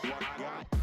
what I got.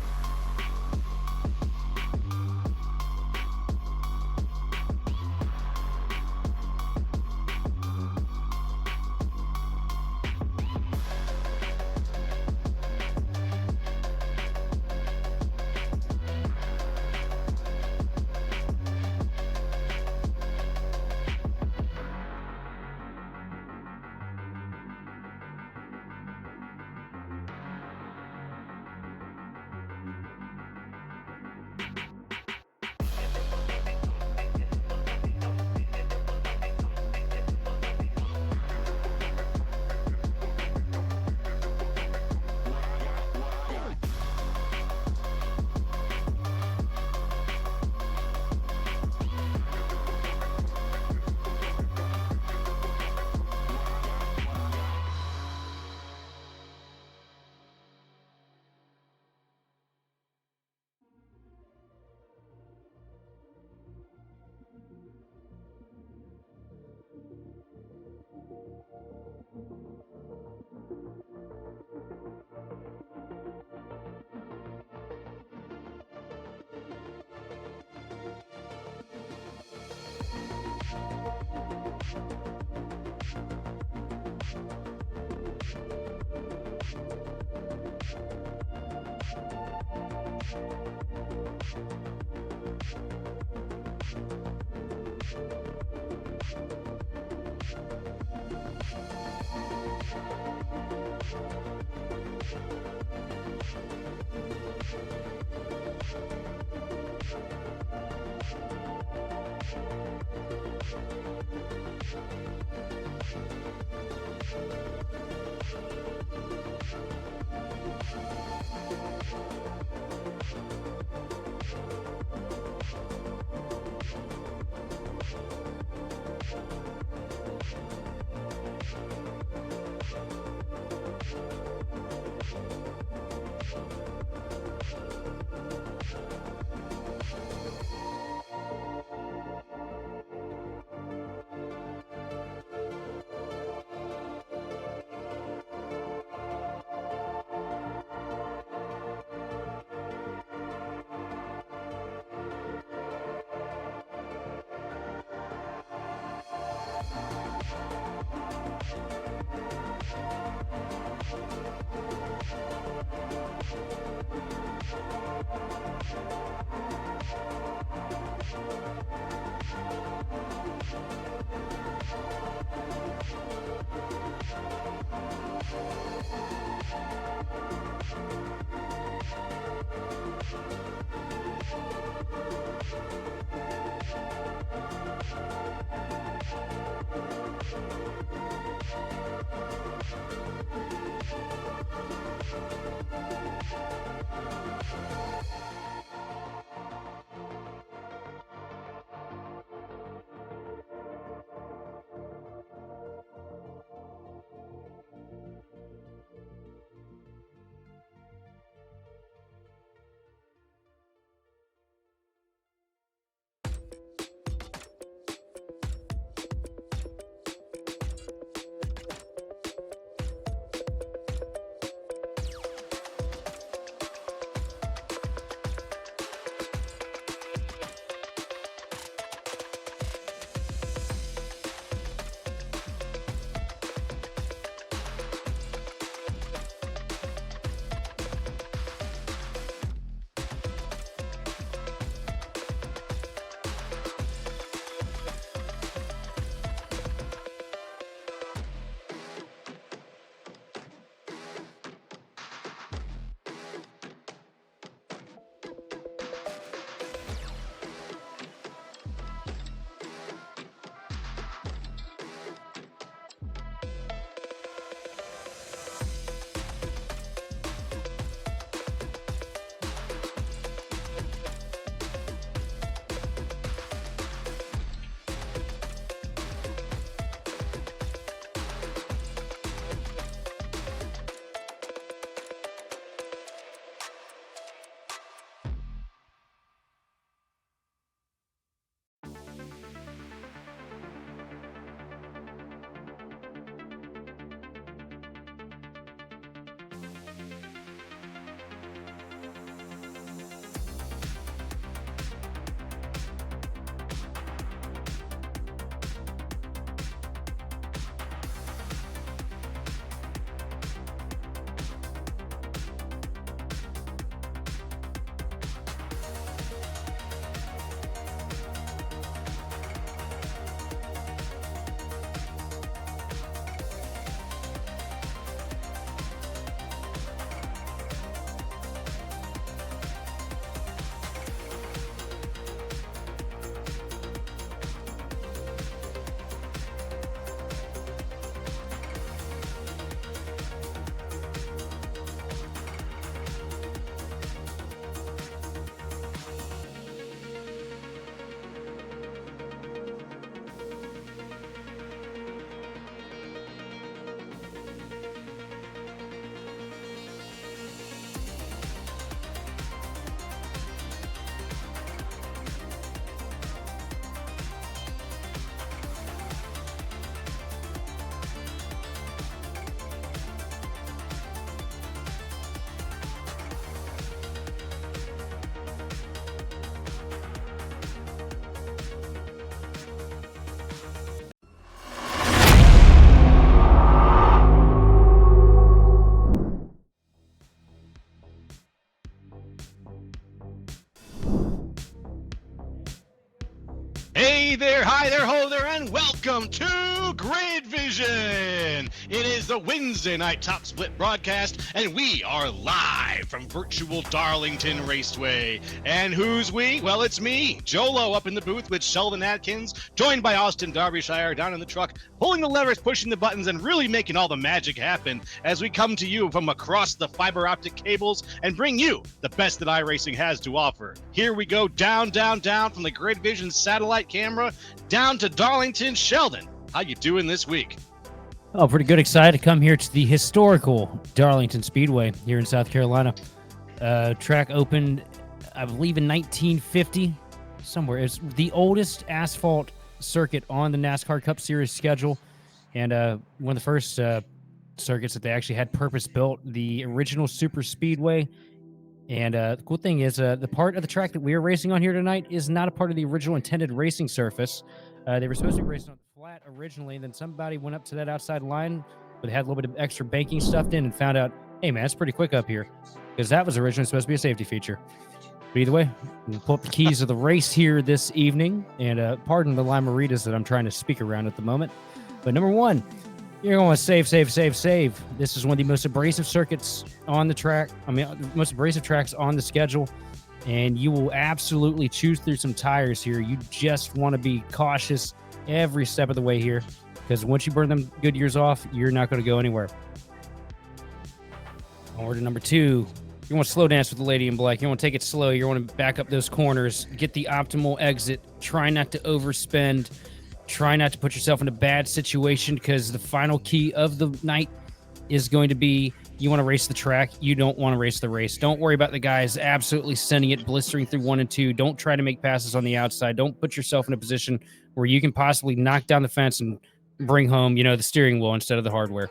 Hey there, hi there, ho there, and welcome to Grid Vision. It is the Wednesday night top split broadcast, and we are live from virtual Darlington Raceway. And who's we? Well, it's me, Jolo, up in the booth with Sheldon Atkins, joined by Austin Derbyshire down in the truck, pulling the levers, pushing the buttons, and really making all the magic happen as we come to you from across the fiber optic cables and bring you the best that iRacing has to offer. Here we go down from the Grid Vision satellite camera down to Darlington. Sheldon, how you doing this week? Oh, pretty good. Excited to come here to the historical Darlington Speedway here in South Carolina. Track opened, I believe, in 1950, somewhere. It's the oldest asphalt circuit on the NASCAR Cup Series schedule, and one of the first circuits that they actually had purpose-built, the original super speedway. And the cool thing is the part of the track that we are racing on here tonight is not a part of the original intended racing surface. They were supposed to be racing on the flat originally, and then somebody went up to that outside line, but had a little bit of extra banking stuffed in and found out, hey man, it's pretty quick up here, because that was originally supposed to be a safety feature. But either way, we'll pull up the keys of the race here this evening, and pardon the Limeritas that I'm trying to speak around at the moment. But number one, you're going to save. This is one of the most abrasive circuits on the track. Most abrasive tracks on the schedule. And you will absolutely choose through some tires here. You just want to be cautious every step of the way here, because once you burn them good years off, you're not going to go anywhere. Order number two, you want to slow dance with the lady in black. You want to take it slow. You want to back up those corners, get the optimal exit. Try not to overspend. Try not to put yourself in a bad situation, because the final key of the night is going to be, you want to race the track. You don't want to race the race. Don't worry about the guys absolutely sending it, blistering through 1 and 2. Don't try to make passes on the outside. Don't put yourself in a position where you can possibly knock down the fence and bring home, the steering wheel instead of the hardware.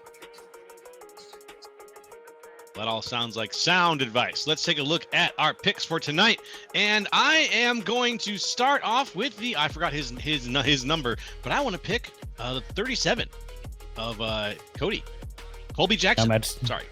That all sounds like sound advice. Let's take a look at our picks for tonight. And I am going to start off with I forgot his number, but I want to pick the 37 of Colby Jackson.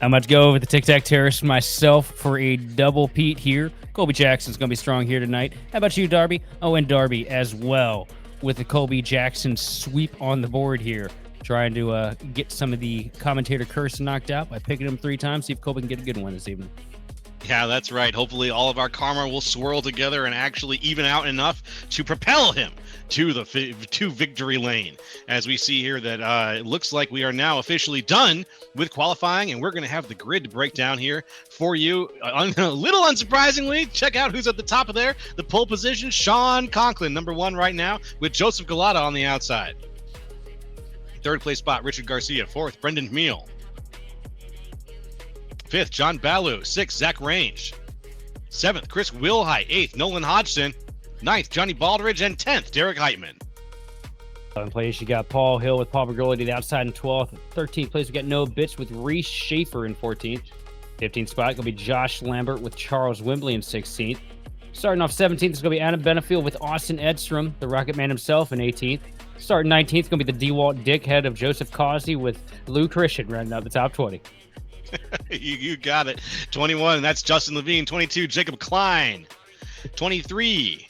I might go over the Tic Tac Terrace myself for a double Pete here. Colby Jackson's going to be strong here tonight. How about you, Darby? Oh, and Darby as well, with the Colby Jackson sweep on the board here. Trying to get some of the commentator curse knocked out by picking him 3 times. See if Colby can get a good one this evening. Yeah, that's right. Hopefully all of our karma will swirl together and actually even out enough to propel him to victory lane. As we see here that it looks like we are now officially done with qualifying, and we're going to have the grid breakdown here for you. A little unsurprisingly, check out who's at the top of there. The pole position, Sean Conklin, number 1 right now, with Joseph Galata on the outside. 3rd place spot, Richard Garcia. 4th, Brendan Meal. 5th, John Ballew. 6th, Zach Range. 7th, Chris Wilhite. 8th, Nolan Hodgson. 9th, Johnny Baldridge. And 10th, Derek Heitman. 11th place, you got Paul Hill with Paul Bergoli to the outside in 12th. 13th place, we got Noah Bitch with Reese Schaefer in 14th. 15th spot, going to be Josh Lambert with Charles Wembley in 16th. Starting off 17th is going to be Adam Benefield with Austin Edstrom, the Rocket Man himself, in 18th. Starting 19th is going to be the DeWalt dickhead of Joseph Causey with Lou Christian rounding out the top 20. You got it. 21, that's Justin Levine. 22, Jacob Klein. 23,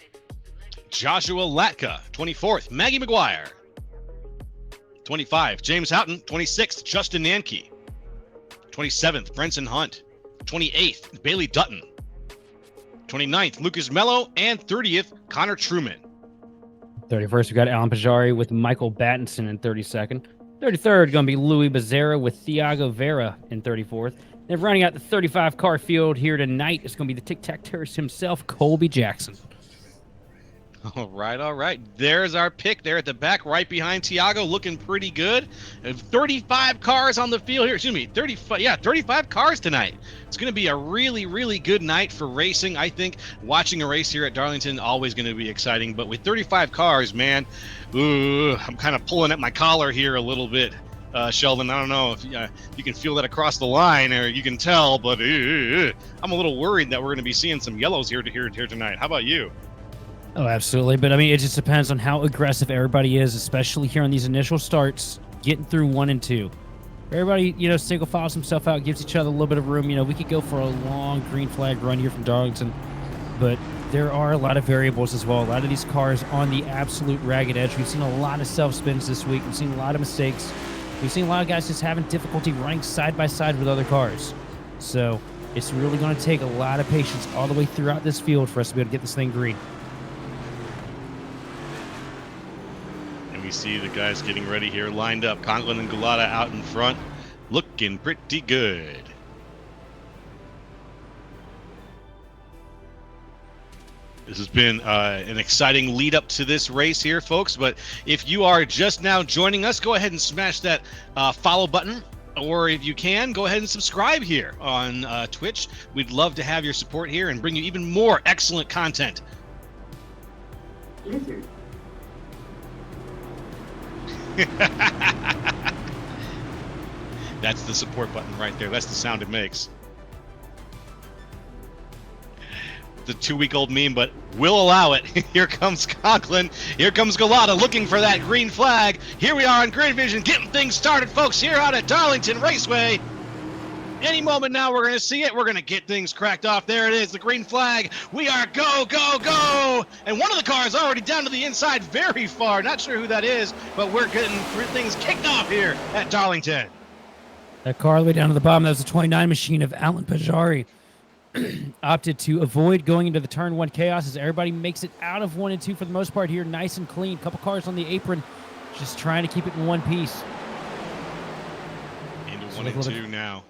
Joshua Latka. 24th, Maggie McGuire. 25, James Houghton. 26th, Justin Nanke. 27th, Brenson Hunt. 28th, Bailey Dutton. 29th, Lucas Mello. And 30th, Connor Truman. 31st, we got Alan Pajari with Michael Battinson in 32nd. 33rd, going to be Louis Becerra with Thiago Vera in 34th. Then running out the 35-car field here tonight is going to be the Tic Tac Terrace himself, Colby Jackson. All right. There's our pick there at the back, right behind Tiago, looking pretty good. 35 cars on the field here. 35 cars tonight. It's going to be a really, really good night for racing. I think watching a race here at Darlington always going to be exciting. But with 35 cars, man, I'm kind of pulling at my collar here a little bit. Sheldon, I don't know if you can feel that across the line, or you can tell, but I'm a little worried that we're going to be seeing some yellows here tonight. How about you? Oh, absolutely. But, it just depends on how aggressive everybody is, especially here on these initial starts, getting through 1 and 2. Everybody, single files himself out, gives each other a little bit of room. We could go for a long green flag run here from Darlington. but there are a lot of variables as well. A lot of these cars on the absolute ragged edge. We've seen a lot of self-spins this week. We've seen a lot of mistakes. We've seen a lot of guys just having difficulty running side by side with other cars. So it's really going to take a lot of patience all the way throughout this field for us to be able to get this thing green. And we see the guys getting ready here, lined up. Conklin and Galata out in front, looking pretty good. This has been an exciting lead up to this race here, folks. But if you are just now joining us, go ahead and smash that follow button. Or if you can, go ahead and subscribe here on Twitch. We'd love to have your support here and bring you even more excellent content. Lizard. That's the support button right there. That's the sound it makes. The 2-week-old meme, but we'll allow it. Here comes Conklin. Here comes Galata looking for that green flag. Here we are on Grid Vision getting things started, folks, here out at Darlington Raceway. Any moment now we're going to see it. We're going to get things cracked off. There it is, the green flag. We are go, go, go. And one of the cars already down to the inside very far. Not sure who that is, but we're getting things kicked off here at Darlington. That car all the way down to the bottom, that was the 29 machine of Alan Pajari. Opted to avoid going into the turn 1 chaos as everybody makes it out of 1 and 2 for the most part here, nice and clean. Couple cars on the apron, just trying to keep it in one piece. Into 1 and 2 now.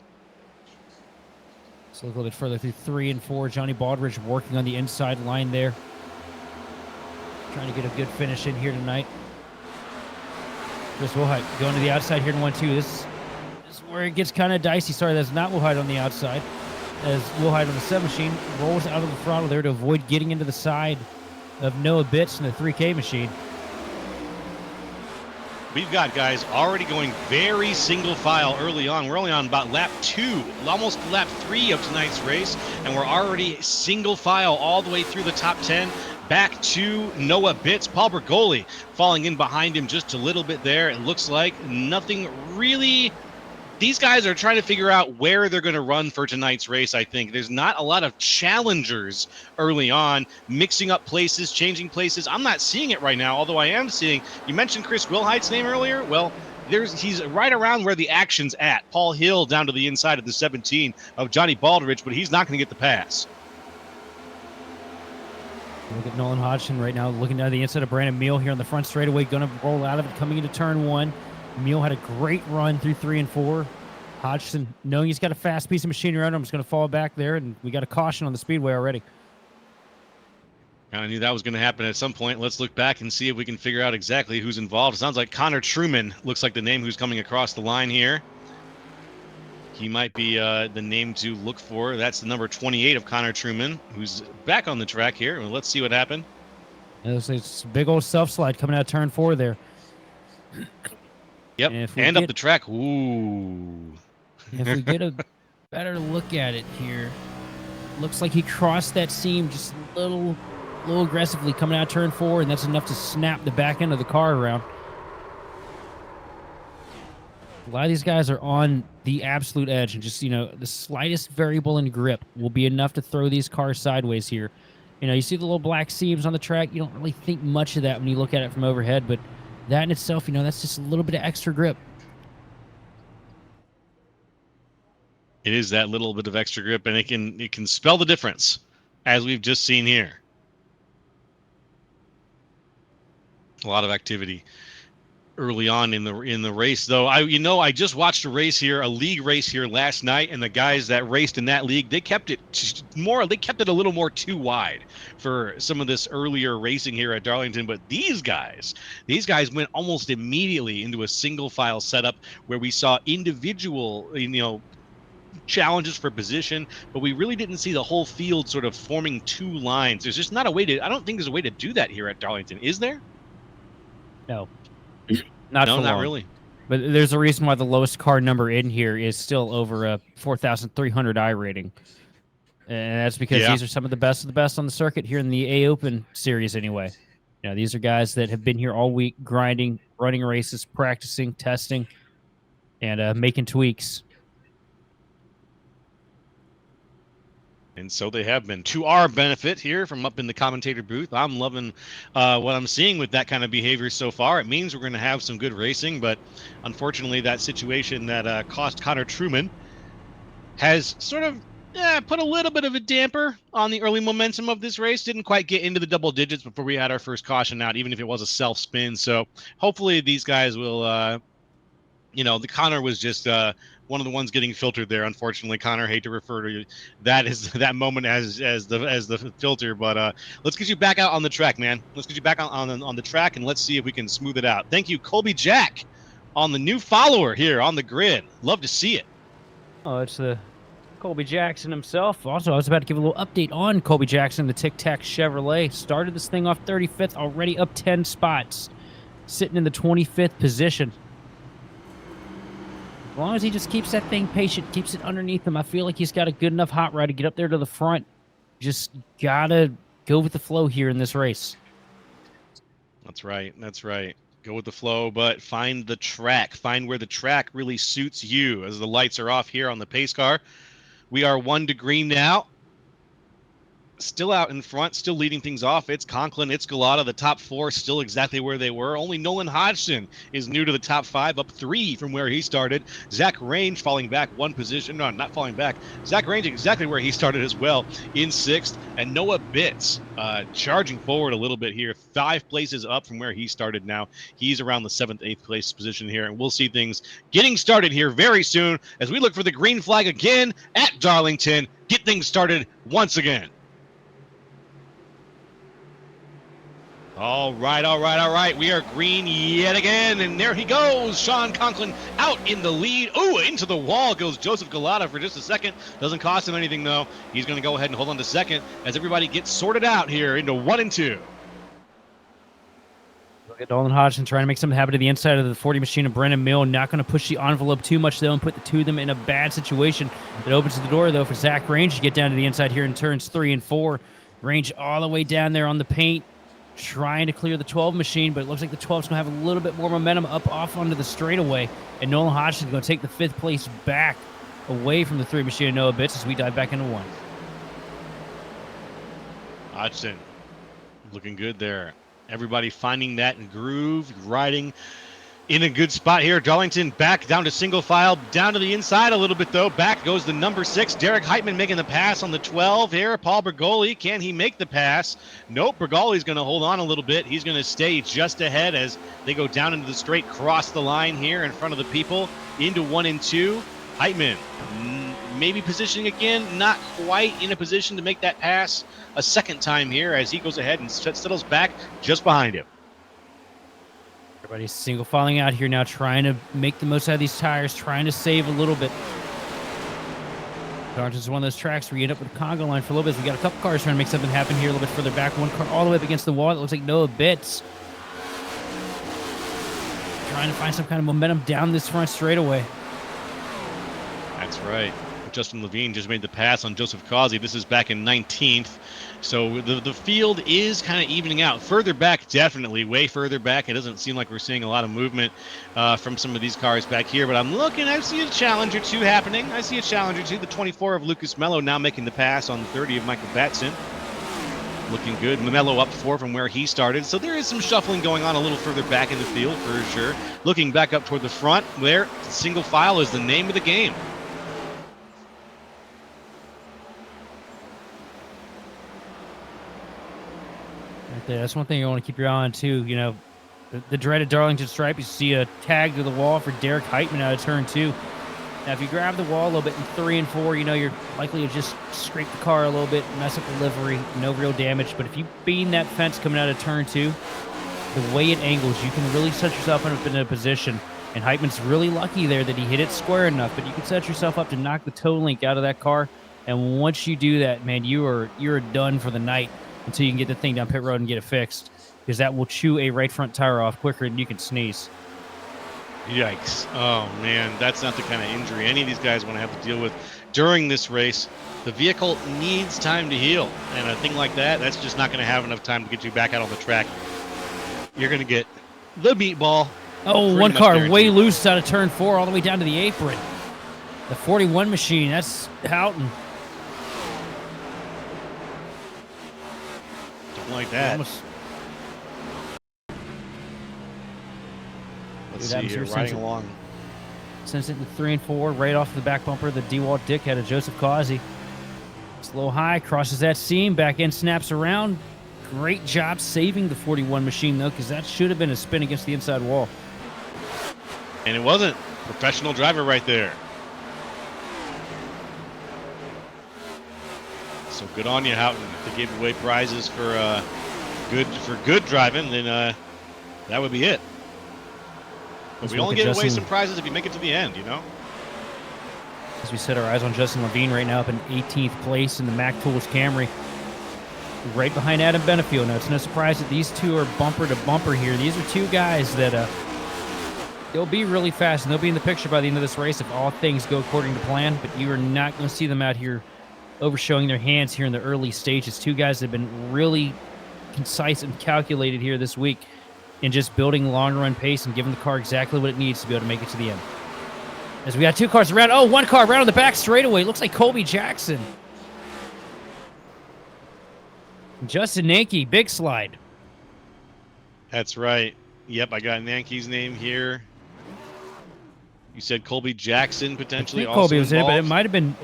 So look a little bit further through 3 and 4. Johnny Baldridge working on the inside line there, trying to get a good finish in here tonight. Chris Wilhite going to the outside here in 1-2. This is where it gets kind of dicey. Sorry, that's not Wilhite on the outside. As Wilhite on the 7 machine rolls out of the throttle there to avoid getting into the side of Noah Bitts in the 3K machine. We've got guys already going very single file early on. We're only on about lap 2, almost lap 3 of tonight's race, and we're already single file all the way through the top 10. Back to Noah Bitts. Paul Bergoli falling in behind him just a little bit there. It looks like nothing really. These guys are trying to figure out where they're going to run for tonight's race, I think. There's not a lot of challengers early on, mixing up places, changing places. I'm not seeing it right now, although I am seeing, you mentioned Chris Wilhite's name earlier. Well, he's right around where the action's at. Paul Hill down to the inside of the 17 of Johnny Baldridge, but he's not going to get the pass. Look at Nolan Hodgson right now looking down the inside of Brandon Meal here on the front straightaway, going to roll out of it, coming into turn 1. Meal had a great run through 3 and 4. Hodgson, knowing he's got a fast piece of machinery on him, is going to fall back there, and we got a caution on the speedway already. I knew that was going to happen at some point. Let's look back and see if we can figure out exactly who's involved. It sounds like Connor Truman looks like the name who's coming across the line here. He might be the name to look for. That's the number 28 of Connor Truman, who's back on the track here. Well, let's see what happened. It's a big old self-slide coming out of turn 4 there. Yep, and up the track. Ooh. If we get a better look at it here, looks like he crossed that seam just a little aggressively coming out of turn 4, and that's enough to snap the back end of the car around. A lot of these guys are on the absolute edge, and just, the slightest variable in grip will be enough to throw these cars sideways here. You see the little black seams on the track. You don't really think much of that when you look at it from overhead, but that in itself, that's just a little bit of extra grip. It is that little bit of extra grip, and it can spell the difference, as we've just seen here. A lot of activity early on in the race, though. I just watched a league race here last night, and the guys that raced in that league, they kept it a little more too wide for some of this earlier racing here at Darlington. But these guys went almost immediately into a single file setup where we saw individual, challenges for position, but we really didn't see the whole field sort of forming 2 lines. There's just not a way to, I don't think there's a way to do that here at Darlington. Is there? No. Not really. But there's a reason why the lowest car number in here is still over a 4,300 I rating. And that's because these are some of the best on the circuit here in the A Open series anyway. These are guys that have been here all week grinding, running races, practicing, testing, and making tweaks. And so they have been. To our benefit here from up in the commentator booth, I'm loving what I'm seeing with that kind of behavior so far. It means we're going to have some good racing, but unfortunately that situation that cost Connor Truman has sort of put a little bit of a damper on the early momentum of this race. Didn't quite get into the double digits before we had our first caution out, even if it was a self-spin. So hopefully these guys will the Connor was just one of the ones getting filtered there. Unfortunately, Connor, hate to refer to that as that moment as the filter, but let's get you back out on the track, man. Let's get you back on the track, and let's see if we can smooth it out. Thank you, Colby Jack, on the new follower here on the grid. Love to see it. Oh, it's the Colby Jackson himself. Also, I was about to give a little update on Colby Jackson, the Tic Tac Chevrolet. Started this thing off 35th, already up 10 spots, sitting in the 25th position. As long as he just keeps that thing patient, keeps it underneath him, I feel like he's got a good enough hot rod to get up there to the front. Just gotta go with the flow here in this race. That's right. That's right. Go with the flow, but find the track. Find where the track really suits you. As the lights are off here on the pace car, we are 1 to green now. Still out in front, still leading things off. It's Conklin, it's Galata. The top 4 still exactly where they were. Only Nolan Hodgson is new to the top 5, up 3 from where he started. Zach Range falling back 1 position. No, not falling back. Zach Range exactly where he started as well in 6th. And Noah Bitts charging forward a little bit here. 5 places up from where he started now. He's around the 7th, 8th place position here. And we'll see things getting started here very soon as we look for the green flag again at Darlington. Get things started once again. All right. We are green yet again, and there he goes. Sean Conklin out in the lead. Ooh, into the wall goes Joseph Galata for just a second. Doesn't cost him anything, though. He's going to go ahead and hold on to second as everybody gets sorted out here into 1 and 2. Look at Nolan Hodgson trying to make something happen to the inside of the 40 machine of Brennan Mill. Not going to push the envelope too much, though, and put the two of them in a bad situation. It opens the door, though, for Zach Range to get down to the inside here in turns 3 and 4. Range all the way down there on the paint, trying to clear the 12 machine, but it looks like the 12's going to have a little bit more momentum up off onto the straightaway, and Nolan Hodgson's going to take the 5th place back away from the 3 machine of Noah Bitts as we dive back into 1. Hodgson looking good there. Everybody finding that groove, riding in a good spot here. Darlington back down to single file, down to the inside a little bit, though. Back goes the number 6. Derek Heitman making the pass on the 12 here. Paul Bergoli, can he make the pass? Nope, Bergoli's going to hold on a little bit. He's going to stay just ahead as they go down into the straight, cross the line here in front of the people into 1 and 2. Heitman maybe positioning again, not quite in a position to make that pass a second time here as he goes ahead and settles back just behind him. Everybody's single filing out here now, trying to make the most out of these tires, trying to save a little bit. Darlington's one of those tracks where you end up with a Congo line for a little bit. So we got a couple cars trying to make something happen here a little bit further back. One car all the way up against the wall. It looks like Noah Bitts trying to find some kind of momentum down this front straightaway. That's right. Justin Levine just made the pass on Joseph Causey. This is back in 19th. So the field is kind of evening out. Further back, definitely, way further back. It doesn't seem like we're seeing a lot of movement from some of these cars back here. But I'm looking, I see a challenge or two happening. I see a challenge or two. The 24 of Lucas Mello now making the pass on the 30 of Michael Batson. Looking good. Mello up 4 from where he started. So there is some shuffling going on a little further back in the field for sure. Looking back up toward the front, where single file is the name of the game. Right there. That's one thing you want to keep your eye on, too. You know, the dreaded Darlington stripe, you see a tag to the wall for Derek Heitman out of turn 2. Now, if you grab the wall a little bit in 3 and 4, you know, you're likely to just scrape the car a little bit, mess up the livery, no real damage. But if you bean that fence coming out of turn 2, the way it angles, you can really set yourself up in a position. And Heitman's really lucky there that he hit it square enough, but you can set yourself up to knock the toe link out of that car. And once you do that, man, you're done for the night until you can get the thing down pit road and get it fixed, because that will chew a right front tire off quicker than you can sneeze. Yikes. Oh, man, that's not the kind of injury any of these guys want to have to deal with during this race. The vehicle needs time to heal, and a thing like that, that's just not going to have enough time to get you back out on the track. You're going to get the meatball. Oh, one car way loose out of turn 4 all the way down to the apron. The 41 machine, that's Houghton. Something like that. Almost. Let's see here, riding along. Sends it to 3 and 4, right off the back bumper of the D-Wall dickhead of Joseph Causey. Slow high, crosses that seam, back end snaps around. Great job saving the 41 machine, though, because that should have been a spin against the inside wall. And it wasn't. Professional driver right there. So good on you, Houghton. If they gave away prizes for good driving, then that would be it. But we only give away some prizes if you make it to the end, you know? As we set our eyes on Justin Levine right now, up in 18th place in the Mac Tools Camry. Right behind Adam Benefield. Now, it's no surprise that these two are bumper to bumper here. These are two guys that they'll be really fast, and they'll be in the picture by the end of this race if all things go according to plan, but you are not going to see them out here overshowing their hands here in the early stages. Two guys that have been really concise and calculated here this week in just building long-run pace and giving the car exactly what it needs to be able to make it to the end. As we got two cars around. Oh, one car around on the back straightaway. Looks like Colby Jackson. Justin Nanke, big slide. That's right. Yep, I got Nanke's name here. You said Colby Jackson potentially. I think Colby was involved. in it, but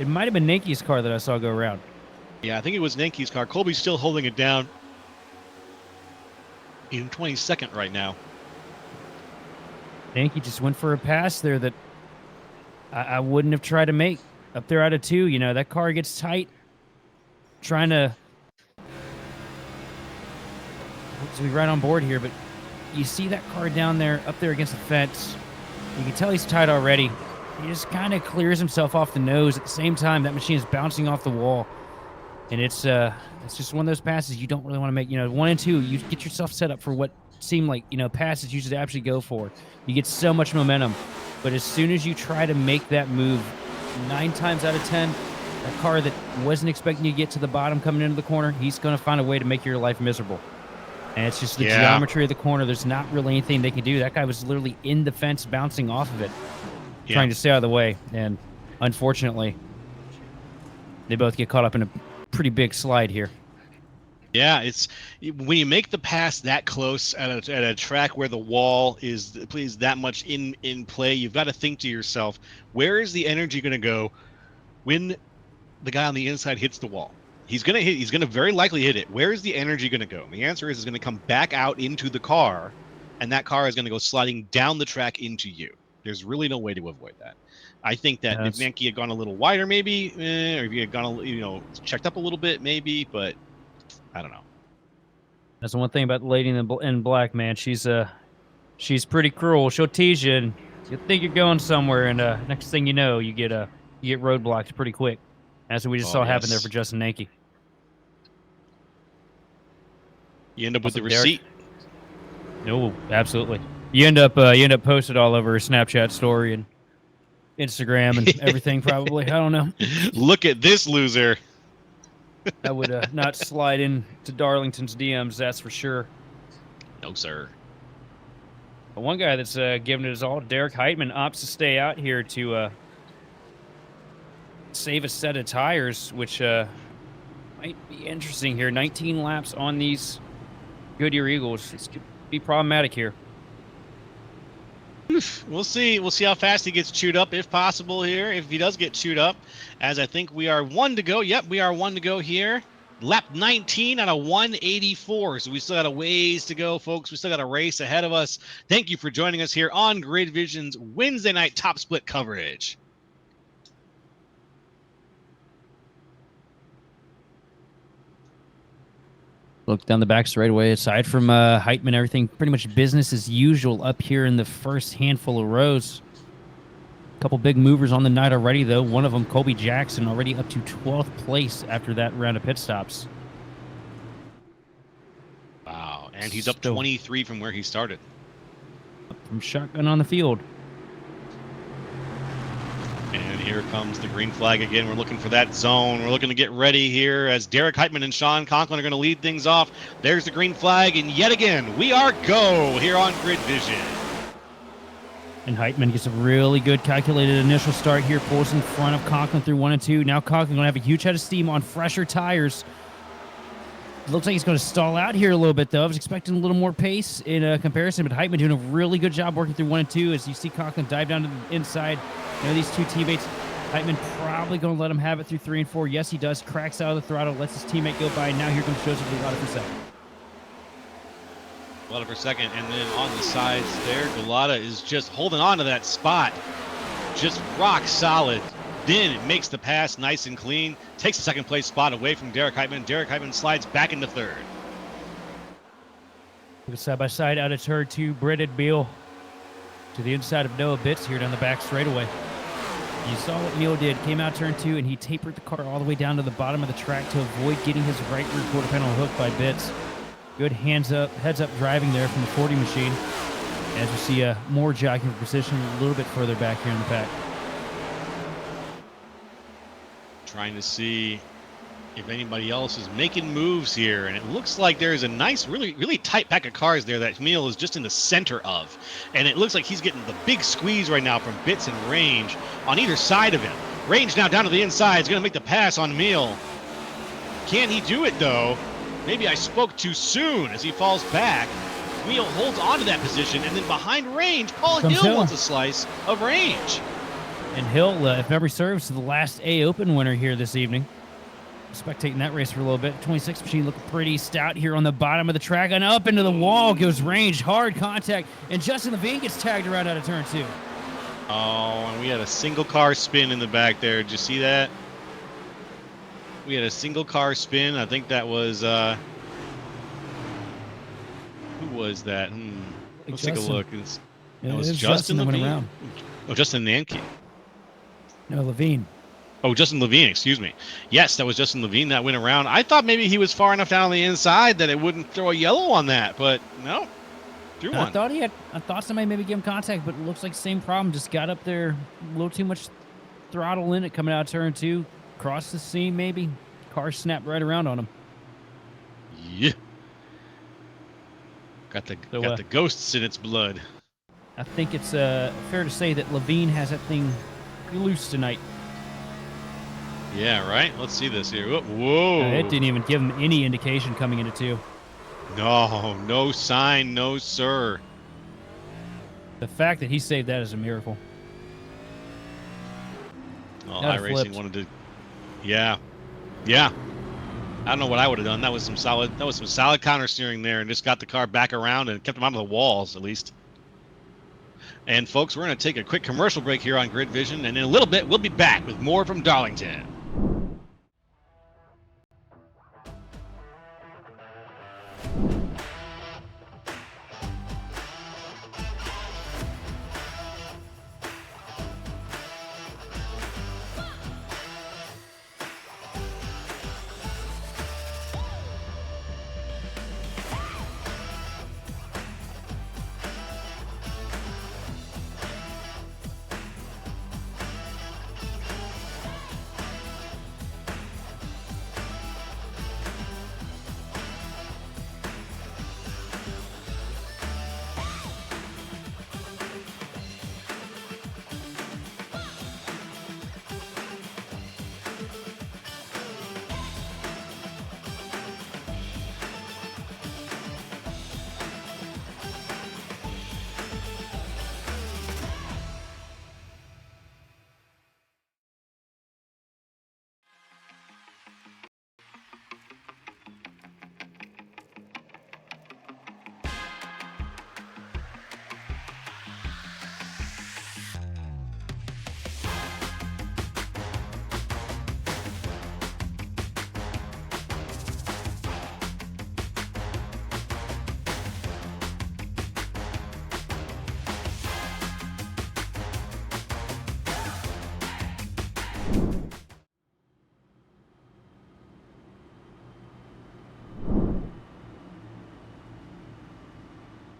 it might have been Nanke's car that I saw go around. Yeah, I think it was Nanke's car. Colby's still holding it down in 22nd right now. Nanke just went for a pass there that I wouldn't have tried to make. Up there out of 2, you know, that car gets tight. Trying to... So we right on board here, but you see that car down there, up there against the fence. You can tell he's tight already. He just kind of clears himself off the nose. At the same time, that machine is bouncing off the wall. And it's just one of those passes you don't really want to make. You know, 1 and 2, you get yourself set up for what seem like, you know, passes you should actually go for. You get so much momentum. But as soon as you try to make that move, 9 times out of 10, a car that wasn't expecting you to get to the bottom coming into the corner, he's going to find a way to make your life miserable. And it's just the geometry of the corner. There's not really anything they can do. That guy was literally in the fence bouncing off of it, trying to stay out of the way. And unfortunately, they both get caught up in a pretty big slide here. Yeah, it's when you make the pass that close at a track where the wall is that much in play, you've got to think to yourself, where is the energy going to go when the guy on the inside hits the wall? He's going to very likely hit it. Where is the energy going to go? And the answer is it's going to come back out into the car, and that car is going to go sliding down the track into you. There's really no way to avoid that. I think that if Nanke had gone a little wider, maybe, or if he had gone, checked up a little bit, maybe, but I don't know. That's the one thing about the lady in black, man. She's pretty cruel. She'll tease you, and you think you're going somewhere, and next thing you know, you get roadblocked pretty quick. That's what we just saw happen there for Justin Nanke. You end up with the receipt. No, absolutely. You end up posted all over her Snapchat story and Instagram and everything. Probably, I don't know. Look at this loser. I would not slide into Darlington's DMs, that's for sure. No, sir. But one guy that's giving it his all, Derek Heitman, opts to stay out here to save a set of tires, which might be interesting here. 19 laps on these Goodyear Eagles. This could be problematic here. We'll see. We'll see how fast he gets chewed up, if possible here. If he does get chewed up, as I think we are 1 to go. Yep, we are 1 to go here. Lap 19 out of 184. So we still got a ways to go, folks. We still got a race ahead of us. Thank you for joining us here on Grid Vision's Wednesday night top split coverage. Look down the back straightaway. Aside from Heitman, everything pretty much business as usual up here in the first handful of rows. A couple big movers on the night already, though. One of them, Colby Jackson, already up to 12th place after that round of pit stops. Wow, and he's up 23 from where he started. From shotgun on the field. And here comes the green flag again. We're looking for that zone. We're looking to get ready here as Derek Heitman and Sean Conklin are going to lead things off. There's the green flag, and yet again, we are go here on Grid Vision. And Heitman gets a really good calculated initial start here, pulls in front of Conklin through 1 and 2. Now Conklin going to have a huge head of steam on fresher tires. Looks like he's going to stall out here a little bit, though. I was expecting a little more pace in comparison, but Heitman doing a really good job working through 1 and 2. As you see Conklin dive down to the inside. These two teammates, Heitman probably going to let him have it through 3 and 4. Yes, he does. Cracks out of the throttle, lets his teammate go by. Now here comes Joseph Galata for second. Galata for second, and then on the sides there, Galata is just holding on to that spot. Just rock solid. Then it makes the pass nice and clean. Takes the second place spot away from Derek Heitman. Derek Heitman slides back into third. Side by side out of turn 2, Brendan Beal to the inside of Noah Bitts here down the back straightaway. You saw what Neil did. Came out turn 2, and he tapered the car all the way down to the bottom of the track to avoid getting his right rear quarter panel hooked by Bitts. Good heads up driving there from the 40 machine. As we see more jockeying for position a little bit further back here in the pack. Trying to see if anybody else is making moves here, and it looks like there's a nice, really tight pack of cars there that Neil is just in the center of, and it looks like he's getting the big squeeze right now from Bitts and Range on either side of him. Range now down to the inside is going to make the pass on Meal. Can he do it though? Maybe I spoke too soon as he falls back. Meal holds on to that position, and then behind Range, Paul Hill wants a slice of Range. And Hill, if memory serves, the last A Open winner here this evening. Spectating that race for a little bit. 26 machine looking pretty stout here on the bottom of the track, and up into the wall goes Range. Hard contact, and Justin Levine gets tagged around out of turn 2. Oh, and we had a single car spin in the back there. Did you see that? We had a single car spin. I think that was who was that? Let's take a look. It was Justin Levine. Around. Oh, Justin Nanke. No, Levine. Oh, Justin Levine, excuse me. Yes, that was Justin Levine that went around. I thought maybe he was far enough down on the inside that it wouldn't throw a yellow on that, but no. Threw one. I thought somebody maybe gave him contact, but it looks like same problem. Just got up there, a little too much throttle in it coming out of turn 2. Crossed the seam maybe. Car snapped right around on him. Yeah. Got the ghosts in its blood. I think it's fair to say that Levine has that thing loose tonight. Yeah, right? Let's see this here. Whoa. It didn't even give him any indication coming into 2. No sign, no sir. The fact that he saved that is a miracle. Well, iRacing wanted to. Yeah. I don't know what I would have done. That was some solid counter steering there, and just got the car back around and kept him out of the walls at least. And folks, we're going to take a quick commercial break here on Grid Vision, and in a little bit we'll be back with more from Darlington.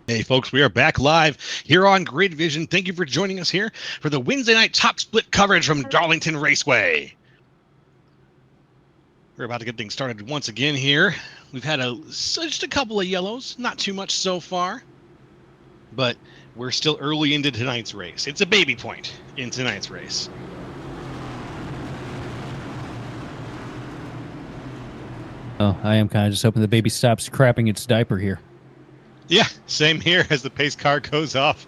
Hey folks, we are back live here on Grid Vision. Thank you for joining us here for the Wednesday night top split coverage from Darlington Raceway. We're about to get things started once again here. We've had just a couple of yellows, not too much so far, but we're still early into tonight's race. It's a baby point in tonight's race. Oh, I am kind of just hoping the baby stops crapping its diaper here. Yeah, same here as the pace car goes off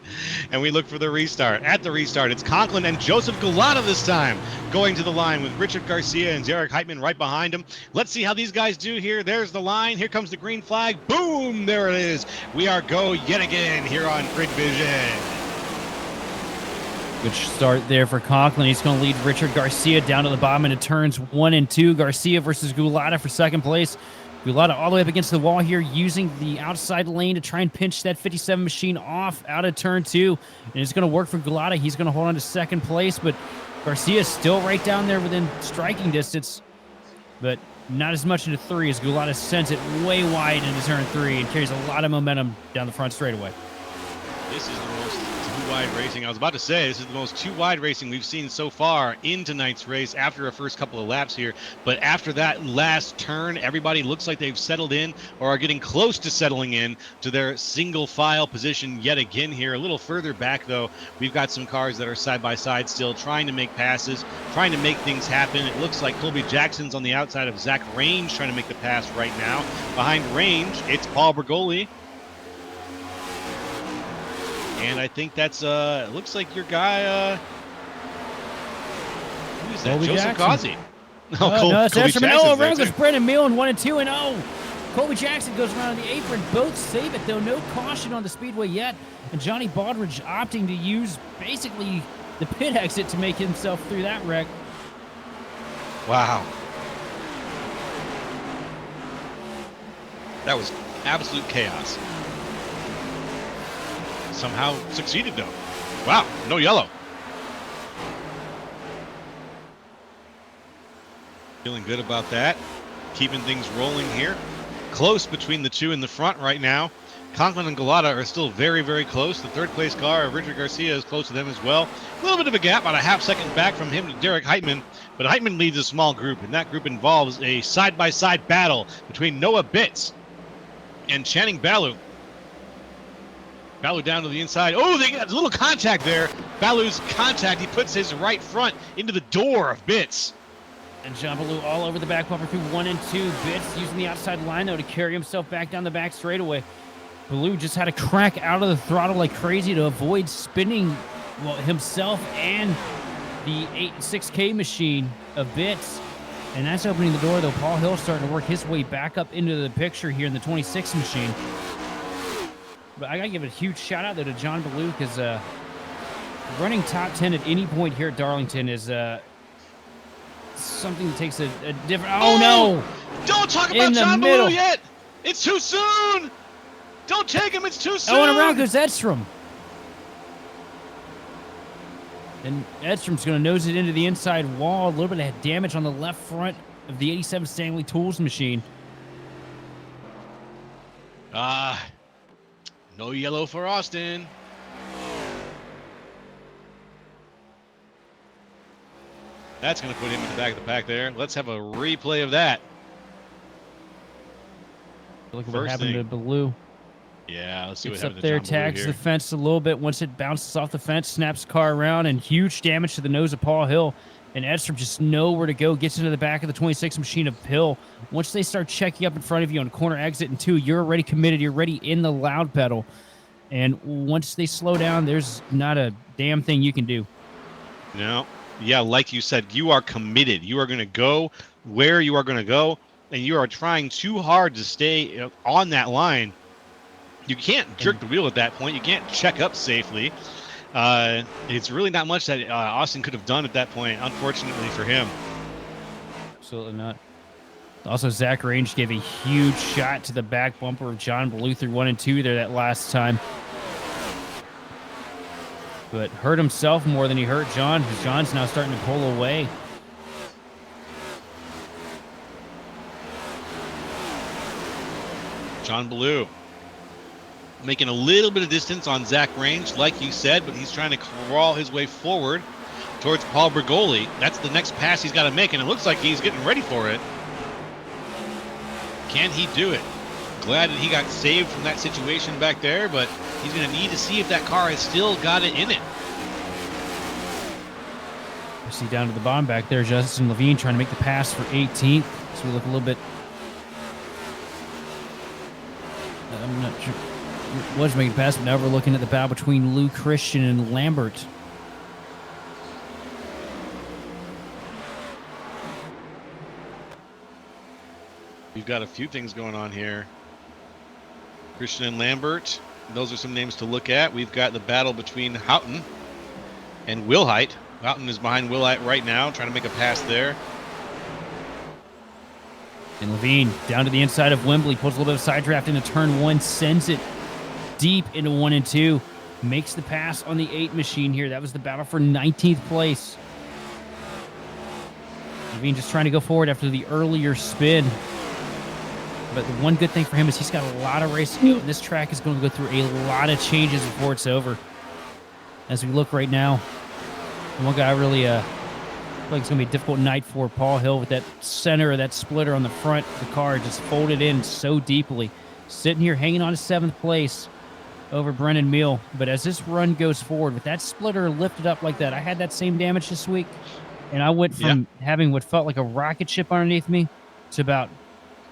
and we look for the restart. At the restart, it's Conklin and Joseph Gulata this time going to the line with Richard Garcia and Derek Heitman right behind him. Let's see how these guys do here. There's the line. Here comes the green flag. Boom! There it is. We are go yet again here on Grid Vision. Good start there for Conklin. He's going to lead Richard Garcia down to the bottom into turns 1 and 2. Garcia versus Gulata for second place. Gulata all the way up against the wall here, using the outside lane to try and pinch that 57 machine off out of turn 2. And it's going to work for Gulata. He's going to hold on to second place, but Garcia is still right down there within striking distance, but not as much into 3 as Gulata sends it way wide into turn 3 and carries a lot of momentum down the front straightaway. This is the most two-wide racing. I was about to say, this is the most two-wide racing we've seen so far in tonight's race after a first couple of laps here. But after that last turn, everybody looks like they've settled in or are getting close to settling in to their single file position yet again here. A little further back, though, we've got some cars that are side-by-side still trying to make passes, trying to make things happen. It looks like Colby Jackson's on the outside of Zach Range trying to make the pass right now. Behind Range, it's Paul Bergoli. And I think that's, looks like your guy, who is that? Colby Joseph Jackson. Ghazi. No, that's Colby Jackson. No, Jackson's around there, goes too. Brendan Mill in 1 and 2 and 0. Colby Jackson goes around the apron. Both save it, though. No caution on the speedway yet. And Johnny Baldridge opting to use basically the pit exit to make himself through that wreck. Wow. That was absolute chaos. Somehow succeeded, though. Wow, no yellow. Feeling good about that. Keeping things rolling here. Close between the two in the front right now. Conklin and Gulata are still very, very close. The third place car of Richard Garcia is close to them as well. A little bit of a gap, about a half second back from him to Derek Heitman. But Heitman leads a small group, and that group involves a side-by-side battle between Noah Bitts and Channing Baloo. Baloo down to the inside. Oh, they got a little contact there. Baloo's contact. He puts his right front into the door of Bitts. And John Baloo all over the back bumper through 1 and 2. Bitts using the outside line, though, to carry himself back down the back straightaway. Baloo just had to crack out of the throttle like crazy to avoid spinning himself and the 6K machine of Bitts. And that's opening the door, though. Paul Hill starting to work his way back up into the picture here in the 26 machine. But I got to give a huge shout-out, though, to John Baloo, because running top 10 at any point here at Darlington is something that takes a different... Oh, no! Don't talk about John Baloo yet! It's too soon! Don't take him, it's too soon! Oh, and around goes Edstrom. And Edstrom's going to nose it into the inside wall. A little bit of damage on the left front of the 87 Stanley Tools machine. No yellow for Austin. That's going to put him in the back of the pack there. Let's have a replay of that. Look at what happened to Baloo. Yeah, let's see what Gets happened up to there, John Baloo tags here. the fence a little bit. Once it bounces off the fence, snaps the car around, and huge damage to the nose of Paul Hill. And Edstrom just nowhere to go. Gets into the back of the 26 machine of Hill. Once they start checking up in front of you on corner exit and 2, you're already committed. You're already in the loud pedal. And once they slow down, there's not a damn thing you can do. No. Yeah, like you said, you are committed. You are going to go where you are going to go, and you are trying too hard to stay on that line. You can't jerk the wheel at that point. You can't check up safely. It's really not much that Austin could have done at that point, unfortunately for him. Absolutely not. Also, Zach Range gave a huge shot to the back bumper of John Baloo through 1 and 2 there that last time. But hurt himself more than he hurt John, because John's now starting to pull away. John Baloo making a little bit of distance on Zach Range, like you said, but he's trying to crawl his way forward towards Paul Bergoli. That's the next pass he's got to make, and it looks like he's getting ready for it. Can he do it? Glad that he got saved from that situation back there, but he's going to need to see if that car has still got it in it. You see down to the bottom back there, Justin Levine trying to make the pass for 18th. So we look a little bit I'm not sure. Was making pass, but now we're looking at the battle between Lou Christian and Lambert. We've got a few things going on here. Christian and Lambert. Those are some names to look at. We've got the battle between Houghton and Wilhite. Houghton is behind Wilhite right now, trying to make a pass there. And Levine down to the inside of Wembley, pulls a little bit of side draft into turn one, sends it deep into 1 and 2. Makes the pass on the 8 machine here. That was the battle for 19th place. Levine just trying to go forward after the earlier spin. But the one good thing for him is he's got a lot of racing. This track is going to go through a lot of changes before it's over. As we look right now, one guy really feel like it's going to be a difficult night for Paul Hill with that center, that splitter on the front. The car just folded in so deeply. Sitting here hanging on to 7th place over Brennan Meal. But as this run goes forward, with that splitter lifted up like that, I had that same damage this week. And I went from having what felt like a rocket ship underneath me to about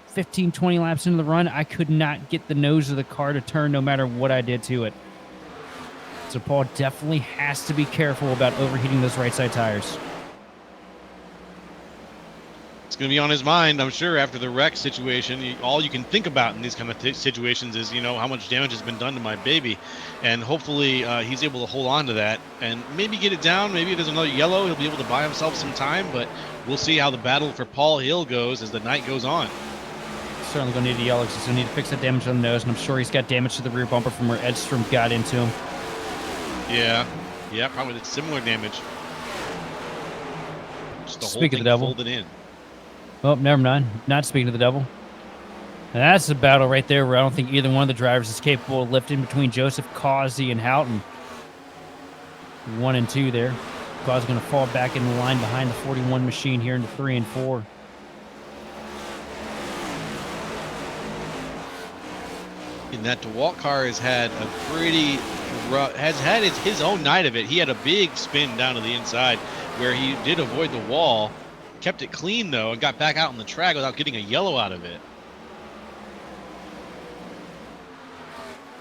15, 20 laps into the run. I could not get the nose of the car to turn no matter what I did to it. So Paul definitely has to be careful about overheating those right side tires. It's going to be on his mind, I'm sure, after the wreck situation. All you can think about in these kind of situations is, you know, how much damage has been done to my baby. And hopefully he's able to hold on to that and maybe get it down. Maybe if there's another yellow, he'll be able to buy himself some time. But we'll see how the battle for Paul Hill goes as the night goes on. Certainly going to need a yellow because he's going to need to fix that damage on the nose. And I'm sure he's got damage to the rear bumper from where Edstrom got into him. Yeah, probably similar damage. Just the whole Speak of thing the devil. folded in. Oh, never mind. Not speaking of the devil. And that's a battle right there where I don't think either one of the drivers is capable of lifting between Joseph Causey and Houghton. 1 and 2 there. Causey going to fall back in the line behind the 41 machine here into 3 and 4. And that DeWalt car has had a pretty rough, has had his own night of it. He had a big spin down to the inside where he did avoid the wall, kept it clean though, and got back out on the track without getting a yellow out of it.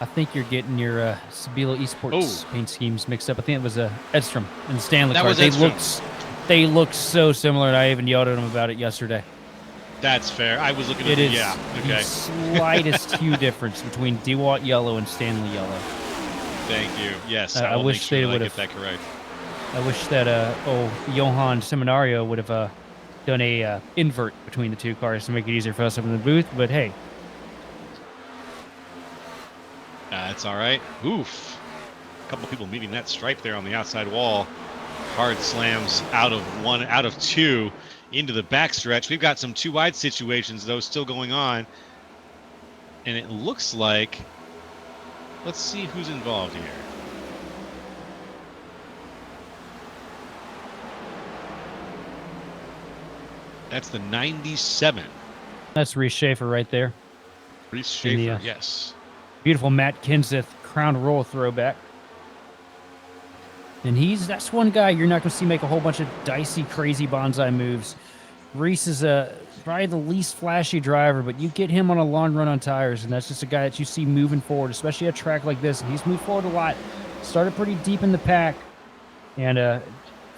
I think you're getting your Sabilo Esports paint schemes mixed up. I think it was Edstrom and the Stanley car. They look so similar, and I even yelled at him about it yesterday. That's fair. I was looking at it. Yeah. Okay. The slightest hue difference between DeWalt yellow and Stanley yellow. Thank you. Yes. I wish they would have get that correct. I wish that Johan Seminario would have done a invert between the two cars to make it easier for us up in the booth. But hey, that's all right. Oof. A couple people meeting that stripe there on the outside wall. Hard slams out of 2 into the backstretch. We've got some 2 wide situations though still going on, and it looks like, let's see who's involved here. That's the 97. That's Reese Schaefer right there. Reese Schaefer, yes. Beautiful Matt Kenseth crown roll throwback. And that's one guy you're not going to see make a whole bunch of dicey, crazy bonsai moves. Reese is probably the least flashy driver, but you get him on a long run on tires, and that's just a guy that you see moving forward, especially at a track like this. And he's moved forward a lot. Started pretty deep in the pack, and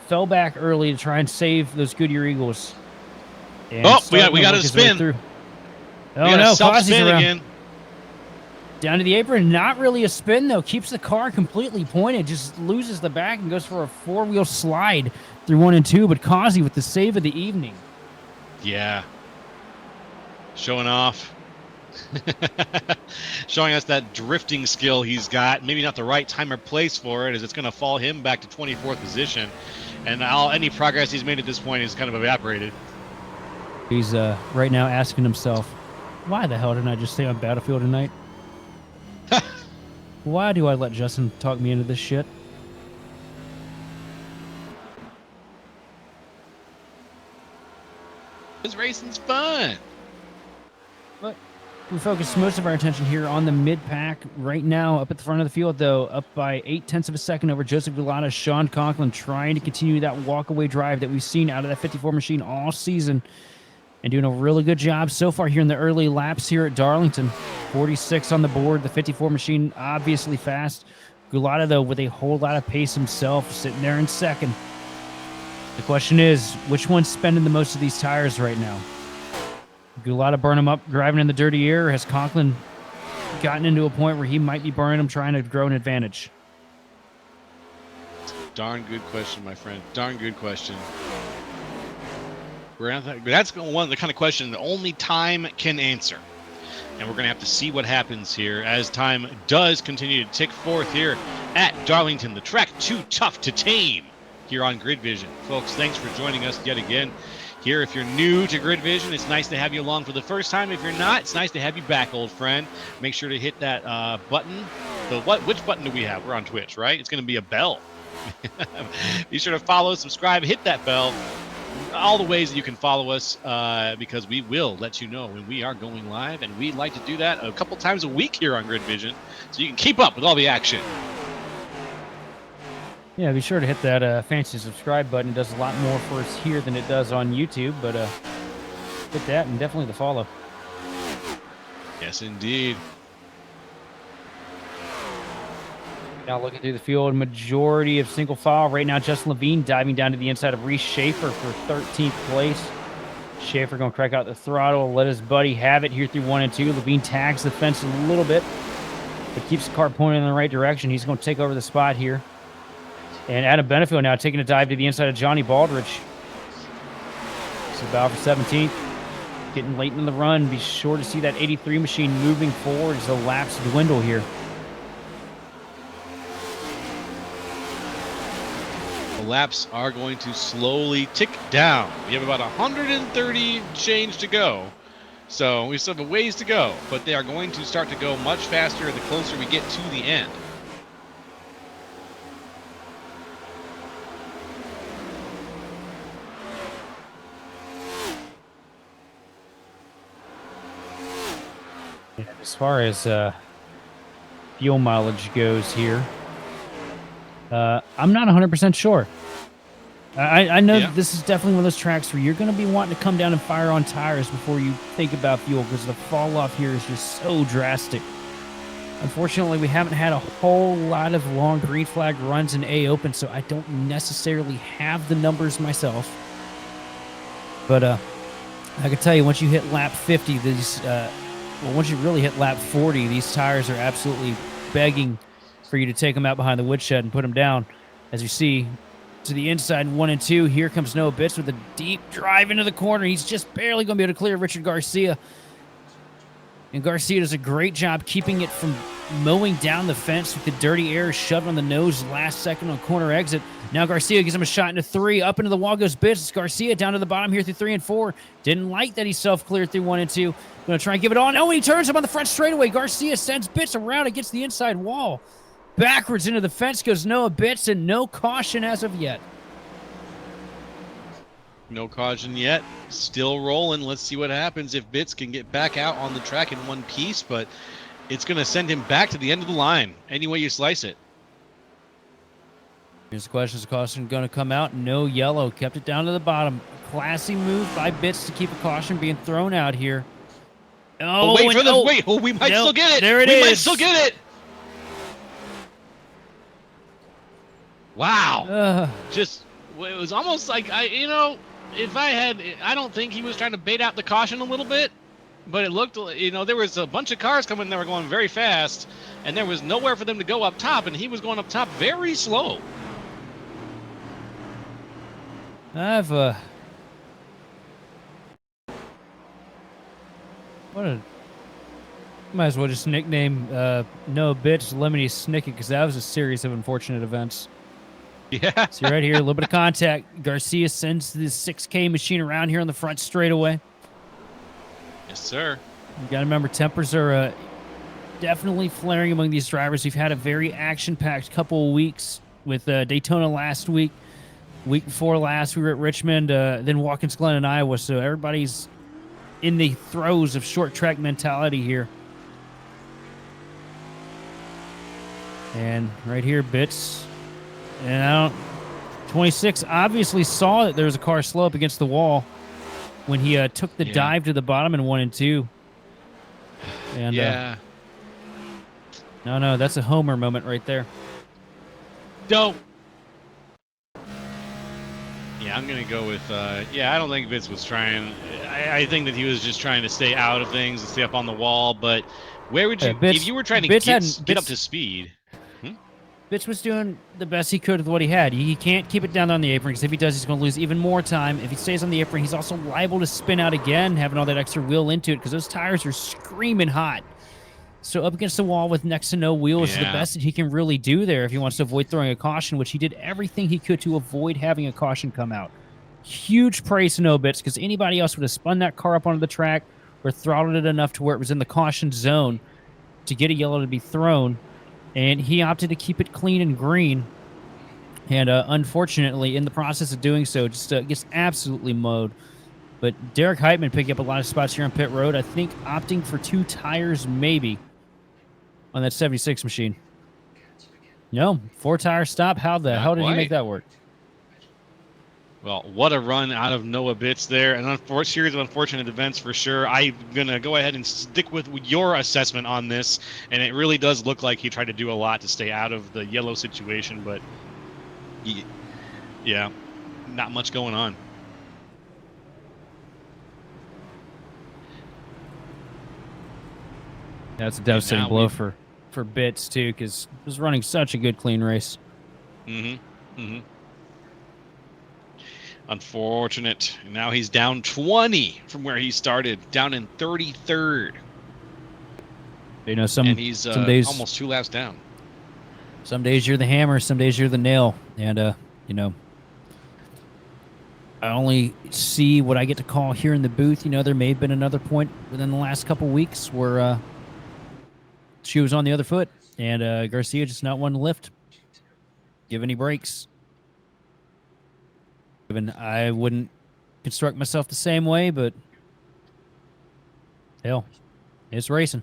fell back early to try and save those Goodyear Eagles. And we got a spin. Oh no, self-spin again. Down to the apron, not really a spin though. Keeps the car completely pointed, just loses the back and goes for a 4-wheel slide through 1 and 2. But Causey with the save of the evening. Yeah. Showing off. Showing us that drifting skill he's got. Maybe not the right time or place for it, as it's going to fall him back to 24th position. And any progress he's made at this point is kind of evaporated. He's right now asking himself, why the hell didn't I just stay on Battlefield tonight? Why do I let Justin talk me into this shit? This racing's fun. But we focus most of our attention here on the mid-pack. Right now, up at the front of the field, though, up by 0.8 of a second over Joseph Gulata, Sean Conklin trying to continue that walk-away drive that we've seen out of that 54 machine all season. and doing a really good job so far here in the early laps here at Darlington. 46 on the board. The 54 machine obviously fast. Gulata, though, with a whole lot of pace himself, sitting there in second. The question is, which one's spending the most of these tires right now? Gulata burn him up, driving in the dirty air. Has Conklin gotten into a point where he might be burning him, trying to grow an advantage? Darn good question, my friend. Darn good question. That's one of the kind of question that only time can answer. And we're going to have to see what happens here as time does continue to tick forth here at Darlington. The track too tough to tame here on Grid Vision. Folks, thanks for joining us yet again here. If you're new to Grid Vision, it's nice to have you along for the first time. If you're not, it's nice to have you back, old friend. Make sure to hit that button. Which button do we have? We're on Twitch, right? It's going to be a bell. Be sure to follow, subscribe, hit that bell. All the ways that you can follow us, because we will let you know when we are going live, and we like to do that a couple times a week here on Grid Vision, so you can keep up with all the action. Yeah, be sure to hit that fancy subscribe button. It does a lot more for us here than it does on YouTube, but hit that and definitely the follow. Yes, indeed. Now looking through the field, majority of single file. Right now, Justin Levine diving down to the inside of Reese Schaefer for 13th place. Schaefer going to crack out the throttle, let his buddy have it here through 1 and 2. Levine tags the fence a little bit, but keeps the car pointing in the right direction. He's going to take over the spot here. And Adam Benefield now taking a dive to the inside of Johnny Baldrige. It's about for 17th. Getting late in the run. Be sure to see that 83 machine moving forward as the laps dwindle here. Laps are going to slowly tick down. We have about 130 change to go, so we still have a ways to go, but they are going to start to go much faster the closer we get to the end. Yeah, as far as fuel mileage goes here, I'm not 100% sure. I know that this is definitely one of those tracks where you're going to be wanting to come down and fire on tires before you think about fuel, because the fall off here is just so drastic. Unfortunately, we haven't had a whole lot of long green flag runs in A Open, so I don't necessarily have the numbers myself. But I can tell you, once you hit lap 50, these once you really hit lap 40, these tires are absolutely begging for you to take them out behind the woodshed and put them down. As you see, to the inside, 1 and 2. Here comes Noah Bitts with a deep drive into the corner. He's just barely going to be able to clear Richard Garcia. And Garcia does a great job keeping it from mowing down the fence with the dirty air shoved on the nose last second on corner exit. Now Garcia gives him a shot into 3. Up into the wall goes Bitts. Garcia down to the bottom here through 3 and 4. Didn't like that he self-cleared through 1 and 2. Going to try and give it on. Oh, he turns him on the front straightaway. Garcia sends Bitts around against the inside wall. Backwards into the fence goes Noah Bitts, and no caution as of yet. No caution yet. Still rolling. Let's see what happens if Bitts can get back out on the track in one piece, but it's going to send him back to the end of the line, any way you slice it. Here's the question. Is caution going to come out? No yellow. Kept it down to the bottom. Classy move by Bitts to keep a caution being thrown out here. Oh, wait for the wait. Oh, we might still get it. There it is. We might still get it. Wow. Just, it was almost like, if I don't think he was trying to bait out the caution a little bit, but it looked, there was a bunch of cars coming that were going very fast, and there was nowhere for them to go up top, and he was going up top very slow. Might as well just nickname Noah Bitch Lemony Snicket, because that was a series of unfortunate events. Yeah. See right here, a little bit of contact. Garcia sends the 6K machine around here on the front straightaway. Yes, sir. You got to remember, tempers are definitely flaring among these drivers. We've had a very action-packed couple of weeks with Daytona last week. Week before last, we were at Richmond, then Watkins Glen in Iowa. So everybody's in the throes of short track mentality here. And right here, Bitts. And 26 obviously saw that there was a car slow up against the wall. when he took the dive to the bottom in 1 and 2. And yeah. No, that's a homer moment right there. Dope. Yeah, I'm going to go with, yeah, I don't think Bitz was trying. I think that he was just trying to stay out of things and stay up on the wall. But where would you, if you were trying to get up to speed? Bitz was doing the best he could with what he had. He can't keep it down on the apron because if he does, he's going to lose even more time. If he stays on the apron, he's also liable to spin out again, having all that extra wheel into it because those tires are screaming hot. So up against the wall with next to no wheel is the best that he can really do there if he wants to avoid throwing a caution, which he did everything he could to avoid having a caution come out. Huge praise to No Bits because anybody else would have spun that car up onto the track or throttled it enough to where it was in the caution zone to get a yellow to be thrown. And he opted to keep it clean and green. And unfortunately, in the process of doing so, just gets absolutely mowed. But Derek Heitman picking up a lot of spots here on pit road. I think opting for 2 tires maybe on that 76 machine. No, 4-tire stop. How the hell did he make that work? Well, what a run out of Noah Bitz there. An series of unfortunate events for sure. I'm going to go ahead and stick with your assessment on this. And it really does look like he tried to do a lot to stay out of the yellow situation. But, yeah, not much going on. That's a devastating blow for Bitz, too, because he was running such a good, clean race. Unfortunate. Now he's down 20 from where he started, down in 33rd. You know, some days almost 2 laps down. Some days you're the hammer, some days you're the nail, and you know, I only see what I get to call here in the booth. You know, there may have been another point within the last couple weeks where she was on the other foot, and Garcia just not wanting to lift, give any breaks. Even I wouldn't construct myself the same way, but hell, it's racing.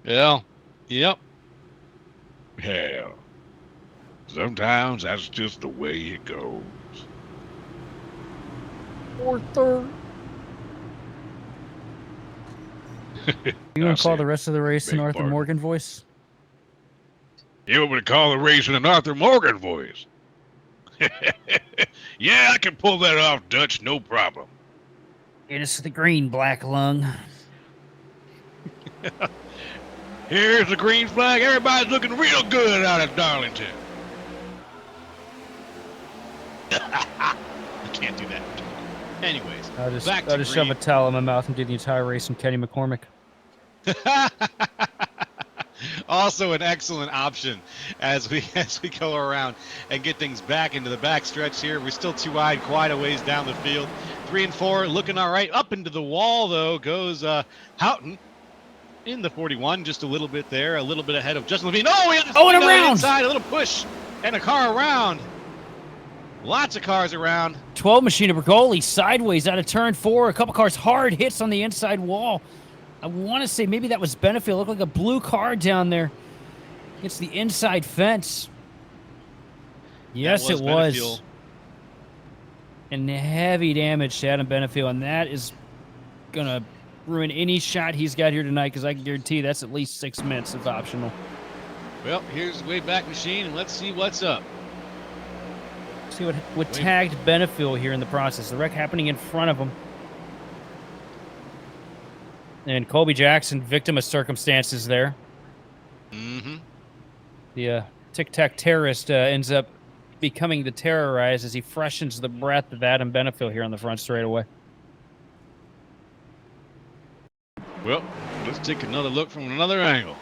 Yeah. Yep. Hell. Sometimes that's just the way it goes. 4-3. You want to call the rest of the race in Arthur Morgan voice? You want me to call the race in an Arthur Morgan voice? Yeah, I can pull that off, Dutch, no problem. Get us the green, black lung. Here's the green flag. Everybody's looking real good out at Darlington. I can't do that. Anyways, I'll just shove a towel in my mouth and do the entire race in Kenny McCormick. Also an excellent option as we go around and get things back into the back stretch here. We're still too wide, quite a ways down the field. 3 and 4 looking all right. Up into the wall, though, goes Houghton in the 41, just a little bit there, a little bit ahead of Justin Levine. Oh, he had and around! Inside, a little push, and a car around. Lots of cars around. 12 machine of Bergoli sideways out of turn 4. A couple cars hard hits on the inside wall. I want to say maybe that was Benefield. It looked like a blue car down there. It's the inside fence. Yes, it was. Benefield. And heavy damage to Adam Benefield, and that is going to ruin any shot he's got here tonight because I can guarantee that's at least 6 minutes of optional. Well, here's the way back machine, and let's see what's up. See what tagged Benefield here in the process. The wreck happening in front of him. And Colby Jackson, victim of circumstances there. Mm-hmm. The tic-tac terrorist ends up becoming the terrorized as he freshens the breath of Adam Benefield here on the front straightaway. Well, let's take another look from another angle.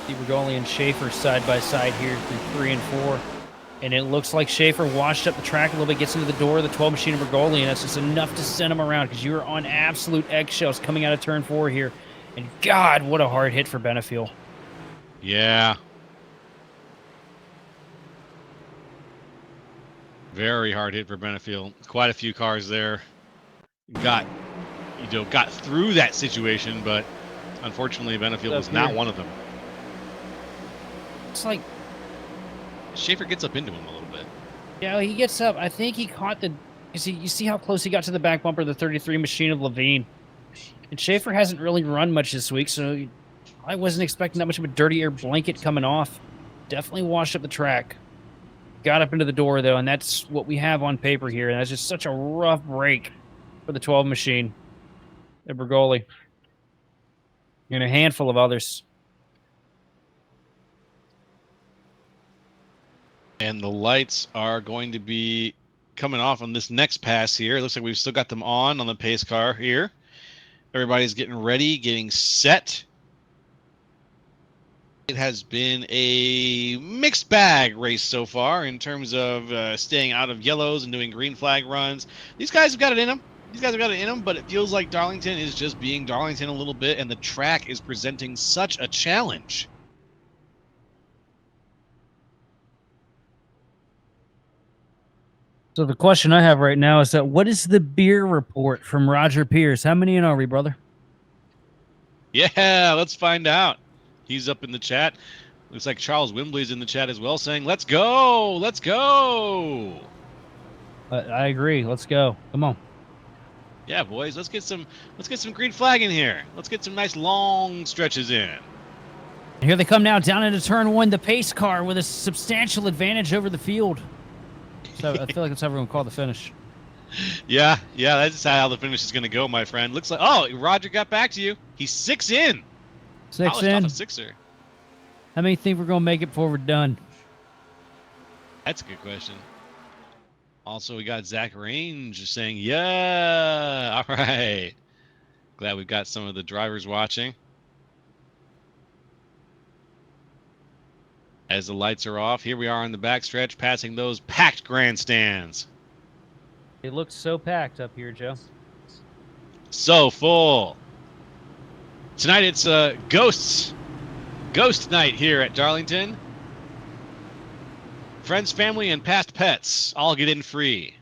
See Bergoli and Schaefer side by side here through 3 and 4. And it looks like Schaefer washed up the track a little bit, gets into the door of the 12 machine of Bergoli, and that's just enough to send him around because you are on absolute eggshells coming out of turn 4 here. And God, what a hard hit for Benefield. Yeah. Very hard hit for Benefield. Quite a few cars there. Got through that situation, but unfortunately Benefield was not one of them. It's like Schaefer gets up into him a little bit. Yeah, he gets up. I think he caught the You see how close he got to the back bumper of the 33 machine of Levine. And Schaefer hasn't really run much this week, so I wasn't expecting that much of a dirty air blanket coming off. Definitely washed up the track. Got up into the door, though, and that's what we have on paper here. And that's just such a rough break for the 12 machine at Bergoli. And a handful of others. And the lights are going to be coming off on this next pass here. It looks like we've still got them on the pace car here. Everybody's getting ready, getting set. It has been a mixed bag race so far in terms of staying out of yellows and doing green flag runs. These guys have got it in them. But it feels like Darlington is just being Darlington a little bit, and the track is presenting such a challenge. So the question I have right now is that what is the beer report from Roger Pierce? How many in are we, brother? Yeah, let's find out. He's up in the chat. Looks like Charles Wimbley's in the chat as well, saying, "Let's go, let's go." I agree. Let's go. Come on. Yeah, boys, let's get some green flag in here. Let's get some nice long stretches in. Here they come now down into turn one. The pace car with a substantial advantage over the field. So I feel like that's how everyone call the finish. Yeah, that's how the finish is going to go, my friend. Looks like, oh, Roger got back to you. He's 6 in. Six in. Off a sixer. How many think we're going to make it before we're done? That's a good question. Also, we got Zach Range saying, yeah, all right. Glad we've got some of the drivers watching. As the lights are off, here we are on the backstretch, passing those packed grandstands. It looks so packed up here, Joe. So full. Tonight it's ghost night here at Darlington. Friends, family, and past pets all get in free.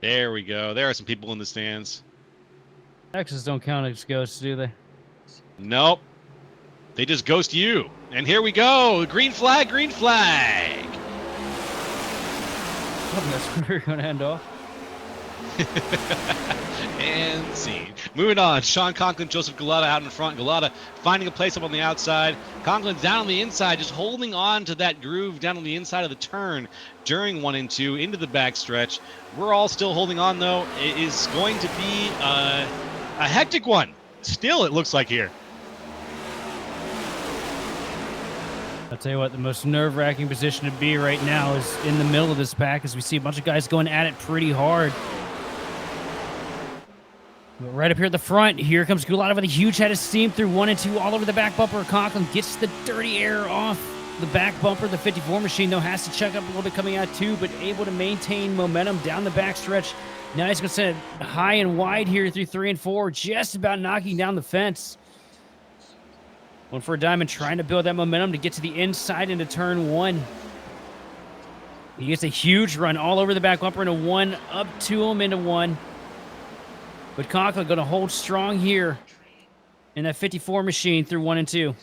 There we go. There are some people in the stands. Texas don't count as ghosts, do they? Nope. They just ghost you. And here we go. Green flag, green flag. Oh, that's where we're going to end off. And scene. Moving on. Sean Conklin, Joseph Galata out in front. Galata finding a place up on the outside. Conklin's down on the inside, just holding on to that groove down on the inside of the turn during 1 and 2 into the backstretch. We're all still holding on, though. It is going to be a hectic one. Still, it looks like here. I'll tell you what, the most nerve-wracking position to be right now is in the middle of this pack as we see a bunch of guys going at it pretty hard. But right up here at the front, here comes Gulata with a huge head of steam through 1 and 2 all over the back bumper. Conklin gets the dirty air off the back bumper. The 54 machine, though, has to check up a little bit coming out, too, but able to maintain momentum down the backstretch. Now he's going to send it high and wide here through 3 and 4, just about knocking down the fence. One for a diamond, trying to build that momentum to get to the inside into turn 1. He gets a huge run all over the back bumper into 1, up to him into 1. But Conklin going to hold strong here in that 54 machine through 1 and 2.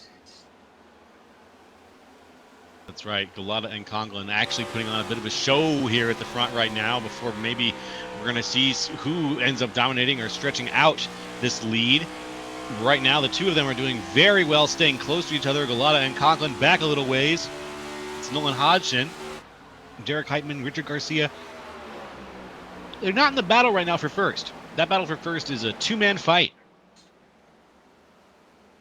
That's right. Galata and Conklin actually putting on a bit of a show here at the front right now before maybe we're going to see who ends up dominating or stretching out this lead. Right now, the two of them are doing very well, staying close to each other. Galata and Conklin back a little ways. It's Nolan Hodgson, Derek Heitman, Richard Garcia. They're not in the battle right now for first. That battle for first is a two-man fight.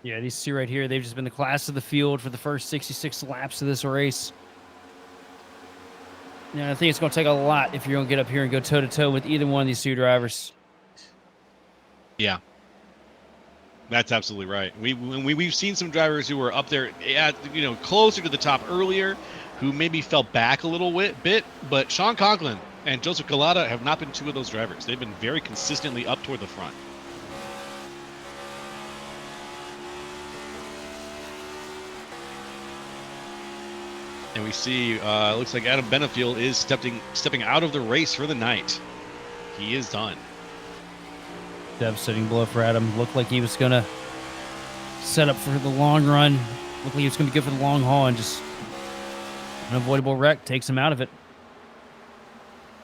Yeah, these two right here, they've just been the class of the field for the first 66 laps of this race. Yeah, I think it's going to take a lot if you're going to get up here and go toe-to-toe with either one of these two drivers. Yeah. That's absolutely right. We've seen some drivers who were up there, closer to the top earlier, who maybe fell back a little bit. But Sean Conklin and Joseph Galata have not been two of those drivers. They've been very consistently up toward the front. And we see, looks like Adam Benefield is stepping out of the race for the night. He is done. Devastating blow for Adam. Looked like he was going to set up for the long run. Looked like he was going to go for the long haul and just Unavoidable wreck takes him out of it.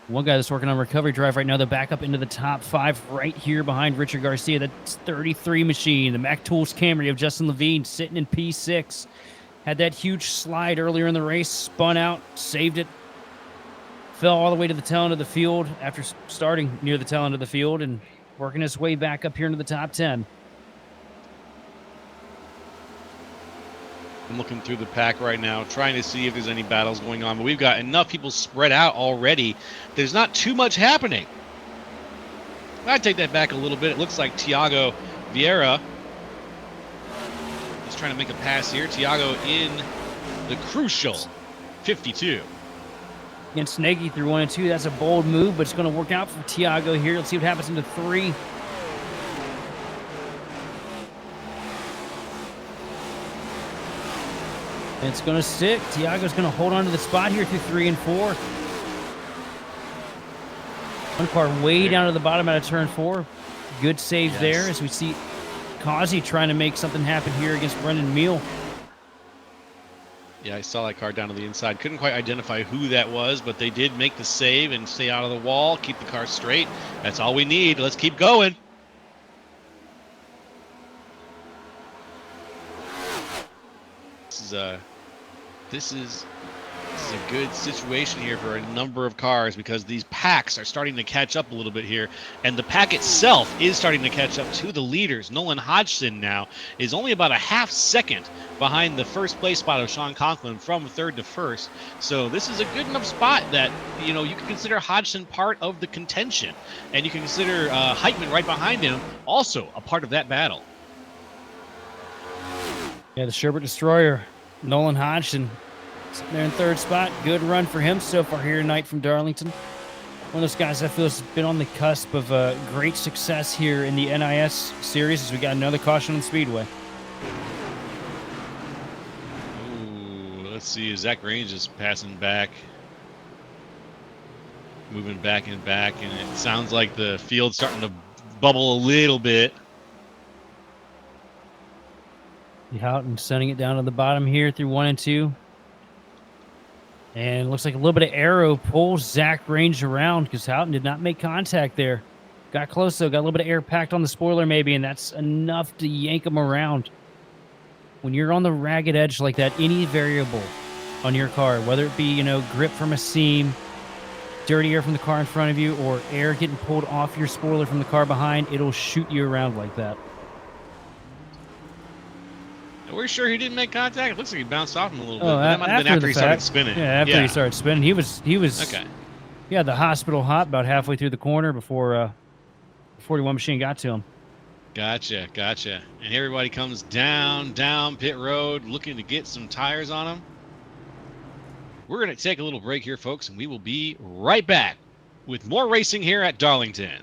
One guy that's working on recovery drive right now, they're back up into the top 5 right here behind Richard Garcia. That's 33 machine. The Mac Tools Camry of Justin Levine sitting in P6. Had that huge slide earlier in the race, spun out, saved it. Fell all the way to the tail end of the field after starting near the tail end of the field and working his way back up here into the top 10. I'm looking through the pack right now, trying to see if there's any battles going on, but we've got enough people spread out already. There's not too much happening. I'd take that back a little bit. It looks like Tiago Vieira is trying to make a pass here. Tiago in the crucial 52. Against Nagy through 1 and 2. That's a bold move, but it's going to work out for Tiago here. Let's see what happens into 3. It's going to stick. Tiago's going to hold on to the spot here through 3 and 4. One car way down to the bottom out of turn 4. Good save there as we see Causey trying to make something happen here against Brendan Meal. Yeah, I saw that car down to the inside. Couldn't quite identify who that was, but they did make the save and stay out of the wall, keep the car straight. That's all we need. Let's keep going. This is a good situation here for a number of cars because these packs are starting to catch up a little bit here, and the pack itself is starting to catch up to the leaders. Nolan Hodgson now is only about a half second behind the first place spot of Sean Conklin from 3rd to 1st. So this is a good enough spot that, you know, you can consider Hodgson part of the contention, and you can consider Heitman right behind him also a part of that battle. Yeah, the Sherbert Destroyer, Nolan Hodgson, sitting there in 3rd spot. Good run for him so far here tonight from Darlington. One of those guys I feel has been on the cusp of great success here in the NiS series as we got another caution on Speedway. Ooh, let's see. Zach Range is passing back. Moving back and back, and it sounds like the field's starting to bubble a little bit. Houghton sending it down to the bottom here through 1 and 2. And looks like a little bit of aero pulls Zach Range around because Houghton did not make contact there. Got close though, got a little bit of air packed on the spoiler maybe, and that's enough to yank him around. When you're on the ragged edge like that, any variable on your car, whether it be, you know, grip from a seam, dirty air from the car in front of you, or air getting pulled off your spoiler from the car behind, it'll shoot you around like that. We're sure he didn't make contact. It looks like he bounced off him a little bit. Oh, That might have been after he started spinning. Yeah, after he started spinning. He was okay. Yeah, the hospital hop about halfway through the corner before 41 machine got to him. Gotcha. And everybody comes down pit road looking to get some tires on them. We're going to take a little break here, folks, and we will be right back with more racing here at Darlington.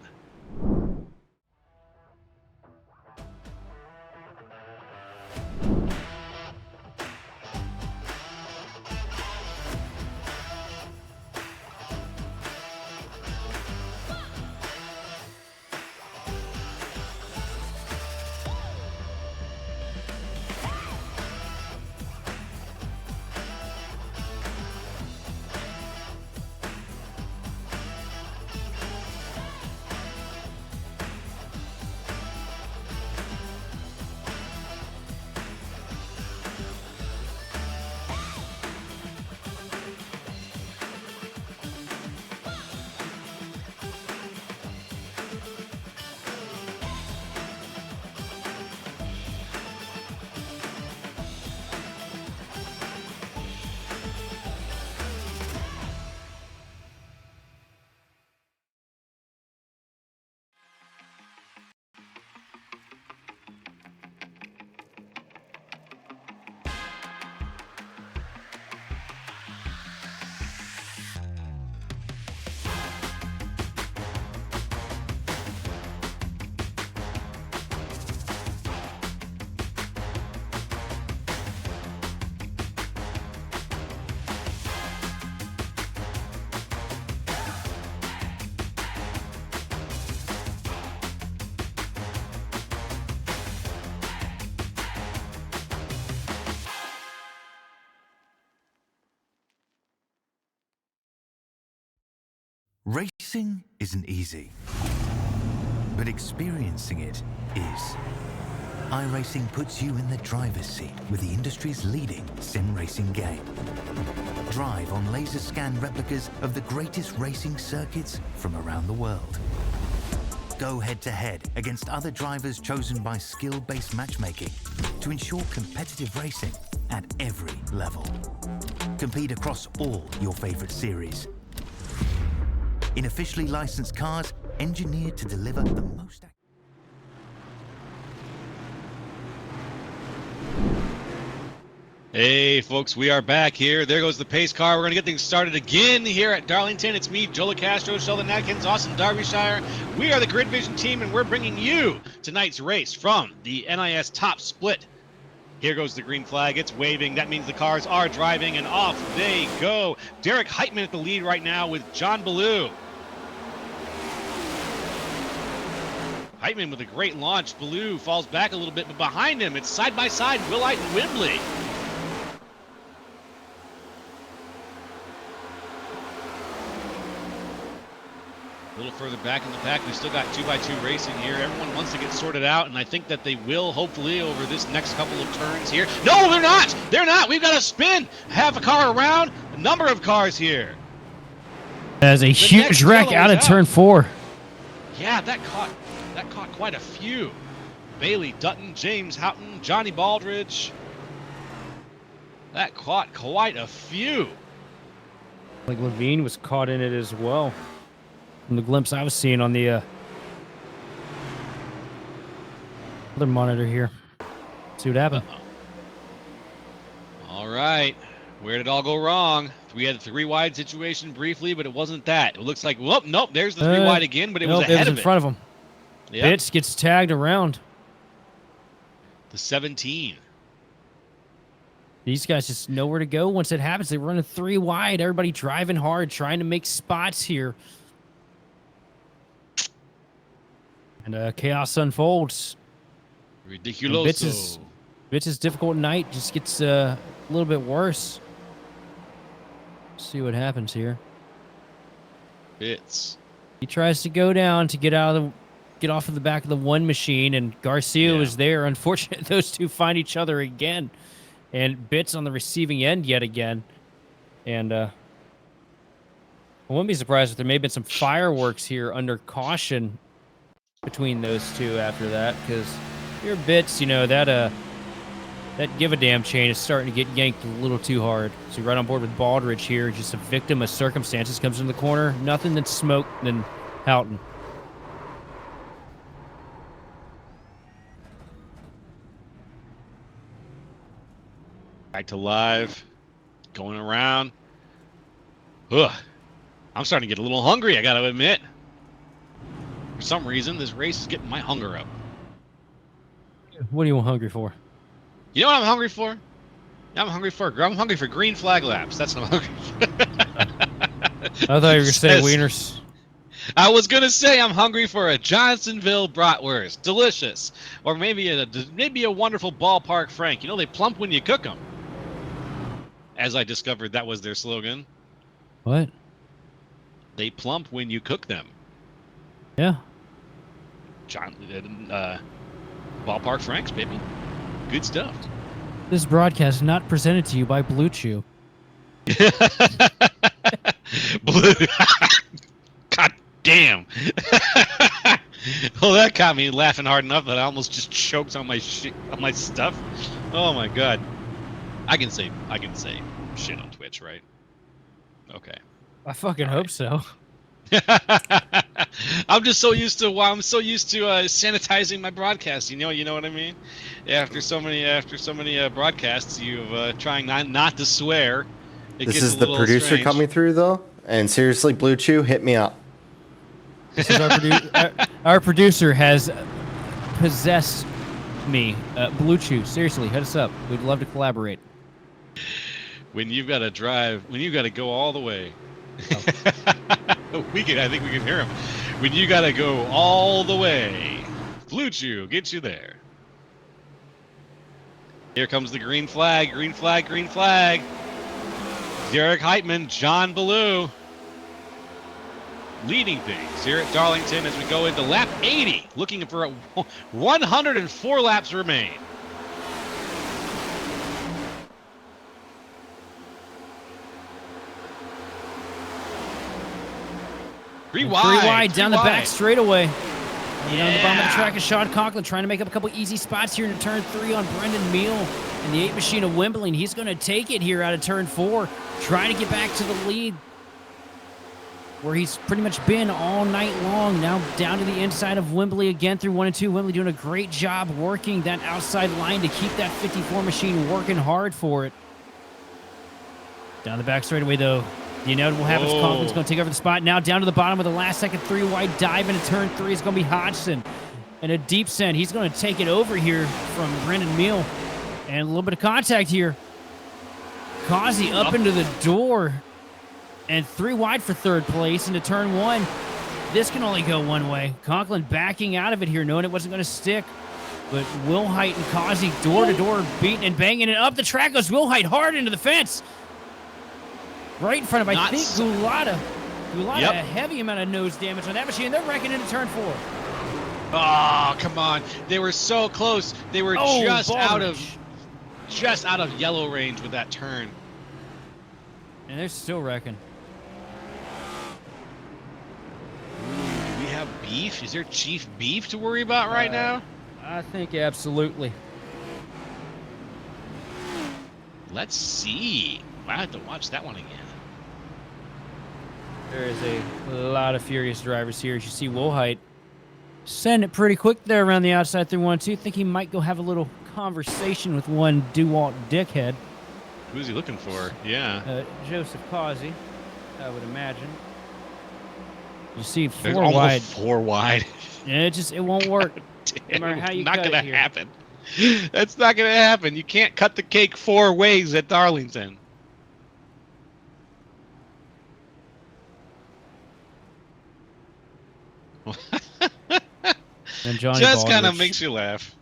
Racing isn't easy, but experiencing it is. iRacing puts you in the driver's seat with the industry's leading sim racing game. Drive on laser scan replicas of the greatest racing circuits from around the world. Go head-to-head against other drivers chosen by skill-based matchmaking to ensure competitive racing at every level. Compete across all your favorite series. In officially licensed cars, engineered to deliver the most... Hey folks, we are back here. There goes the pace car. We're going to get things started again here at Darlington. It's me, Joe LaCastro, Sheldon Atkins, Austin Derbyshire. We are the Grid Vision team, and we're bringing you tonight's race from the NiS Top Split. Here goes the green flag. It's waving. That means the cars are driving, and off they go. Derek Heitman at the lead right now with John Ballou. Heitman with a great launch. Ballou falls back a little bit, but behind him, it's side by side, Willite and Wimbley. A little further back in the pack, we still got 2x2 racing here. Everyone wants to get sorted out, and I think that they will, hopefully, over this next couple of turns here. No, they're not! They're not! We've got a spin! Half a car around, a number of cars here. There's a huge wreck out of turn 4. Yeah, that caught quite a few. Bailey Dutton, James Houghton, Johnny Baldridge. That caught quite a few. Like Levine was caught in it as well. From the glimpse I was seeing on the other monitor here. See what happened. All right. Where did it all go wrong? We had a 3 wide situation briefly, but it wasn't that. It looks like, whoop, nope, there's the 3 wide again, but it was ahead of it. In front of him. Yep. Bitch gets tagged around. The 17. These guys just know where to go once it happens. They run a 3 wide. Everybody driving hard, trying to make spots here. And chaos unfolds. Ridiculoso. Bits' difficult night just gets a little bit worse. See what happens here. Bits. He tries to go down to get off of the back of the one machine, and Garcia is there. Unfortunately, those two find each other again, and Bits on the receiving end yet again. And I wouldn't be surprised if there may have been some fireworks here under caution between those two after that, because your Bits, you know, that give a damn chain is starting to get yanked a little too hard. So you're right on board with Baldridge here, just a victim of circumstances, comes in the corner, nothing than smoke than Houghton. Back to live, going around. Ugh, I'm starting to get a little hungry, I gotta admit. For some reason, this race is getting my hunger up. What are you hungry for? You know what I'm hungry for? I'm hungry for green flag laps. That's what I'm hungry for. I thought you were going to say wieners. I was going to say I'm hungry for a Johnsonville bratwurst. Delicious. Or maybe a wonderful ballpark Frank. You know, they plump when you cook them. As I discovered, that was their slogan. What? They plump when you cook them. Yeah. Ballpark Franks, baby. Good stuff. This broadcast is not presented to you by Blue Chew. Blue. God damn. Well, that got me laughing hard enough that I almost just choked on my stuff. Oh my god. I can say shit on Twitch, right? Okay. I fucking hope so. I'm so used to sanitizing my broadcast. You know what I mean? After so many broadcasts, you trying not to swear. This is the producer strange. Coming through though, and seriously, Blue Chew, hit me up. This is our producer has possessed me. Blue Chew, seriously, hit us up. We'd love to collaborate. When you've got to drive, when you got to go all the way. Oh. I think we can hear him. When you gotta go all the way, Blue Chew gets you there. Here comes the green flag, green flag, green flag. Derek Heitman, John Ballou. leading things here at Darlington as we go into lap 80, looking for 104 laps remain. Three wide down the back straightaway. Yeah. Down the bottom of the track is Sean Conklin trying to make up a couple easy spots here in turn 3 on Brendan Meal and the 8 machine of Wembley. And he's going to take it here out of turn 4, trying to get back to the lead where he's pretty much been all night long. Now down to the inside of Wembley again through 1 and 2. Wembley doing a great job working that outside line to keep that 54 machine working hard for it. Down the back straightaway, though. The inevitable happens. Conklin's going to take over the spot. Now down to the bottom of the last second 3-wide dive into turn 3 is going to be Hodgson. And a deep send. He's going to take it over here from Brendan Meal. And a little bit of contact here. Causey up into the door. And 3 wide for third place into turn 1. This can only go one way. Conklin backing out of it here, knowing it wasn't going to stick. But Wilhite and Causey door-to-door beating and banging it up the track goes Wilhite hard into the fence. Right in front of, I think, Gulata. Gulata, a heavy amount of nose damage on that machine. They're wrecking into turn 4. Oh, come on. They were so close. They were just out of yellow range with that turn. And they're still wrecking. Do we have beef? Is there chief beef to worry about right now? I think absolutely. Let's see. I have to watch that one again. There is a lot of furious drivers here. As you see Wilhite send it pretty quick there around the outside through 1-2. Think he might go have a little conversation with one DeWalt dickhead. Who's he looking for? Yeah. Joseph Causey, I would imagine. You see There's 4 wide. 4 wide. Yeah, it won't work. No matter how you not cut gonna it here. happen. That's not gonna happen. You can't cut the cake 4 ways at Darlington. And Johnny just kind of Baldrige. makes you laugh.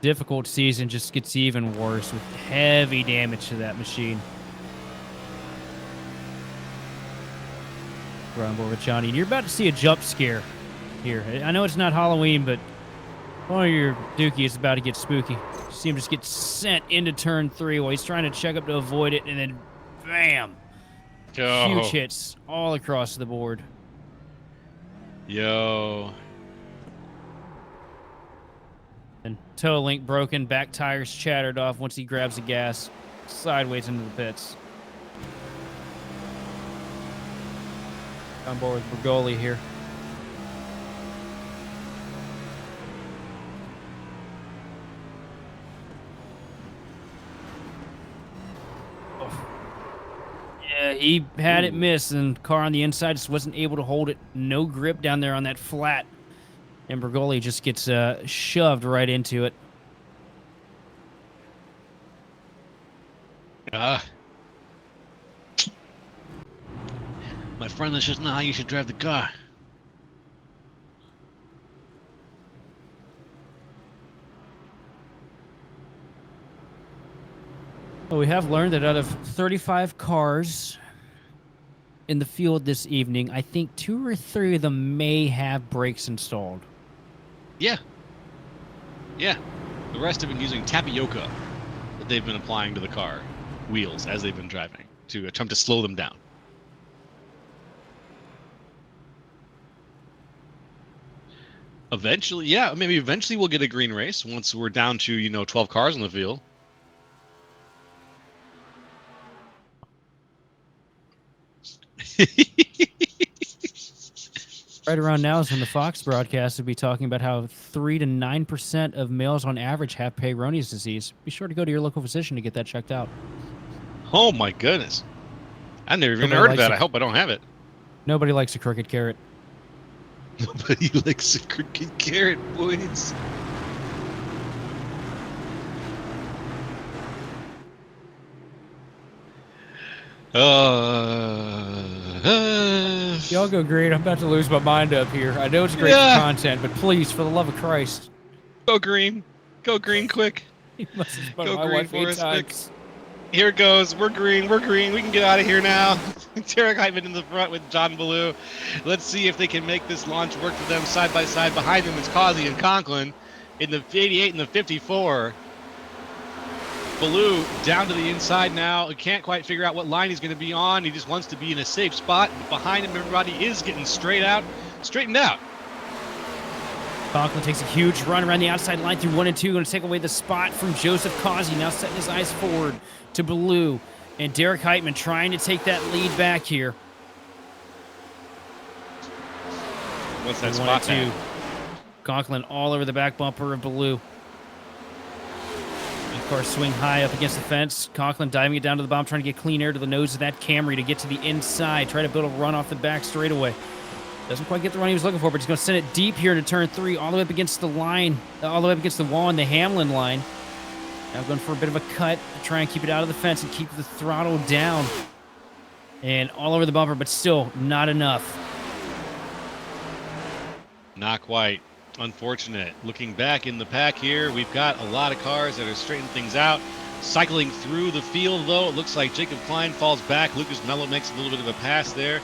Difficult season just gets even worse with heavy damage to that machine. We're on board with Johnny. And you're about to see a jump scare here. I know it's not Halloween, but one of your Dookie is about to get spooky. You see him just get sent into turn 3 while he's trying to check up to avoid it, and then bam! Huge hits all across the board. Yo. And toe link broken, back tires shattered off once he grabs the gas sideways into the pits. On board with Bergoli here. Yeah, he had it miss, and car on the inside just wasn't able to hold it. No grip down there on that flat. And Bergoli just gets shoved right into it. My friend, that's just not how you should drive the car. Well, we have learned that out of 35 cars in the field this evening, I think 2 or 3 of them may have brakes installed. Yeah. Yeah. The rest have been using tapioca that they've been applying to the car wheels as they've been driving to attempt to slow them down. Eventually, yeah, maybe eventually we'll get a green race once we're down to, 12 cars in the field. Right around now is when the Fox broadcast will be talking about how 3 to 9% of males on average have Peyronie's disease. Be sure to go to your local physician to get that checked out. Oh my goodness. I never even heard of that. I hope I don't have it. Nobody likes a crooked carrot. Nobody likes a crooked carrot, boys. Y'all go green. I'm about to lose my mind up here. I know it's great content, but please, for the love of Christ. Go green. Go green quick. You must have spun Go my green wife for 8 us, times. Here it goes. We're green. We're green. We can get out of here now. Derek Heitman in the front with John Ballou. Let's see if they can make this launch work for them side by side. Behind them is Causey and Conklin in the 88 and the 54. Ballou down to the inside now. He can't quite figure out what line he's going to be on. He just wants to be in a safe spot. But behind him, everybody is getting straightened out. Conklin takes a huge run around the outside line through 1 and 2. Going to take away the spot from Joseph Causey. Now setting his eyes forward to Ballou. And Derek Heitman trying to take that lead back here. What's that spot at? Conklin all over the back bumper of Ballou. Of course, swing high up against the fence. Conklin diving it down to the bottom, trying to get clean air to the nose of that Camry to get to the inside. Try to build a run off the back straightaway. Doesn't quite get the run he was looking for, but he's going to send it deep here into turn 3, all the way up against the line, all the way up against the wall in the Hamlin line. Now going for a bit of a cut to try and keep it out of the fence and keep the throttle down. And all over the bumper, but still not enough. Not quite. Unfortunate. Looking back in the pack here, we've got a lot of cars that are straightening things out. Cycling through the field, though, it looks like Jacob Klein falls back. Lucas Mello makes a little bit of a pass there.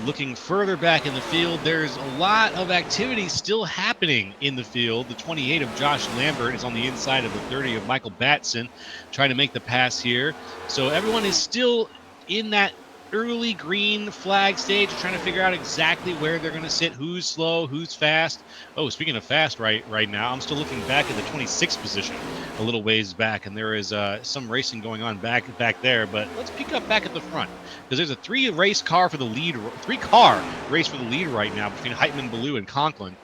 Looking further back in the field, there's a lot of activity still happening in the field. The 28 of Josh Lambert is on the inside of the 30 of Michael Batson, trying to make the pass here. So everyone is still in that early green flag stage, trying to figure out exactly where they're going to sit, who's slow, who's fast. Oh, speaking of fast right now, I'm still looking back at the 26th position, a little ways back, and there is some racing going on back there. But let's peek up back at the front, because there's a three-car race for the lead right now between Heitman, Ballou, and Conklin.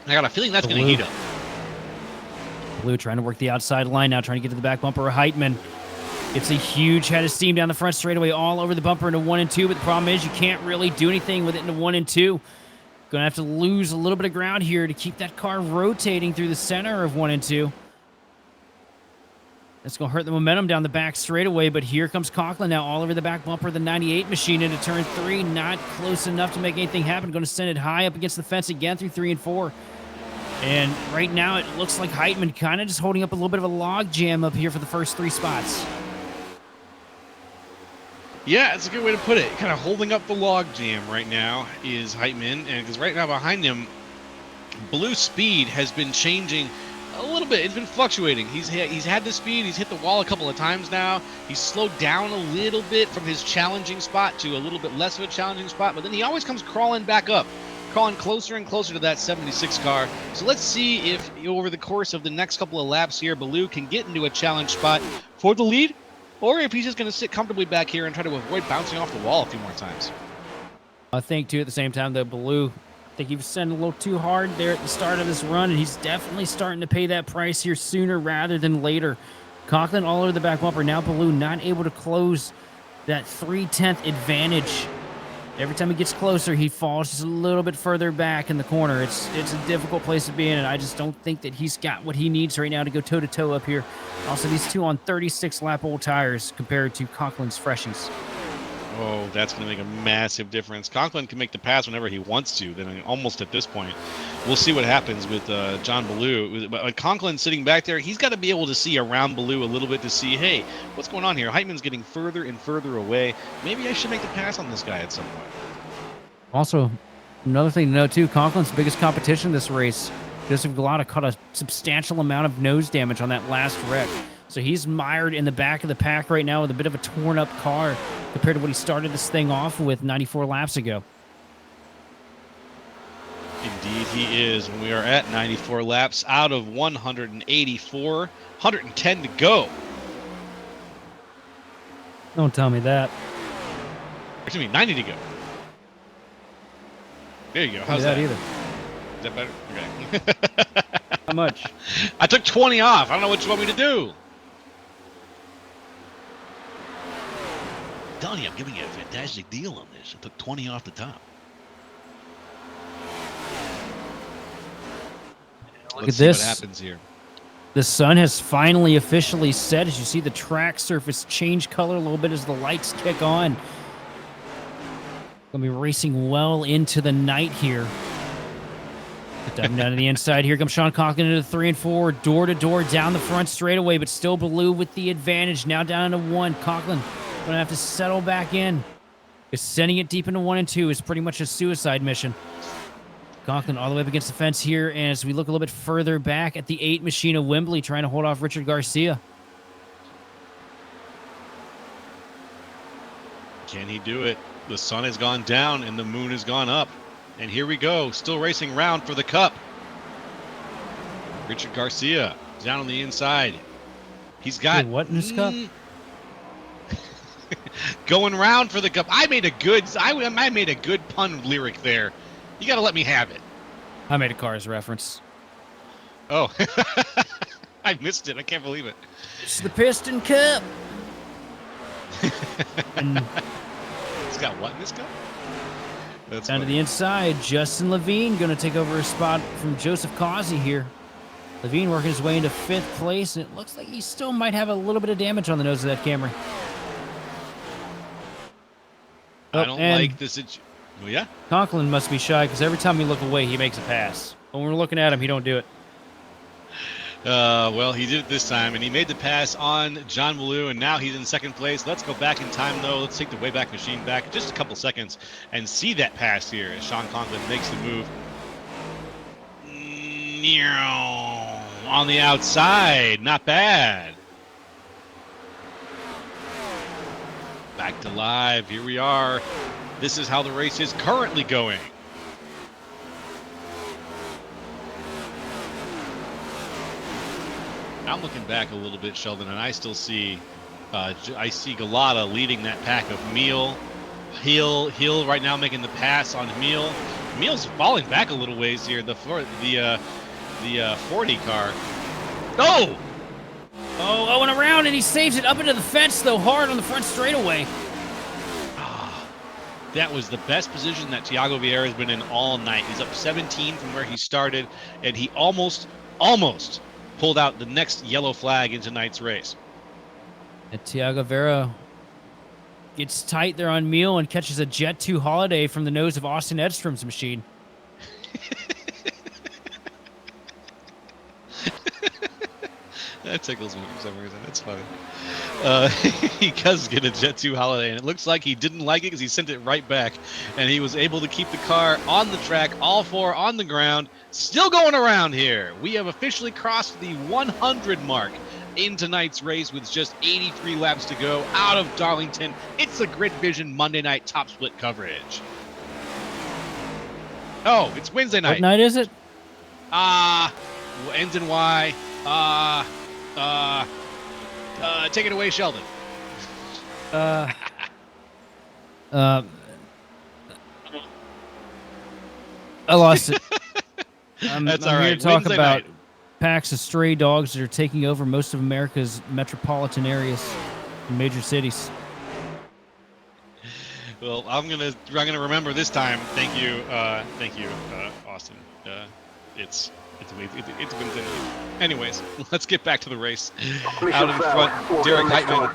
I got a feeling that's going to heat up. Ballou trying to work the outside line now, trying to get to the back bumper of Heitman. It's a huge head of steam down the front straightaway, all over the bumper into 1 and 2, but the problem is you can't really do anything with it into 1 and 2. Gonna have to lose a little bit of ground here to keep that car rotating through the center of 1 and 2. That's gonna hurt the momentum down the back straightaway, but here comes Conklin now all over the back bumper of the 98 machine into turn 3. Not close enough to make anything happen. Gonna send it high up against the fence again through 3 and 4. And right now it looks like Heitman kind of just holding up a little bit of a log jam up here for the first 3 spots. Yeah, it's a good way to put it. Kind of holding up the log jam right now is Heitman, and because right now behind him, Ballou speed has been changing a little bit. It's been fluctuating. He's had the speed. He's hit the wall a couple of times now. He's slowed down a little bit from his challenging spot to a little bit less of a challenging spot, but then he always comes crawling back up, crawling closer and closer to that 76 car. So let's see if over the course of the next couple of laps here, Ballou can get into a challenge spot for the lead, or if he's just going to sit comfortably back here and try to avoid bouncing off the wall a few more times. I think, too, at the same time, that Ballou, I think he was sending a little too hard there at the start of this run, and he's definitely starting to pay that price here sooner rather than later. Conklin all over the back bumper. Now Ballou not able to close that 3/10 advantage. Every time he gets closer, he falls just a little bit further back in the corner. It's a difficult place to be in, and I just don't think that he's got what he needs right now to go toe-to-toe up here. Also, these two on 36-lap old tires compared to Conklin's freshies. Oh, that's going to make a massive difference. Conklin can make the pass whenever he wants to. Then almost at this point, we'll see what happens with John Ballou. But Conklin sitting back there, he's got to be able to see around Ballou a little bit to see, hey, what's going on here? Heitman's getting further and further away. Maybe I should make the pass on this guy at some point. Also, another thing to note, too, Conklin's biggest competition this race, Joseph Galata, caught a substantial amount of nose damage on that last wreck. So he's mired in the back of the pack right now with a bit of a torn-up car compared to what he started this thing off with 94 laps ago. Indeed, he is. And we are at 94 laps out of 184. 110 to go. Don't tell me that. Excuse me, 90 to go. There you go. How's that? Either. Is that better? Okay. How much? I took 20 off. I don't know what you want me to do. I'm telling you, I'm giving you a fantastic deal on this. I took 20 off the top. Look Let's at this. See what happens here. The sun has finally officially set. As you see the track surface change color a little bit as the lights kick on. Gonna be racing well into the night here. Diving down to the inside. Here comes Sean Conklin into 3 and 4. Door to door down the front straightaway, but still Blue with the advantage. Now down to 1. Conklin going to have to settle back in. Because sending it deep into 1 and 2 is pretty much a suicide mission. Conklin all the way up against the fence here. And as we look a little bit further back at the 8 machine of Wembley, trying to hold off Richard Garcia. Can he do it? The sun has gone down and the moon has gone up. And here we go, still racing round for the cup. Richard Garcia down on the inside. He's got what in this cup? Going round for the cup. I made a good pun lyric there. You got to let me have it. I made a Cars reference. Oh, I missed it. I can't believe it. It's the Piston Cup. And it's got what in this cup? That's down funny. to the inside, Justin Levine going to take over a spot from Joseph Causey here. Levine working his way into 5th place, and it looks like he still might have a little bit of damage on the nose of that Camry. I don't like this. Oh, yeah? Conklin must be shy because every time we look away, he makes a pass. When we're looking at him, he don't do it. Well, he did it this time, and he made the pass on John Malou, and now he's in 2nd place. Let's go back in time, though. Let's take the Wayback Machine back just a couple seconds and see that pass here as Sean Conklin makes the move. On the outside. Not bad. Back to live. Here we are. This is how the race is currently going. I'm looking back a little bit, Sheldon, and I still see Galata leading that pack of Meal. Hill right now making the pass on Meal. Meal's falling back a little ways here. The 40 car. Oh! Oh, and around, and he saves it up into the fence, though, hard on the front straightaway. That was the best position that Thiago Vieira has been in all night. He's up 17 from where he started, and he almost pulled out the next yellow flag in tonight's race. And Thiago Vieira gets tight there on Meal and catches a Jet 2 Holiday from the nose of Austin Edstrom's machine. That tickles me for some reason. That's funny. He does get a Jet 2 Holiday, and it looks like he didn't like it because he sent it right back, and he was able to keep the car on the track, all 4 on the ground, still going around here. We have officially crossed the 100 mark in tonight's race with just 83 laps to go out of Darlington. It's the Grid Vision Monday night top split coverage. Oh, it's Wednesday night. What night is it? Ends in Y. Take it away, Sheldon. I lost it. That's I'm all right. here to talk Wednesday about night. packs of stray dogs that are taking over most of America's metropolitan areas and major cities. Well, I'm gonna remember this time. Thank you, Austin. It's Wednesday night. Anyways, let's get back to the race. Out in front, Derek Heitman.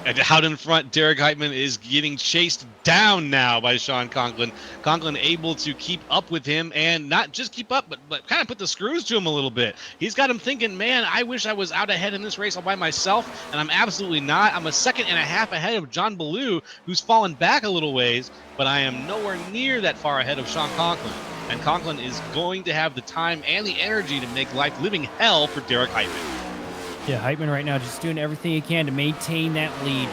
And out in front, Derek Heitman is getting chased down now by Sean Conklin. Conklin able to keep up with him, and not just keep up, but kind of put the screws to him a little bit. He's got him thinking, man, I wish I was out ahead in this race all by myself, and I'm absolutely not. I'm a 1.5 seconds ahead of John Ballou, who's fallen back a little ways, but I am nowhere near that far ahead of Sean Conklin. And Conklin is going to have the time and the energy to make life living hell for Derek Heitman. Yeah, Heitman right now just doing everything he can to maintain that lead.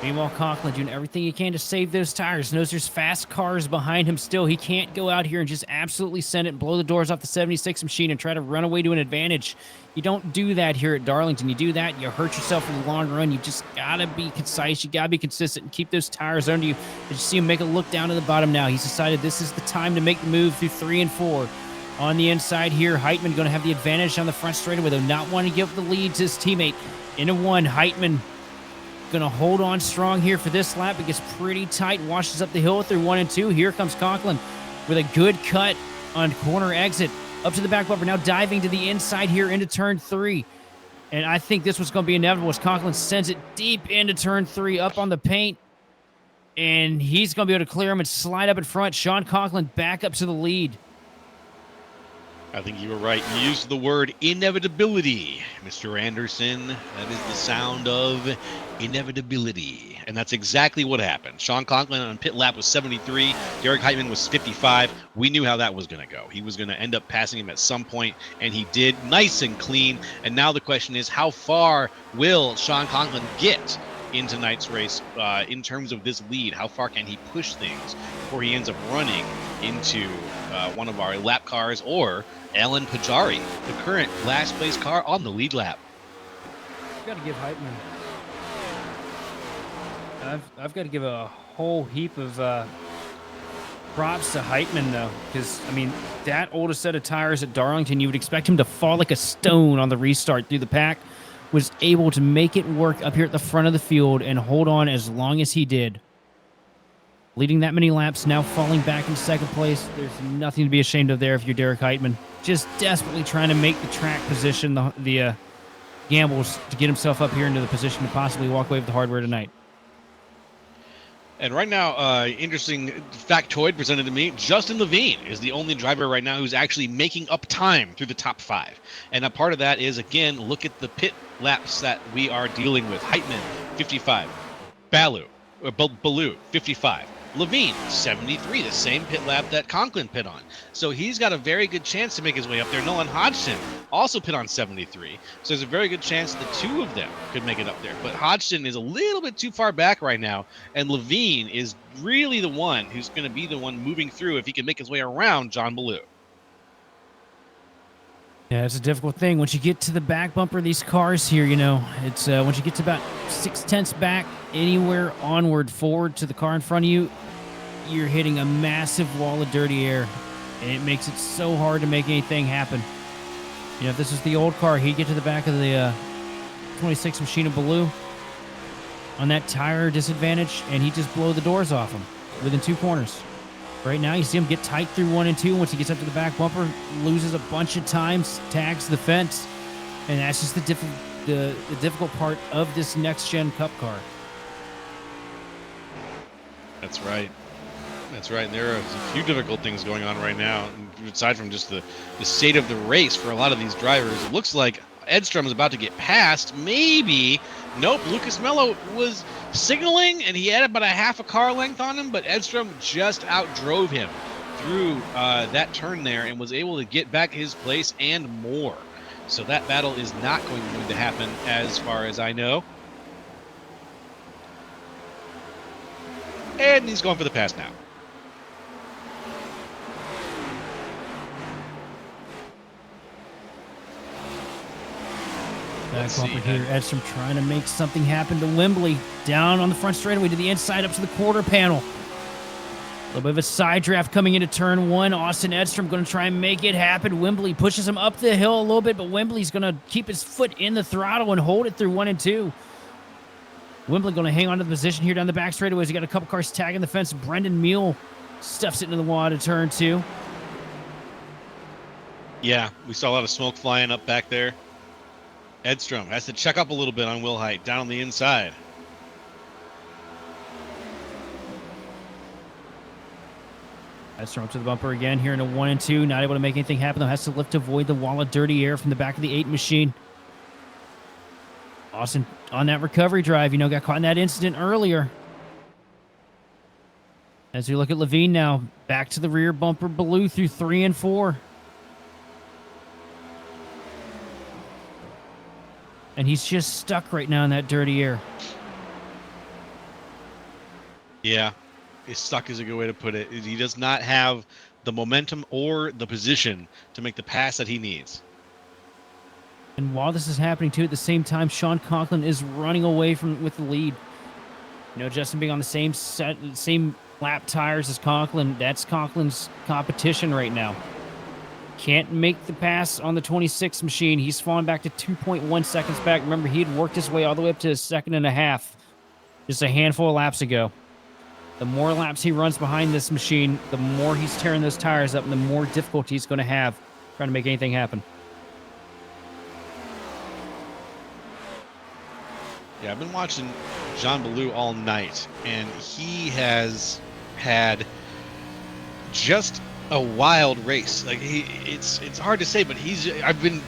Meanwhile, Conklin doing everything he can to save those tires. Knows there's fast cars behind him still. He can't go out here and just absolutely send it and blow the doors off the 76 machine and try to run away to an advantage. You don't do that here at Darlington. You do that, you hurt yourself in the long run. You just got to be concise. You got to be consistent and keep those tires under you. You just see him make a look down to the bottom now. He's decided this is the time to make the move through 3 and 4. On the inside here, Heitman going to have the advantage on the front straightaway, though, not wanting to give up the lead to his teammate. Into 1, Heitman going to hold on strong here for this lap. It gets pretty tight, washes up the hill through 1 and 2. Here comes Conklin with a good cut on corner exit. Up to the back bumper, now diving to the inside here into turn 3. And I think this was going to be inevitable as Conklin sends it deep into turn 3, up on the paint. And he's going to be able to clear him and slide up in front. Sean Conklin back up to the lead. I think you were right. You used the word inevitability, Mr. Anderson. That is the sound of inevitability. And that's exactly what happened. Sean Conklin on pit lap was 73. Derek Heitman was 55. We knew how that was going to go. He was going to end up passing him at some point, and he did, nice and clean. And now the question is, how far will Sean Conklin get in tonight's race in terms of this lead? How far can he push things before he ends up running into one of our lap cars or Alan Pajari, the current last place car on the lead lap? I've got to give Heitman. I've got to give a whole heap of props to Heitman, though, because, I mean, that old a set of tires at Darlington, you would expect him to fall like a stone on the restart through the pack, was able to make it work up here at the front of the field and hold on as long as he did. Leading that many laps, now falling back in second place. There's nothing to be ashamed of there if you're Derek Heitman. Just desperately trying to make the track position, the gambles to get himself up here into the position to possibly walk away with the hardware tonight. And right now, interesting factoid presented to me, Justin Levine is the only driver right now who's actually making up time through the top 5. And a part of that is, again, look at the pit laps that we are dealing with. Heitman, 55. Baloo, 55. Levine, 73, the same pit lap that Conklin pit on. So he's got a very good chance to make his way up there. Nolan Hodgson also pit on 73. So there's a very good chance the two of them could make it up there. But Hodgson is a little bit too far back right now. And Levine is really the one who's going to be the one moving through if he can make his way around John Ballew. Yeah, it's a difficult thing. Once you get to the back bumper of these cars here, you know, it's once you get to about 6/10 back, anywhere onward, forward to the car in front of you, you're hitting a massive wall of dirty air, and it makes it so hard to make anything happen. You know, if this was the old car, he'd get to the back of the 26 machine of Ballew on that tire disadvantage, and he'd just blow the doors off him within 2 corners. Right now, you see him get tight through 1 and 2. Once he gets up to the back bumper, loses a bunch of times, tags the fence. And that's just the difficult part of this next-gen Cup car. That's right. That's right. There are a few difficult things going on right now, aside from just the state of the race for a lot of these drivers. It looks like Edstrom is about to get passed. Maybe. Nope. Lucas Mello was signaling, and he had about a half a car length on him, but Edstrom just outdrove him through that turn there and was able to get back his place and more. So that battle is not going to happen as far as I know. And he's going for the pass now. Back bumper here. Edstrom trying to make something happen to Wembley. Down on the front straightaway to the inside, up to the quarter panel. A little bit of a side draft coming into turn 1. Austin Edstrom going to try and make it happen. Wembley pushes him up the hill a little bit, but Wembley's going to keep his foot in the throttle and hold it through 1 and 2. Wembley going to hang on to the position here down the back straightaways. He got a couple cars tagging the fence. Brendan Meal stuffs it into the wall to turn 2. Yeah, we saw a lot of smoke flying up back there. Edstrom has to check up a little bit on Will Height down on the inside. Edstrom up to the bumper again here in a 1 and 2. Not able to make anything happen, though. Has to lift to avoid the wall of dirty air from the back of the 8 machine. Austin on that recovery drive, you know, got caught in that incident earlier. As we look at Levine now, back to the rear bumper, Ballew through 3 and 4. And he's just stuck right now in that dirty air. Yeah, stuck is a good way to put it. He does not have the momentum or the position to make the pass that he needs. And while this is happening, too, at the same time, Sean Conklin is running away with the lead. You know, Justin being on the same lap tires as Conklin, that's Conklin's competition right now. Can't make the pass on the 26 machine. He's fallen back to 2.1 seconds back. Remember, he had worked his way all the way up to a 1.5 seconds just a handful of laps ago. The more laps he runs behind this machine, the more he's tearing those tires up and the more difficulty he's going to have trying to make anything happen. Yeah, I've been watching John Ballew all night, and he has had just a wild race. Like it's hard to say, but I've been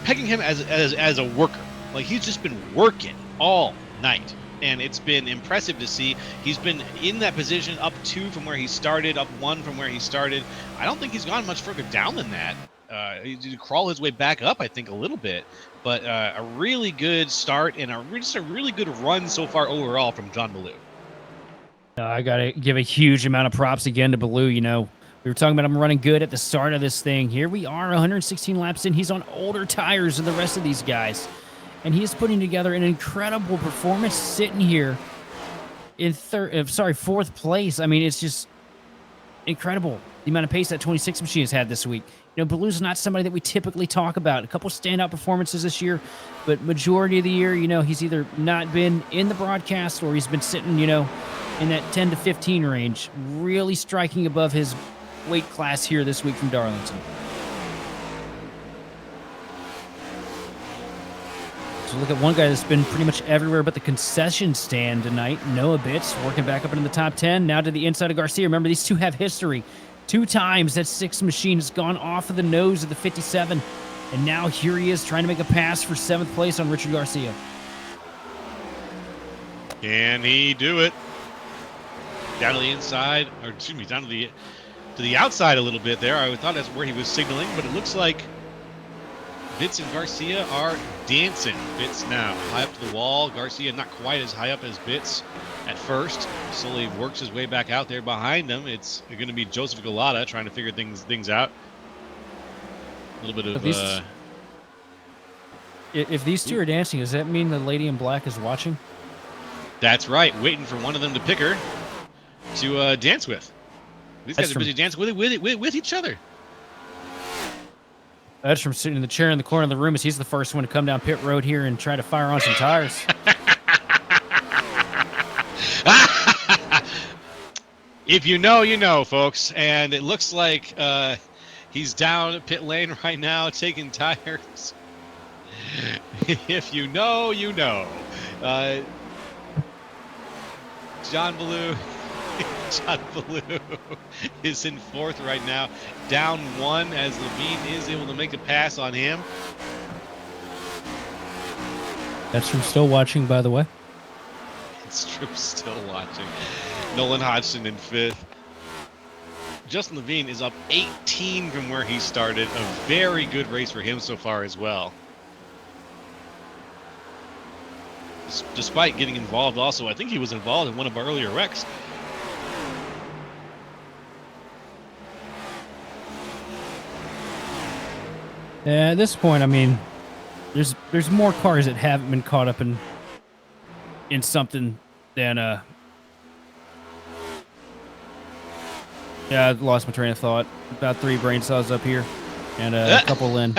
pegging him as a worker. Like he's just been working all night, and it's been impressive to see. He's been in that position, up 2 from where he started, up 1 from where he started. I don't think he's gone much further down than that. He crawl his way back up, I think, a little bit, but a really good start and just a really good run so far overall from John Ballou. I got to give a huge amount of props again to Ballou. You know, we were talking about him running good at the start of this thing. Here we are, 116 laps in. He's on older tires than the rest of these guys. And he is putting together an incredible performance sitting here in fourth place. I mean, it's just incredible the amount of pace that 26 machine has had this week. You know, Ballou's not somebody that we typically talk about. A couple standout performances this year, but majority of the year, you know, he's either not been in the broadcast or he's been sitting, you know, in that 10 to 15 range, really striking above his weight class here this week from Darlington. So look at one guy that's been pretty much everywhere but the concession stand tonight. Noah Bitts working back up into the top 10. Now to the inside of Garcia. Remember, these two have history. 2 times that 6 machine has gone off of the nose of the 57. And now here he is trying to make a pass for 7th place on Richard Garcia. Can he do it? Down to the inside, or excuse me, down to the outside a little bit there. I thought that's where he was signaling, but it looks like Bitts and Garcia are dancing. Bitts now high up to the wall. Garcia not quite as high up as Bitts at first. Slowly works his way back out there behind him. It's going to be Joseph Galata trying to figure things out. A little bit of... If these two are dancing, does that mean the lady in black is watching? That's right. Waiting for one of them to pick her to dance with. These guys are busy dancing with each other. That's from sitting in the chair in the corner of the room as he's the first one to come down pit road here and try to fire on some tires. If you know, you know, folks. And it looks like he's down pit lane right now taking tires. If you know, you know. John Ballou is in 4th right now, down 1 as Levine is able to make a pass on him. That's from still watching, by the way. It's true, still watching. Nolan Hodgson in 5th. Justin Levine is up 18 from where he started. A very good race for him so far as well. Despite getting involved also, I think he was involved in one of our earlier wrecks. At this point, I mean, there's more cars that haven't been caught up in something than yeah, I lost my train of thought. About 3 brain cells up here, and a couple in.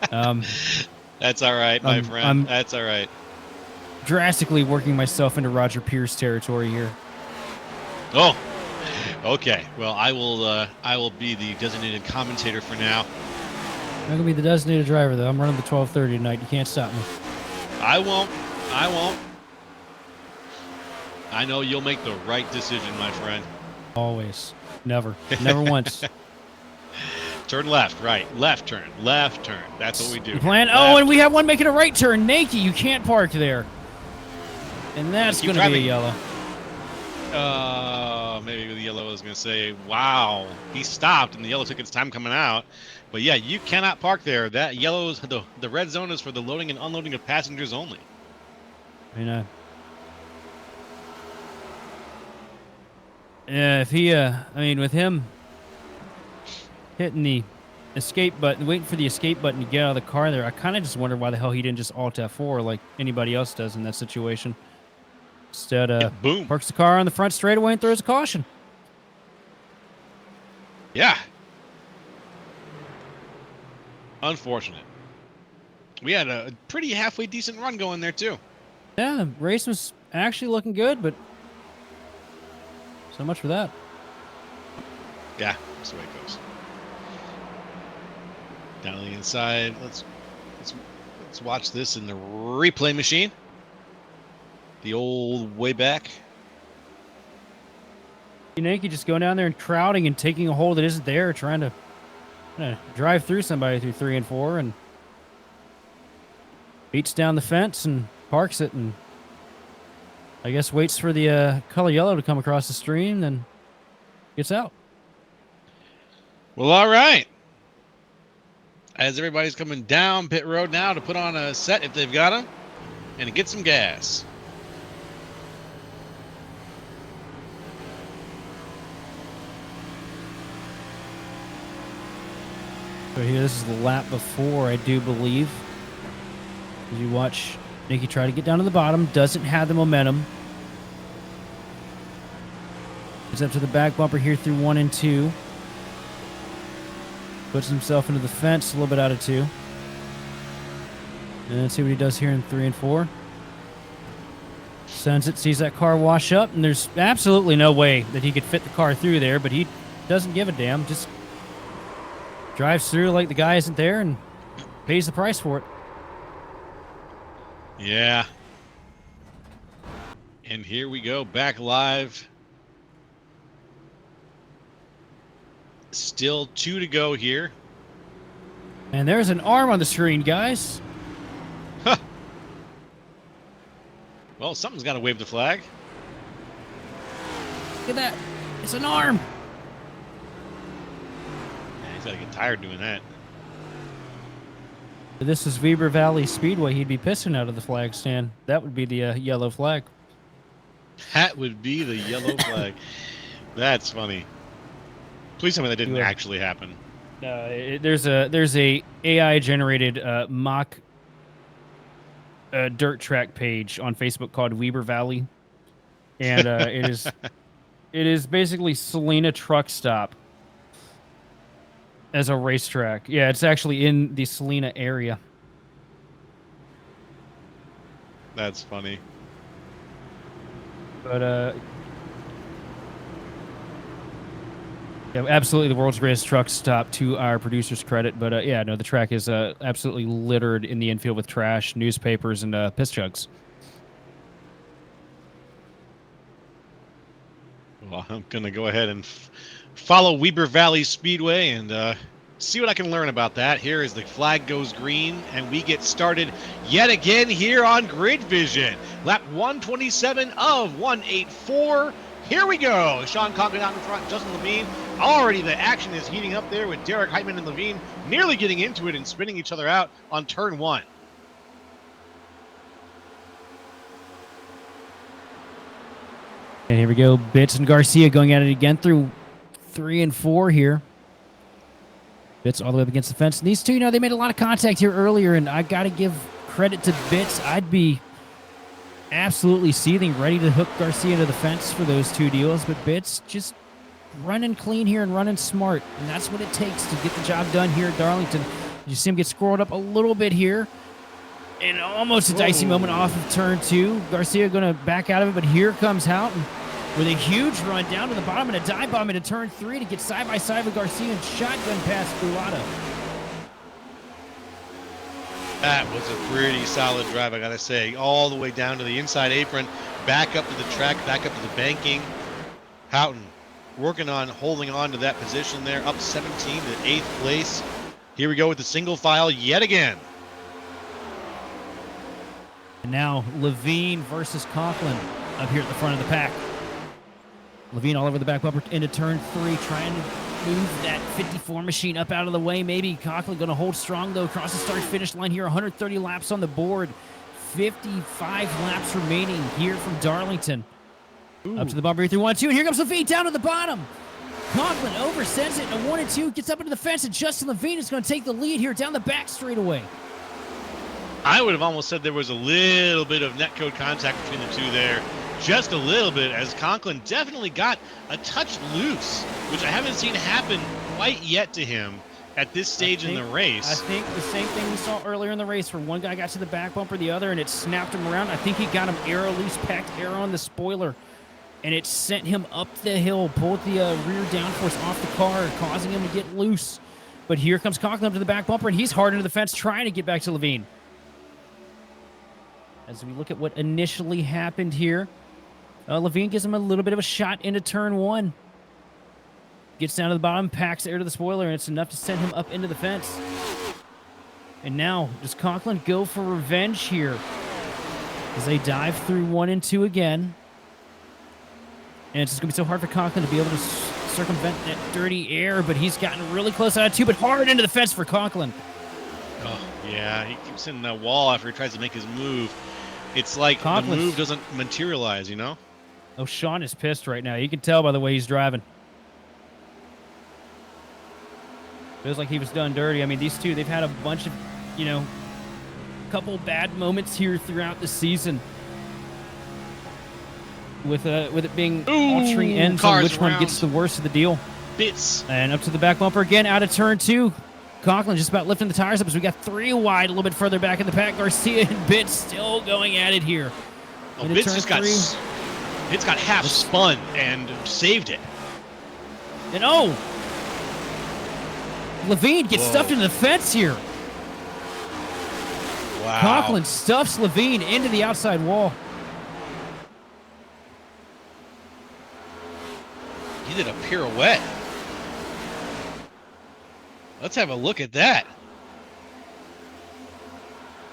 That's all right, my friend. That's all right. Drastically working myself into Roger Pierce territory here. Oh, okay. Well, I will be the designated commentator for now. I'm gonna be the designated driver though. I'm running the 12:30 tonight. You can't stop me. I won't. I know you'll make the right decision, my friend. Always. Never once. Turn left, right, left turn. That's what we do. Plan. Oh, and we have one making a right turn. Nakey, you can't park there. And that's going to be a yellow. Maybe the yellow was going to say, wow, he stopped and the yellow took its time coming out. But yeah, you cannot park there. That yellow is the red zone is for the loading and unloading of passengers only. I know. Yeah, if he, I mean, with him hitting the escape button, waiting for the escape button to get out of the car there, I kind of just wonder why the hell he didn't just Alt F4 like anybody else does in that situation. Instead, boom, parks the car on the front straightaway and throws a caution. Yeah. Unfortunate. We had a pretty halfway decent run going there, too. Yeah, the race was actually looking good, but so much for that. Yeah, that's the way it goes. Down on the inside. Let's watch this in the replay machine. The old way back. Yankee just going down there and crowding and taking a hole that isn't there, trying to drive through somebody through 3 and 4, and beats down the fence and parks it, and I guess waits for the color yellow to come across the stream, then gets out. Well, all right. As everybody's coming down pit road now to put on a set if they've got them, and to get some gas. So here, this is the lap before, I do believe. As you watch Nicky try to get down to the bottom, doesn't have the momentum. He's up to the back bumper here through 1 and 2. Puts himself into the fence, a little bit out of 2. And let's see what he does here in 3 and 4. Sends it, sees that car wash up, and there's absolutely no way that he could fit the car through there, but he doesn't give a damn. Just drives through like the guy isn't there and pays the price for it. Yeah. And here we go, back live. Still 2 to go here. And there's an arm on the screen, guys. Huh. Well, something's got to wave the flag. Look at that. It's an arm. Yeah, he's got to get tired doing that. If this is Weber Valley Speedway, he'd be pissing out of the flag stand. That would be the yellow flag. That would be the yellow flag. That's funny. Please tell me that didn't actually happen. There's a AI generated mock dirt track page on Facebook called Weber Valley, and it is basically Salina Truck Stop as a racetrack. Yeah, it's actually in the Salina area. That's funny. But yeah, absolutely the world's greatest truck stop, to our producer's credit. But yeah, no, the track is absolutely littered in the infield with trash, newspapers, and piss jugs. Well, I'm going to go ahead and follow Weber Valley Speedway and see what I can learn about that. Here as the flag goes green, and we get started yet again here on Grid Vision. Lap 127 of 184. Here we go. Sean Conklin out in front, Justin Levine. Already the action is heating up there with Derek Heitman and Levine nearly getting into it and spinning each other out on turn 1. And here we go. Bitts and Garcia going at it again through 3 and 4 here. Bitts all the way up against the fence. And these two, they made a lot of contact here earlier, and I got to give credit to Bitts. I'd be absolutely seething, ready to hook Garcia into the fence for those two deals, but Bitts just running clean here and running smart, and that's what it takes to get the job done here at Darlington. You see him get squirreled up a little bit here, and almost a dicey moment off of turn 2. Garcia going to back out of it, but here comes Houghton with a huge run down to the bottom and a dive bomb into turn 3 to get side by side with Garcia and shotgun past Culata. That was a pretty solid drive, I gotta say. All the way down to the inside apron, back up to the track, back up to the banking. Houghton working on holding on to that position there, up 17 to 8th place. Here we go with the single file yet again. And now Levine versus Conklin up here at the front of the pack. Levine all over the back bumper into turn 3, trying to move that 54 machine up out of the way. Maybe Conklin going to hold strong, though. Across the start-finish line here, 130 laps on the board. 55 laps remaining here from Darlington. Ooh. Up to the bumper here through 1-2, and here comes Levine down to the bottom. Conklin oversends it in a 1 and 2, gets up into the fence, and Justin Levine is going to take the lead here down the back straightaway. I would have almost said there was a little bit of netcode contact between the two there. Just a little bit, as Conklin definitely got a touch loose, which I haven't seen happen quite yet to him at this stage in the race. I think the same thing we saw earlier in the race where one guy got to the back bumper, the other, and it snapped him around. I think he got him loose packed air on the spoiler, and it sent him up the hill, pulled the rear downforce off the car, causing him to get loose. But here comes Conklin up to the back bumper, and he's hard into the fence trying to get back to Levine. As we look at what initially happened here, Levine gives him a little bit of a shot into turn 1. gets down to the bottom, packs air to the spoiler, and it's enough to send him up into the fence. And now, does Conklin go for revenge here? As they dive through 1 and 2 again. And it's just going to be so hard for Conklin to be able to circumvent that dirty air, but he's gotten really close out of 2, but hard into the fence for Conklin. Oh, yeah, he keeps hitting that wall after he tries to make his move. It's like Conklin's, the move doesn't materialize, you know? Oh, Sean is pissed right now. You can tell by the way he's driving. Feels like he was done dirty. I mean, these two, they've had a bunch of, you know, couple bad moments here throughout the season. With it being altering ends on which one gets the worst of the deal. Bits. And up to the back bumper again, out of turn 2. Conklin just about lifting the tires up as we got 3 wide a little bit further back in the pack. Garcia and Bits still going at it here. Oh, Bits just got half spun and saved it. And oh! Levine gets stuffed into the fence here. Wow. Conklin stuffs Levine into the outside wall. He did a pirouette. Let's have a look at that.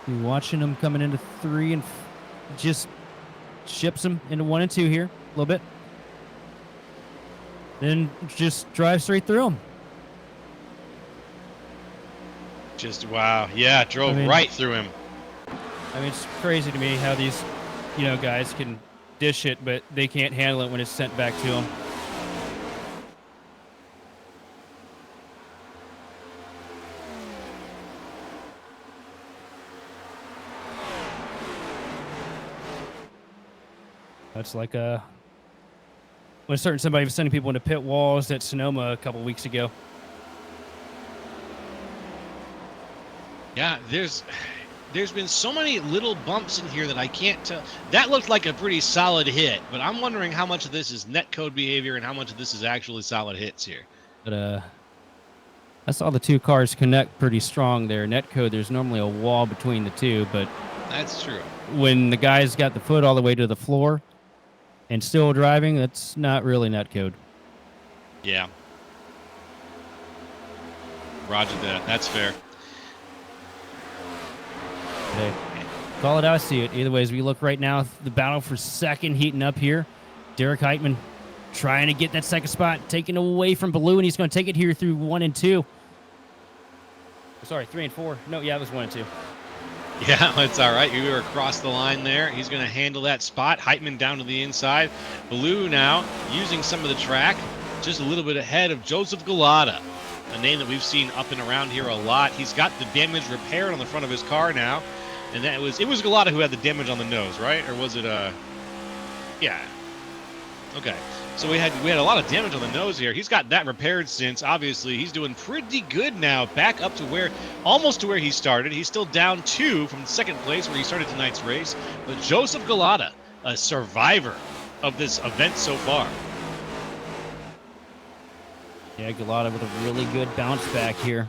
You're watching him coming into 3 and just ships him into 1 and 2 here a little bit. Then just drive straight through him. Just, wow. Yeah, drove right through him. I mean, it's crazy to me how these, you know, guys can dish it, but they can't handle it when it's sent back to them. That's like when somebody was sending people into pit walls at Sonoma a couple weeks ago. Yeah, there's been so many little bumps in here that I can't tell. That looked like a pretty solid hit, but I'm wondering how much of this is netcode behavior and how much of this is actually solid hits here. But I saw the 2 cars connect pretty strong there. Netcode, there's normally a wall between the 2, but that's true. When the guy's got the foot all the way to the floor and still driving, that's not really netcode. Yeah. Roger that. That's fair. Hey, call it how I see it. Either way, as we look right now, the battle for second heating up here. Derek Heitman trying to get that second spot, taken away from Baloo, and he's going to take it here through 1 and 2. Sorry, 3 and 4. No, yeah, it was 1 and 2. Yeah, it's all right. You were across the line there. He's going to handle that spot. Heitman down to the inside. Baloo now using some of the track, just a little bit ahead of Joseph Galata, a name that we've seen up and around here a lot. He's got the damage repaired on the front of his car now, and it was Galata who had the damage on the nose, right? Or was it yeah. Okay. So we had a lot of damage on the nose here. He's got that repaired since. Obviously, he's doing pretty good now, back up to almost to where he started. He's still down 2 from second place where he started tonight's race. But Joseph Galata, a survivor of this event so far. Yeah, Galata with a really good bounce back here.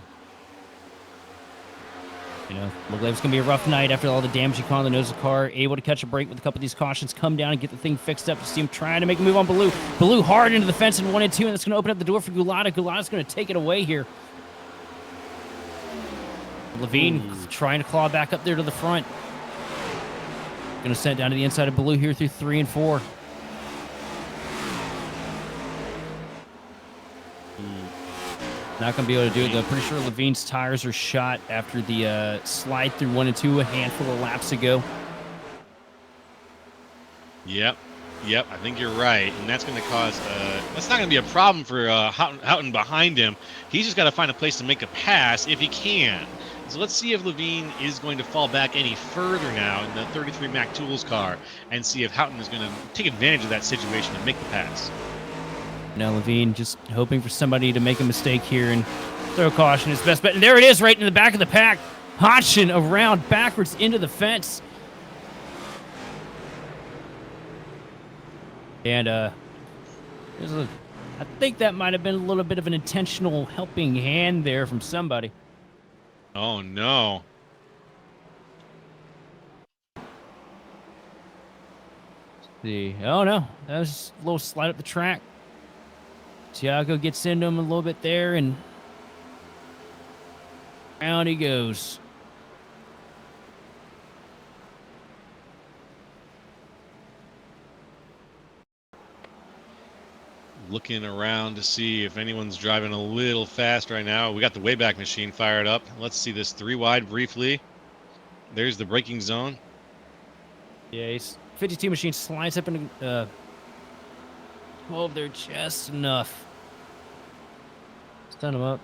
You know, looked like it's going to be a rough night after all the damage he caught on the nose of the car. Able to catch a break with a couple of these cautions, come down and get the thing fixed up. You see him trying to make a move on Baloo. Baloo hard into the fence in 1 and 2, and that's going to open up the door for Galata. Galata's going to take it away here. Levine trying to claw back up there to the front. Going to send it down to the inside of Baloo here through 3 and 4. Not going to be able to do it, though. Pretty sure Levine's tires are shot after the slide through 1 and 2 a handful of laps ago. Yep, I think you're right. And that's going to cause, that's not going to be a problem for Houghton behind him. He's just got to find a place to make a pass if he can. So let's see if Levine is going to fall back any further now in the 33 Mac Tools car and see if Houghton is going to take advantage of that situation and make the pass. Now Levine just hoping for somebody to make a mistake here and throw caution his best bet. And there it is right in the back of the pack. Hodgson around backwards into the fence. And I think that might have been a little bit of an intentional helping hand there from somebody. Oh, no. Let's see. Oh, no. That was a little slide up the track. Tiago gets into him a little bit there, and down he goes. Looking around to see if anyone's driving a little fast right now. We got the Wayback Machine fired up. Let's see this 3 wide briefly. There's the braking zone. Yeah, he's 52 machine slides up into 12 there just enough. Stun him up.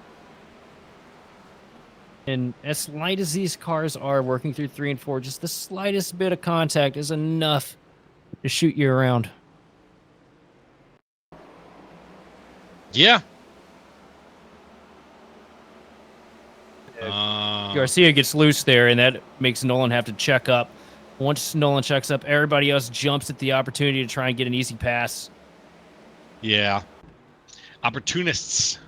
And as light as these cars are working through 3 and 4, just the slightest bit of contact is enough to shoot you around. Yeah. Garcia gets loose there, and that makes Nolan have to check up. Once Nolan checks up, everybody else jumps at the opportunity to try and get an easy pass. Yeah. Opportunists.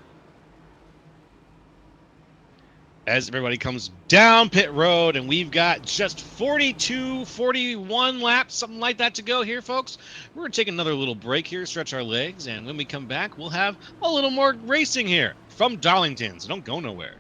As everybody comes down pit road, and we've got just 42, 41 laps, something like that to go here, folks. We're going to take another little break here, stretch our legs, and when we come back, we'll have a little more racing here from Darlington, so don't go nowhere.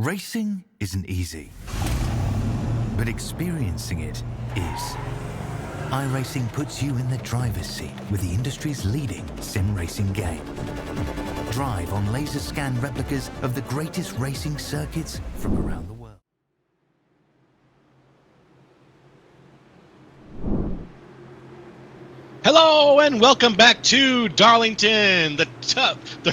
Racing isn't easy, but experiencing it is. iRacing puts you in the driver's seat with the industry's leading sim racing game. Drive on laser scan replicas of the greatest racing circuits from around the world. Hello and welcome back to Darlington, the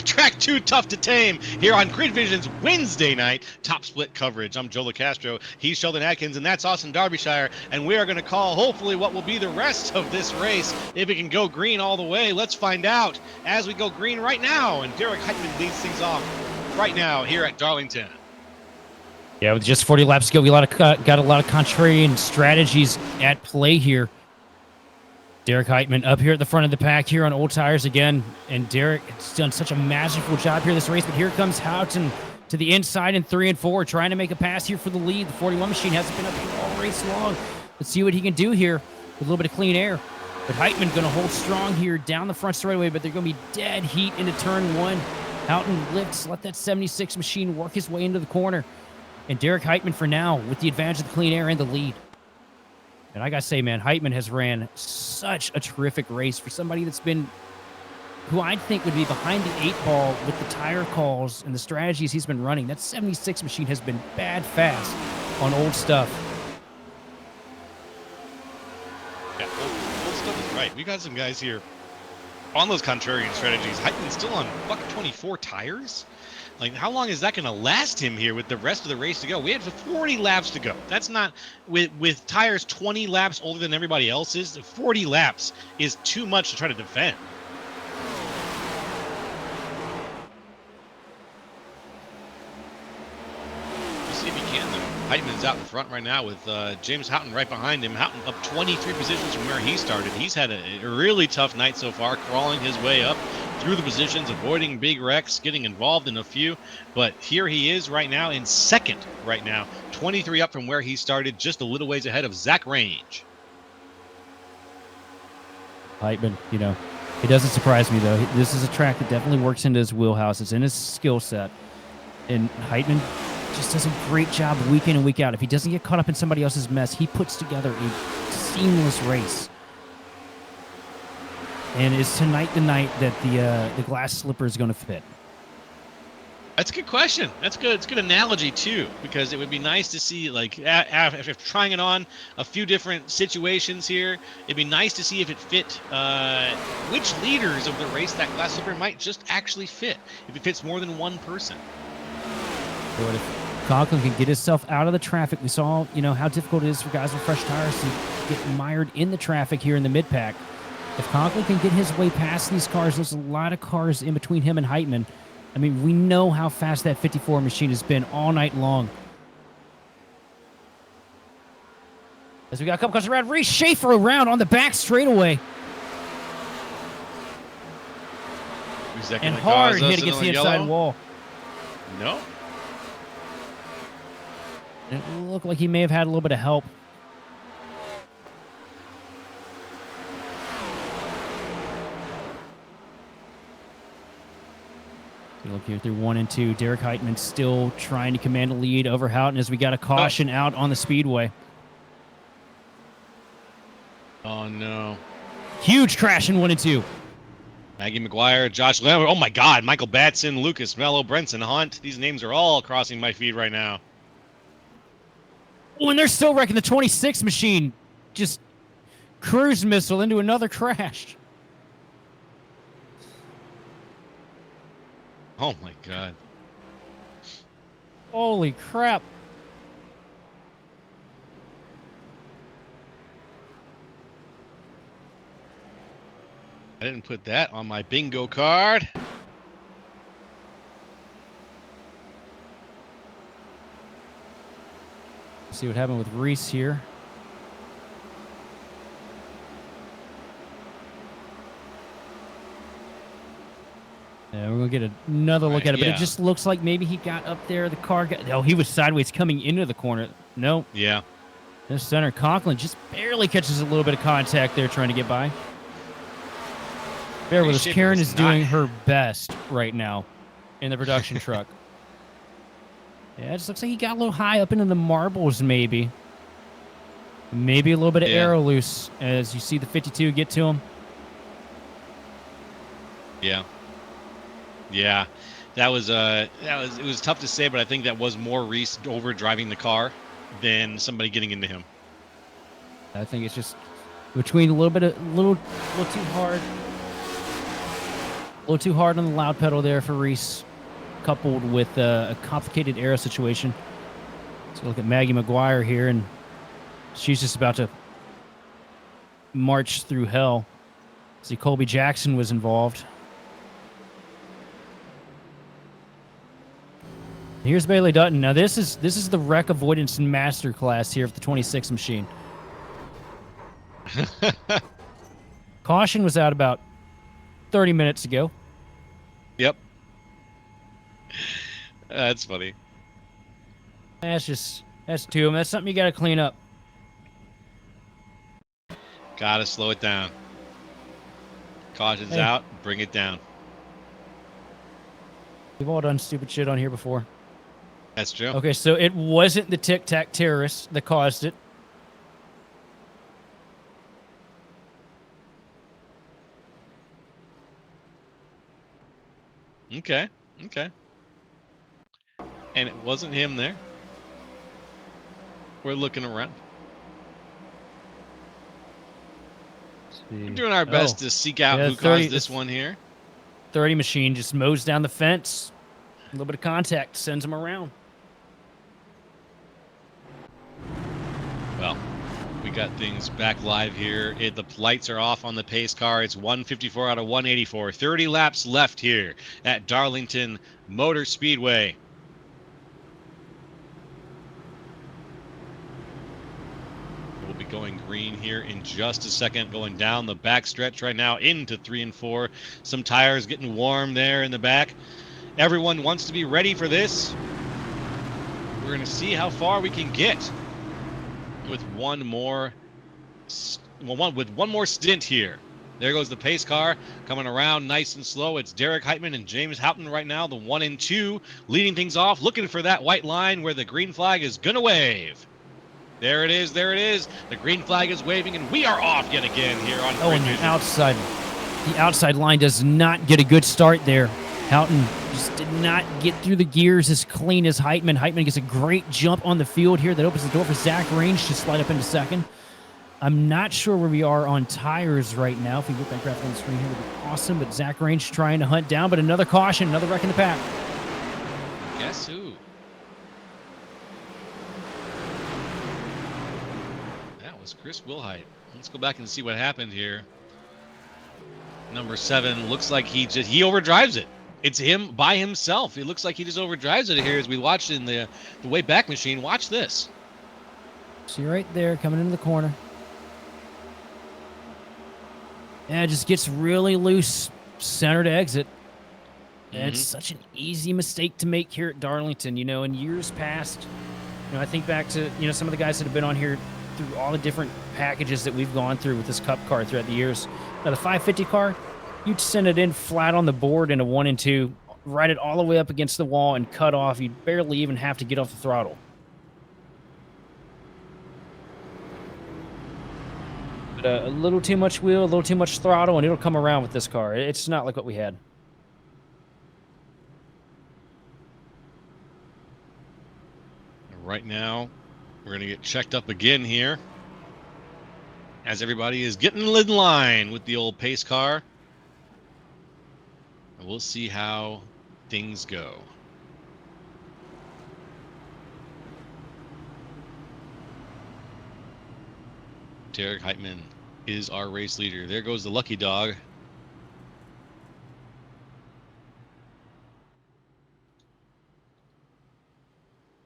track too tough to tame here on Grid Vision's Wednesday night top split coverage. I'm Joe LaCastro, he's Sheldon Atkins, and that's Austin Derbyshire, and we are going to call hopefully what will be the rest of this race. If it can go green all the way, let's find out as we go green right now, and Derek Heitman leads things off right now here at Darlington. Yeah, with just 40 laps to go, we got a lot of contrarian strategies at play here. Derek Heitman up here at the front of the pack here on old tires again. And Derek has done such a masterful job here this race. But here comes Houghton to the inside in 3 and 4, trying to make a pass here for the lead. The 41 machine hasn't been up here all race long. Let's see what he can do here with a little bit of clean air. But Heitman going to hold strong here down the front straightaway, but they're going to be dead heat into turn 1. Houghton lifts, let that 76 machine work his way into the corner. And Derek Heitman for now with the advantage of the clean air and the lead. And I got to say, man, Heitman has ran such a terrific race for somebody that's been, who I think would be behind the 8 ball with the tire calls and the strategies he's been running. That 76 machine has been bad fast on old stuff. Yeah, old stuff is right. We got some guys here on those contrarian strategies. Heitman's still on buck 24 tires. Like, how long is that going to last him here with the rest of the race to go? We had 40 laps to go. That's not, with tires 20 laps older than everybody else's, 40 laps is too much to try to defend. Heitman's out in front right now with James Houghton right behind him. Houghton up 23 positions from where he started. He's had a really tough night so far, crawling his way up through the positions, avoiding big wrecks, getting involved in a few. But here he is right now in second right now, 23 up from where he started, just a little ways ahead of Zach Range. Heitman, you know, it doesn't surprise me, though. This is a track that definitely works into his wheelhouse. It's in his skill set. And Heitman just does a great job week in and week out. If he doesn't get caught up in somebody else's mess, he puts together a seamless race. And is tonight the night that the glass slipper is going to fit? That's a good question. That's good. It's a good analogy too, because it would be nice to see, like, if trying it on a few different situations here, it'd be nice to see if it fit which leaders of the race that glass slipper might just actually fit. If it fits more than one person. But if Conklin can get himself out of the traffic, we saw, you know, how difficult it is for guys with fresh tires to get mired in the traffic here in the mid-pack. If Conklin can get his way past these cars, there's a lot of cars in between him and Heitman. I mean, we know how fast that 54 machine has been all night long. As we got a couple cars around, Reese Schaefer around on the back straightaway. And hard hit against the inside wall. No. It looked like he may have had a little bit of help. You look here through 1 and 2. Derek Heitman still trying to command a lead over Houghton as we got a caution out on the speedway. Oh, no. Huge crash in 1 and 2. Maggie McGuire, Josh Lambert. Oh, my God. Michael Batson, Lucas Mello, Brenson Hunt. These names are all crossing my feed right now. Oh, and they're still wrecking the 26 machine. Just cruise missile into another crash. Oh, my God. Holy crap. I didn't put that on my bingo card. See what happened with Reese here. Yeah, we're going to get another look at it, but it just looks like maybe he got up there. The car got... Oh, he was sideways coming into the corner. No. Yeah. The center, Conklin, just barely catches a little bit of contact there trying to get by. Bear with us. Karen is doing her best right now in the production truck. Yeah, it just looks like he got a little high up into the marbles, maybe. Maybe a little bit of aero loose as you see the 52 get to him. Yeah. Yeah. It was tough to say, but I think that was more Reese over driving the car than somebody getting into him. I think it's just between a little too hard. A little too hard on the loud pedal there for Reese, coupled with a complicated aero situation. Let's look at Maggie McGuire here, and she's just about to march through hell. See, Colby Jackson was involved. Here's Bailey Dutton. Now this is the wreck avoidance masterclass here of the 26 machine. Caution was out about 30 minutes ago. Yep. That's funny. That's two of them. That's something you got to clean up. Gotta slow it down. Caution's out. Bring it down. We've all done stupid shit on here before. That's true. Okay, so it wasn't the Tic Tac terrorists that caused it. Okay. And it wasn't him there. We're looking around. We're doing our best to seek out who caused this one here. 30 machine just mows down the fence. A little bit of contact sends him around. Well, we got things back live here. The lights are off on the pace car. It's 154 out of 184. 30 laps left here at Darlington Motor Speedway. We'll be going green here in just a second, going down the back stretch right now into 3 and 4. Some tires getting warm there in the back. Everyone wants to be ready for this. We're going to see how far we can get with one more stint here. There goes the pace car coming around nice and slow. It's Derek Heitman and James Houghton right now, the 1 and 2, leading things off, looking for that white line where the green flag is going to wave. There it is. There it is. The green flag is waving, and we are off yet again here on Oh, and the outside line does not get a good start there. Houghton just did not get through the gears as clean as Heitman. Heitman gets a great jump on the field here that opens the door for Zach Range to slide up into second. I'm not sure where we are on tires right now. If we get that graphic on the screen here, it would be awesome. But Zach Range trying to hunt down, but another caution, another wreck in the pack. Guess who? That was Chris Wilhite. Let's go back and see what happened here. Number 7 looks like he overdrives it. It's him by himself. It looks like he just overdrives it here as we watched in the way back machine. Watch this. See right there, coming into the corner. Yeah, it just gets really loose, center to exit. And it's such an easy mistake to make here at Darlington. You know, in years past, you know, I think back to, you know, some of the guys that have been on here through all the different packages that we've gone through with this Cup car throughout the years. Now, the 550 car, you'd send it in flat on the board in a 1 and 2, ride it all the way up against the wall and cut off. You'd barely even have to get off the throttle. A little too much wheel, a little too much throttle, and it'll come around with this car. It's not like what we had. Right now, we're going to get checked up again here as everybody is getting in line with the old pace car. And we'll see how things go. Derek Heitman is our race leader. There goes the lucky dog.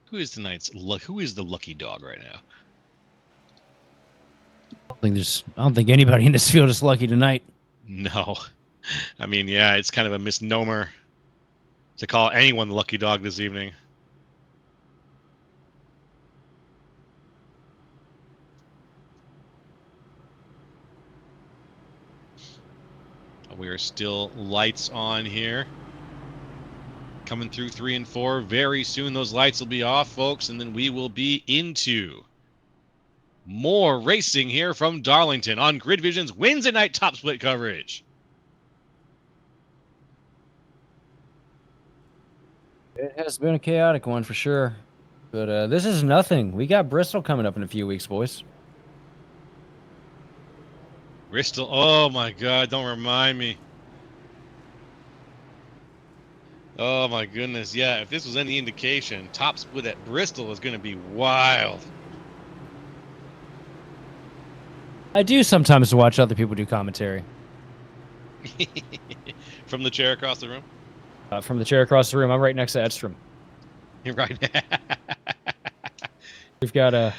Who is the lucky dog right now? I don't think anybody in this field is lucky tonight. No. I mean, yeah, it's kind of a misnomer to call anyone the lucky dog this evening. We are still lights on here. Coming through 3 and 4. Very soon those lights will be off, folks, and then we will be into more racing here from Darlington on Grid Vision's Wednesday night top split coverage. It has been a chaotic one for sure. But this is nothing. We got Bristol coming up in a few weeks, boys. Bristol, oh my God, don't remind me. Oh my goodness, yeah, if this was any indication, top split at Bristol is going to be wild. I do sometimes watch other people do commentary. From the chair across the room? From the chair across the room, I'm right next to Edstrom. You're right. We've got a...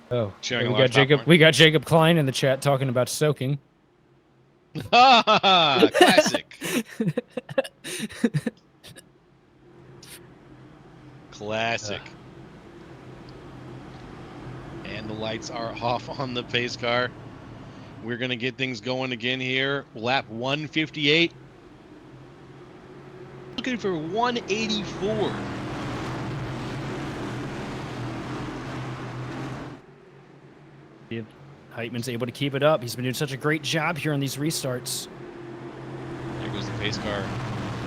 we got Jacob Klein in the chat talking about soaking. Classic. Classic. And the lights are off on the pace car. We're going to get things going again here. Lap 158. Looking for 184. Heitman's able to keep it up. He's been doing such a great job here on these restarts. There goes the pace car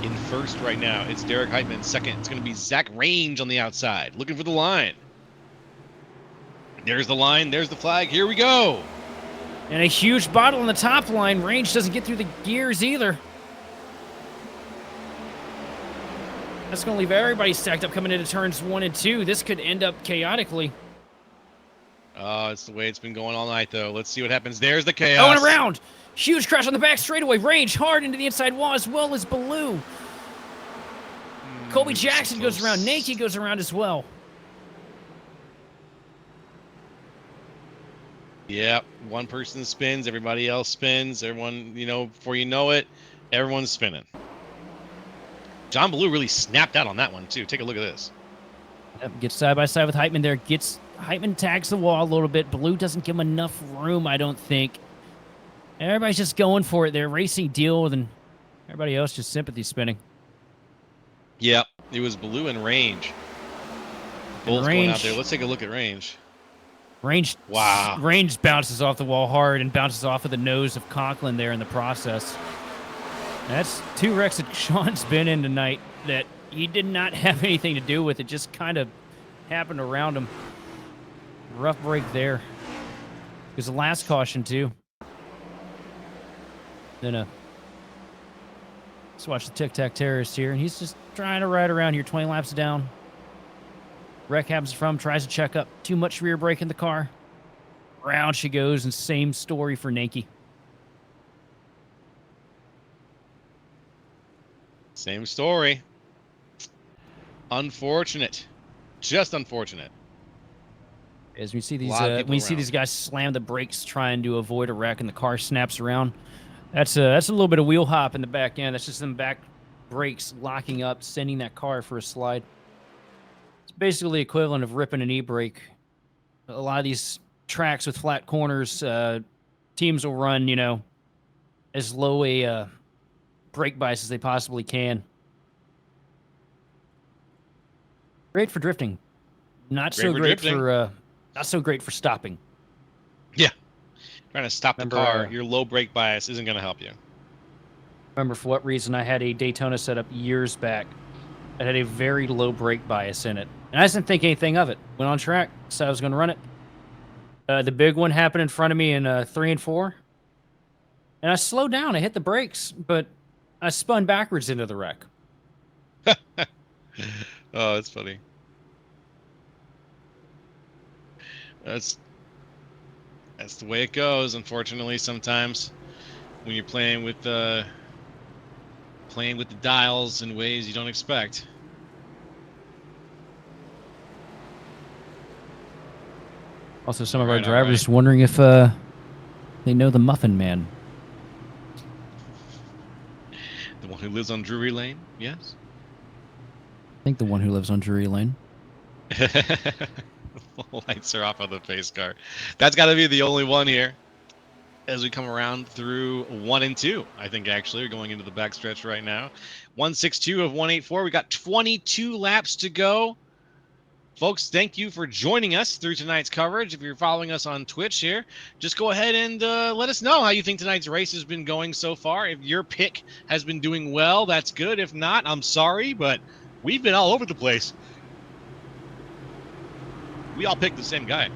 in first right now. It's Derek Heitman. Second, it's going to be Zach Range on the outside, looking for the line. There's the line. There's the flag. Here we go. And a huge bottle on the top line. Range doesn't get through the gears either. That's going to leave everybody stacked up coming into turns 1 and 2. This could end up chaotically. Oh, it's the way it's been going all night, though. Let's see what happens. There's the chaos. Oh, and around. Huge crash on the back straightaway. Range hard into the inside wall as well as Baloo. Colby Jackson goes around. Nakey goes around as well. Yeah, one person spins, everybody else spins. Everyone, before you know it, everyone's spinning. John Blue really snapped out on that one too. Take a look at this. Yep, gets side by side with Heitman there. Heitman tags the wall a little bit. Blue doesn't give him enough room, I don't think. Everybody's just going for it. They're racing deal, and everybody else just sympathy spinning. Yep, it was Blue and Range. Both going out there. Let's take a look at Range. Wow. Range bounces off the wall hard and bounces off of the nose of Conklin there in the process. That's 2 wrecks that Sean's been in tonight that he did not have anything to do with. It just kind of happened around him. Rough break there. It was the last caution, too. Then, let's watch the Tic Tac Terrorist here, and he's just trying to ride around here, 20 laps down. Wreck happens from, tries to check up. Too much rear brake in the car. Round she goes, and same story for Nanky. Same story. Unfortunate. Just unfortunate. As we see these guys slam the brakes trying to avoid a wreck and the car snaps around, that's a little bit of wheel hop in the back end. That's just them back brakes locking up, sending that car for a slide. It's basically the equivalent of ripping an e-brake. A lot of these tracks with flat corners, teams will run, as low a brake bias as they possibly can. Great for drifting. Not so great for stopping. Yeah. Trying to stop the car, your low brake bias isn't going to help you. Remember for what reason I had a Daytona set up years back that had a very low brake bias in it. And I didn't think anything of it. Went on track, said I was going to run it. The big one happened in front of me in 3 and 4. And I slowed down. I hit the brakes, but I spun backwards into the wreck. Oh, that's funny. That's the way it goes, unfortunately, sometimes when you're playing with the dials in ways you don't expect. Also, some of our drivers wondering if they know the Muffin Man. The one who lives on Drury Lane, yes? I think the one who lives on Drury Lane. Lights are off on the pace car. That's got to be the only one here as we come around through 1 and 2. I think actually we're going into the backstretch right now. 162 of 184. We got 22 laps to go. Folks, thank you for joining us through tonight's coverage. If you're following us on Twitch here, just go ahead and let us know how you think tonight's race has been going so far. If your pick has been doing well, that's good. If not, I'm sorry, but we've been all over the place. We all picked the same guy.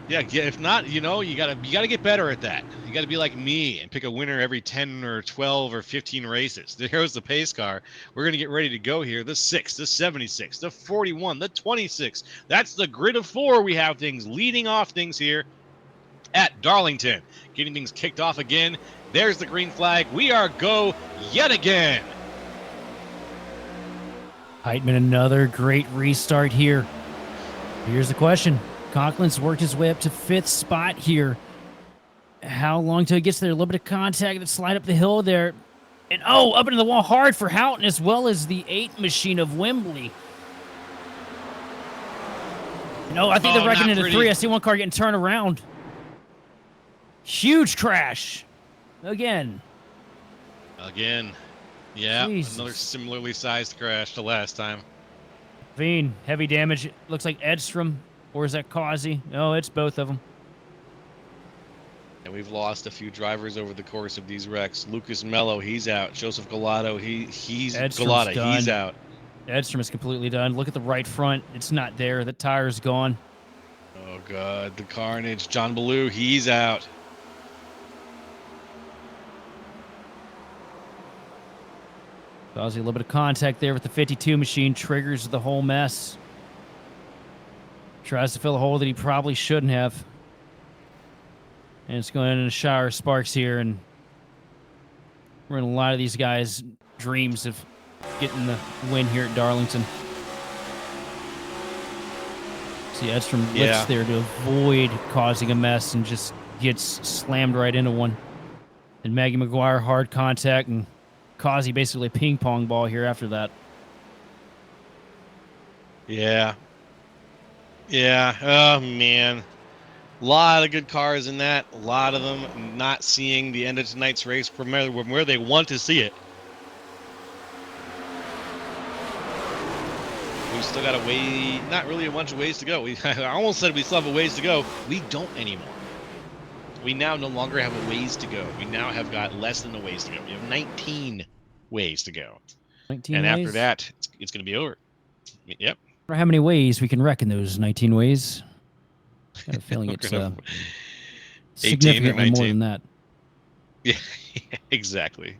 Yeah. If not, you gotta get better at that. You gotta be like me and pick a winner every 10 or 12 or 15 races. There's the pace car. We're gonna get ready to go here. The 6, the 76, the 41, the 26. That's the grid of 4. We have things leading off things here at Darlington. Getting things kicked off again. There's the green flag. We are go yet again. Heitman, another great restart here. Here's the question. Conklin's worked his way up to 5th spot here. How long till he gets there? A little bit of contact that slide up the hill there. And up into the wall hard for Houghton as well as the 8 machine of Wembley. I think they're wrecking into 3. I see one car getting turned around. Huge crash. Again. Yeah, Jesus. Another similarly sized crash to last time. Veen, heavy damage. Looks like Edstrom, or is that Causey? No, it's both of them. And we've lost a few drivers over the course of these wrecks. Lucas Mello, he's out. Joseph Galato, he's out. Edstrom is completely done. Look at the right front. It's not there. The tire's gone. Oh, God. The carnage. John Ballou, he's out. Causing a little bit of contact there with the 52 machine. Triggers the whole mess. Tries to fill a hole that he probably shouldn't have. And it's going in a shower of sparks here. And we're in a lot of these guys' dreams of getting the win here at Darlington. See Edstrom lifts there to avoid causing a mess and just gets slammed right into one. And Maggie McGuire hard contact, and Causey basically a ping pong ball here after that. Yeah. Yeah. Oh, man. A lot of good cars in that. A lot of them not seeing the end of tonight's race from where they want to see it. We've still got a way, not really a bunch of ways to go. I almost said we still have a ways to go. We don't anymore. We now no longer have a ways to go. We now have got less than a ways to go. We have 19 ways to go. 19 and ways? after that, it's going to be over. Yep. How many ways we can reckon those 19 ways? I got a feeling it's significantly more than that. Yeah, exactly.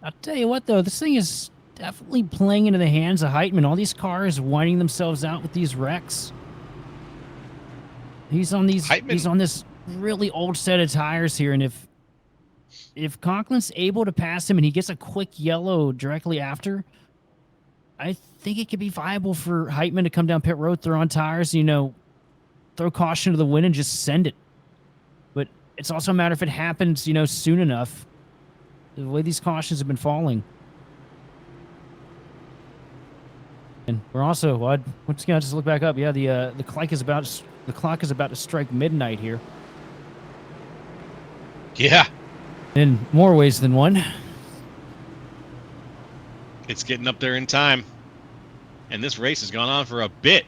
I'll tell you what, though, this thing is definitely playing into the hands of Heitman. All these cars winding themselves out with these wrecks. He's on these. Heitman. He's on this really old set of tires here, and if Conklin's able to pass him and he gets a quick yellow directly after, I think it could be viable for Heitman to come down pit road, throw on tires, throw caution to the wind and just send it. But it's also a matter if it happens, soon enough. The way these cautions have been falling. And we're also, once again, just look back up. Yeah, the clock is about to strike midnight here. Yeah. In more ways than one. It's getting up there in time. And this race has gone on for a bit.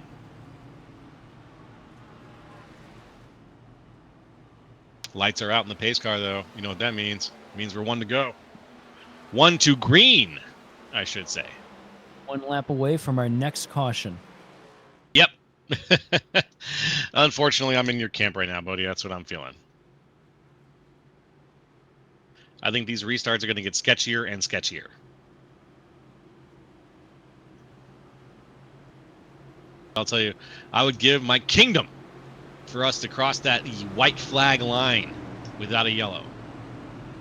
Lights are out in the pace car, though. You know what that means? It means we're one to go. One to green, I should say. One lap away from our next caution. Yep. Unfortunately, I'm in your camp right now, Bodie. That's what I'm feeling. I think these restarts are going to get sketchier and sketchier. I'll tell you, I would give my kingdom for us to cross that white flag line without a yellow.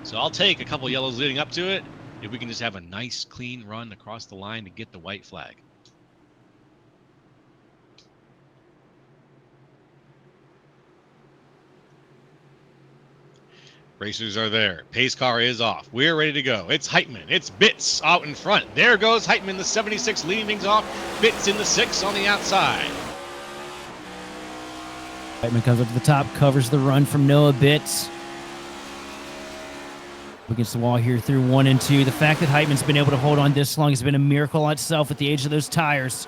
So I'll take a couple yellows leading up to it if we can just have a nice, clean run across the line to get the white flag. Racers are there. Pace car is off. We're ready to go. It's Heitman. It's Bitts out in front. There goes Heitman, the 76, leading things off. Bitts in the 6 on the outside. Heitman comes up to the top, covers the run from Noah Bitts. Against the wall here through 1 and 2. The fact that Heitman's been able to hold on this long has been a miracle on itself at the age of those tires.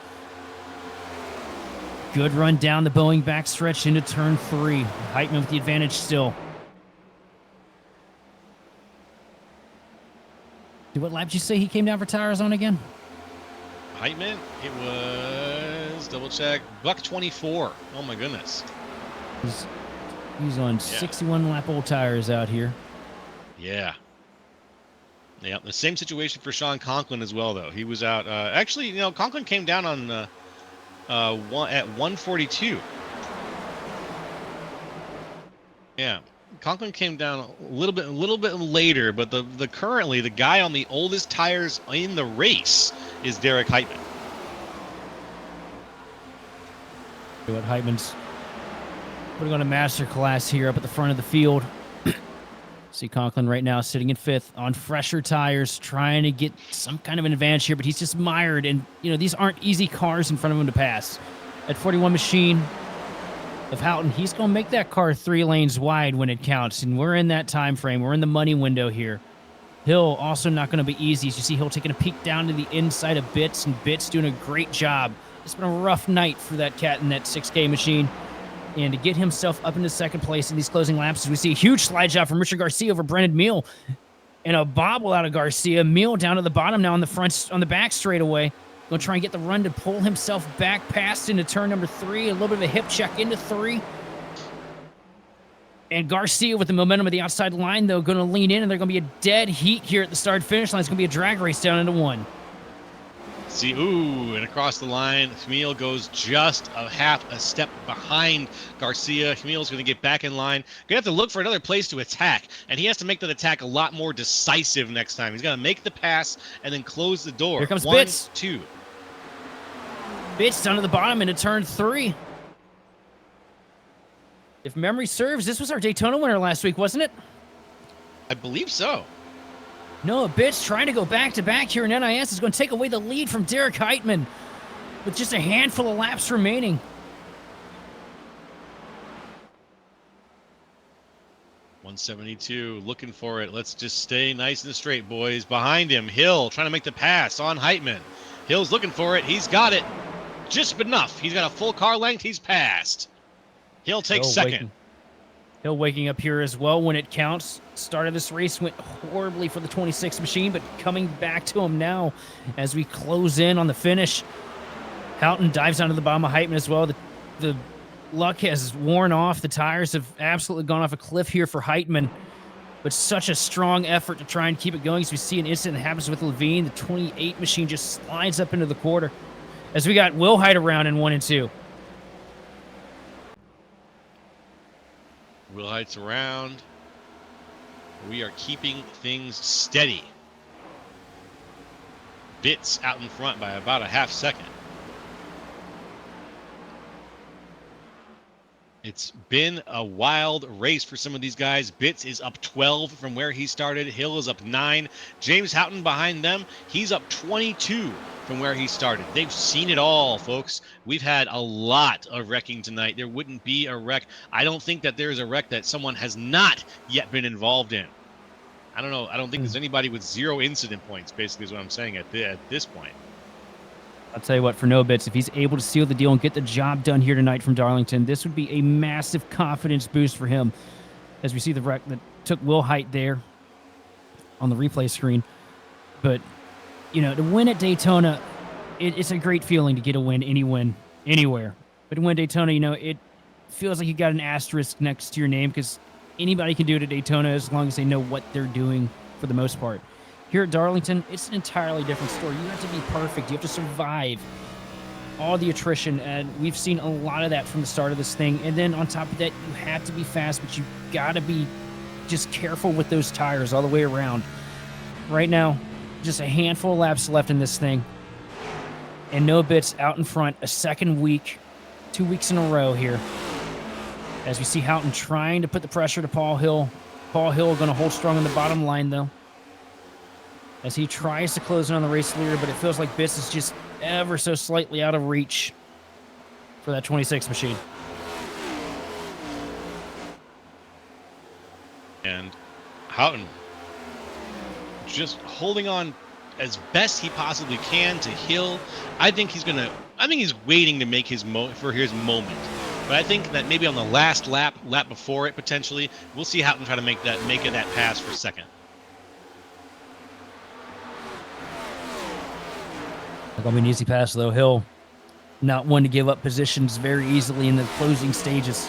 Good run down the Boeing backstretch into turn 3. Heitman with the advantage still. What lap did you say he came down for tires on again? Heitman, it was, double check, buck 24. Oh my goodness. He's on 61 lap old tires out here. Yeah. Yeah, the same situation for Sean Conklin as well, though. He was out. Actually, Conklin came down on at 142. Yeah, Conklin came down a little bit later, but currently the guy on the oldest tires in the race is Derek Heitman. What Heitman's putting on a master class here up at the front of the field. See Conklin right now sitting in 5th on fresher tires, trying to get some kind of an advantage here, but he's just mired, and these aren't easy cars in front of him to pass. At 41 machine of Houghton, he's going to make that car 3 lanes wide when it counts, and we're in that time frame. We're in the money window here. Hill also not going to be easy. As you see Hill taking a peek down to the inside of Bitts, and Bitts doing a great job. It's been a rough night for that cat in that 6K machine. And to get himself up into 2nd place in these closing laps, we see a huge slide job from Richard Garcia over Brendan Meal. And a bobble out of Garcia. Meal down to the bottom now on the back straightaway. Going to try and get the run to pull himself back past into turn number 3. A little bit of a hip check into 3. And Garcia with the momentum of the outside line, though, going to lean in, and they're going to be a dead heat here at the start-finish line. It's going to be a drag race down into 1. See, and across the line, Camille goes just a half a step behind Garcia. Camille's going to get back in line. Going to have to look for another place to attack, and he has to make that attack a lot more decisive next time. He's going to make the pass and then close the door. Here comes 1, Bitts. 2. Bitts down to the bottom into turn 3. If memory serves, this was our Daytona winner last week, wasn't it? I believe so. Noah Bitz trying to go back-to-back here in NIS is going to take away the lead from Derek Heitman with just a handful of laps remaining. .172, looking for it. Let's just stay nice and straight, boys. Behind him, Hill trying to make the pass on Heitman. Hill's looking for it. He's got it. Just enough. He's got a full car length. He's passed. Hill takes second. Hill waking up here as well when it counts. Start of this race went horribly for the 26 machine, but coming back to him now as we close in on the finish. Houghton dives onto the bottom of Heitman as well. The luck has worn off. The tires have absolutely gone off a cliff here for Heitman, but such a strong effort to try and keep it going. As we see an incident that happens with Levine, the 28 machine just slides up into the quarter as we got Will Height around in 1 and 2. Will Height's around. We are keeping things steady. Bitz out in front by about a half second. It's been a wild race for some of these guys. Bitz is up 12 from where he started. Hill is up 9. James Houghton behind them, he's up 22 from where he started. They've seen it all, folks. We've had a lot of wrecking tonight. There wouldn't be a wreck. I don't think that there's a wreck that someone has not yet been involved in. I don't know. I don't think there's anybody with 0 incident points, basically is what I'm saying at this point. I'll tell you what, for No Bits, if he's able to seal the deal and get the job done here tonight from Darlington, this would be a massive confidence boost for him. As we see the wreck that took Will Height there on the replay screen. But, you know, to win at Daytona, it's a great feeling to get a win, anywhere. But to win Daytona, you know, it feels like you got an asterisk next to your name because anybody can do it at Daytona as long as they know what they're doing for the most part. Here at Darlington, it's an entirely different story. You have to be perfect. You have to survive all the attrition, and we've seen a lot of that from the start of this thing. And then on top of that, you have to be fast, but you got to be just careful with those tires all the way around. Right now, just a handful of laps left in this thing. And No Bits out in front a second week, 2 weeks in a row here. As we see Houghton trying to put the pressure to Paul Hill. Paul Hill going to hold strong on the bottom line, though, as he tries to close in on the race leader, but it feels like Bitz is just ever so slightly out of reach for that 26 machine. And Houghton just holding on as best he possibly can to Hill. I think he's waiting to make his moment. But I think that maybe on the last lap before it potentially, we'll see Houghton try to make it that pass for second. Not gonna be an easy pass though. Hill not one to give up positions very easily in the closing stages.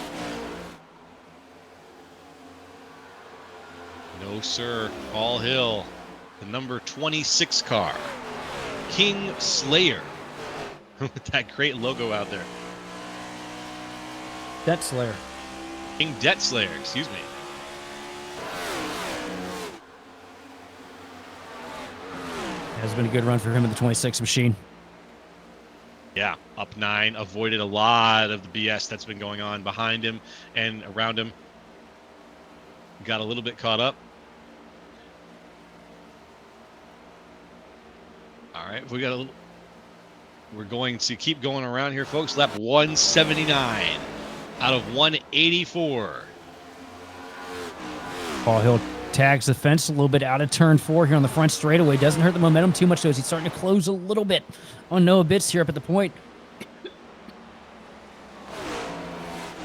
No, sir. Paul Hill, the number 26 car. King Slayer. With that great logo out there. Debt Slayer. King Debt Slayer, excuse me. Has been a good run for him in the 26 machine. Yeah, up 9, avoided a lot of the BS that's been going on behind him and around him. Got a little bit caught up. All right, we're going to keep going around here, folks. Lap 179 out of 184. Paul Hill tags the fence a little bit out of turn 4 here on the front straightaway. Doesn't hurt the momentum too much, though, as he's starting to close a little bit on Noah Bitz here up at the point.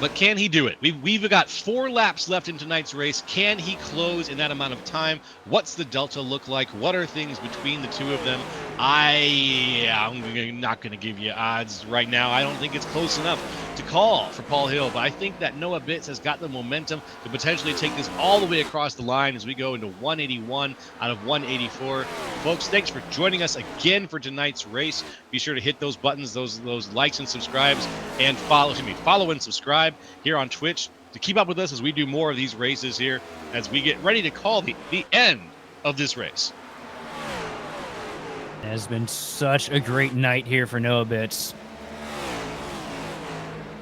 But can he do it? We've got 4 laps left in tonight's race. Can he close in that amount of time? What's the delta look like? What are things between the two of them? I'm not going to give you odds right now. I don't think it's close enough to call for Paul Hill, but I think that Noah Bitz has got the momentum to potentially take this all the way across the line as we go into 181 out of 184. Folks, thanks for joining us again for tonight's race. Be sure to hit those buttons, those likes and subscribes, and follow and subscribe here on Twitch to keep up with us as we do more of these races here as we get ready to call the end of this race. It has been such a great night here for Noah Bitz.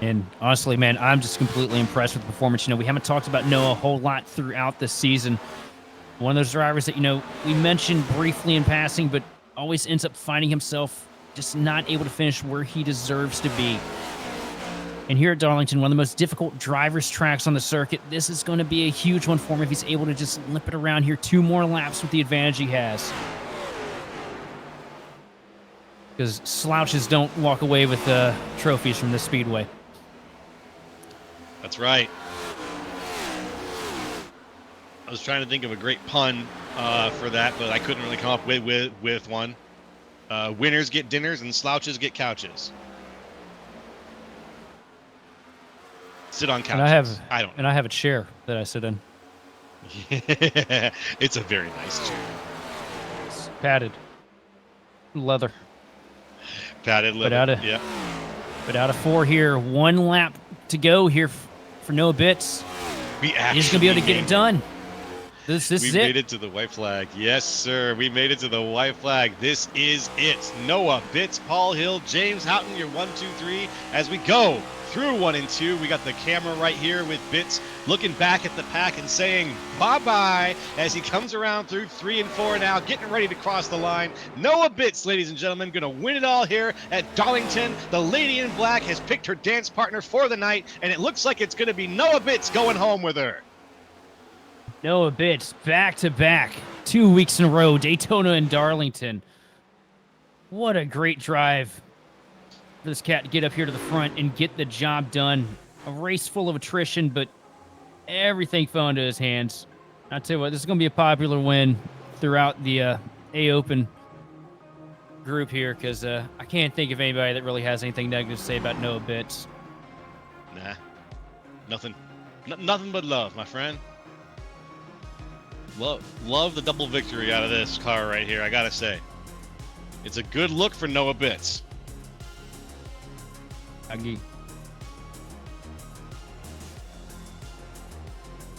And honestly, man, I'm just completely impressed with the performance. We haven't talked about Noah a whole lot throughout this season. One of those drivers that, we mentioned briefly in passing, but always ends up finding himself just not able to finish where he deserves to be. And here at Darlington, one of the most difficult drivers tracks on the circuit, this is going to be a huge one for him if he's able to just limp it around here 2 more laps with the advantage he has. Because slouches don't walk away with trophies from this speedway. That's right. I was trying to think of a great pun for that, but I couldn't really come up with one. Winners get dinners and slouches get couches. Sit on couches. And I have a chair that I sit in. Yeah, it's a very nice chair. It's padded leather. Padded leather. But out of 4 here, 1 lap to go here for Noah Bitz. He's going to be able to get it done. This is it. We made it to the white flag. Yes, sir. We made it to the white flag. This is it. Noah Bitz, Paul Hill, James Houghton, your 1, 2, 3. As we go through 1 and 2, we got the camera right here with Bitz looking back at the pack and saying bye-bye as he comes around through 3 and 4 now, getting ready to cross the line. Noah Bitz, ladies and gentlemen, going to win it all here at Darlington. The lady in black has picked her dance partner for the night, and it looks like it's going to be Noah Bitz going home with her. Noah Bitz, back-to-back, 2 weeks in a row, Daytona and Darlington. What a great drive for this cat to get up here to the front and get the job done. A race full of attrition, but everything fell into his hands. I'll tell you what, this is going to be a popular win throughout the A-Open group here, because I can't think of anybody that really has anything negative to say about Noah Bitz. Nah, nothing. Nothing but love, my friend. Love the double victory out of this car right here, I gotta say. It's a good look for Noah Bitz. I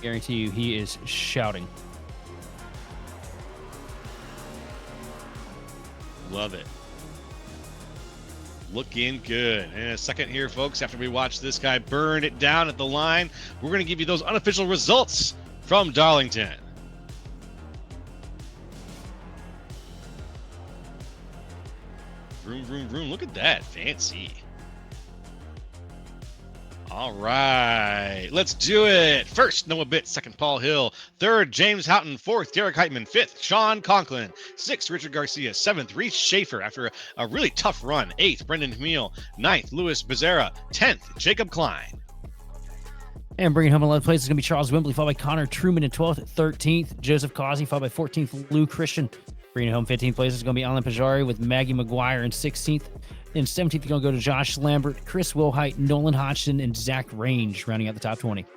guarantee you he is shouting. Love it. Looking good. In a second here, folks, after we watch this guy burn it down at the line, we're going to give you those unofficial results from Darlington. Vroom, vroom, vroom. Look at that. Fancy. All right. Let's do it. First, Noah Bitz. Second, Paul Hill. Third, James Houghton. Fourth, Derek Heitman. Fifth, Sean Conklin. Sixth, Richard Garcia. Seventh, Reese Schaefer after a really tough run. Eighth, Brendan Hamiel. Ninth, Louis Becerra. 10th, Jacob Klein. And bringing home 11th place is going to be Charles Wimbley, followed by Connor Truman in 12th. 13th, Joseph Causey, followed by 14th, Lou Christian. Bringing home 15th place is going to be Alan Pajari with Maggie McGuire in 16th. Then 17th is going to go to Josh Lambert, Chris Wilhite, Nolan Hodgson, and Zach Range, rounding out the top 20.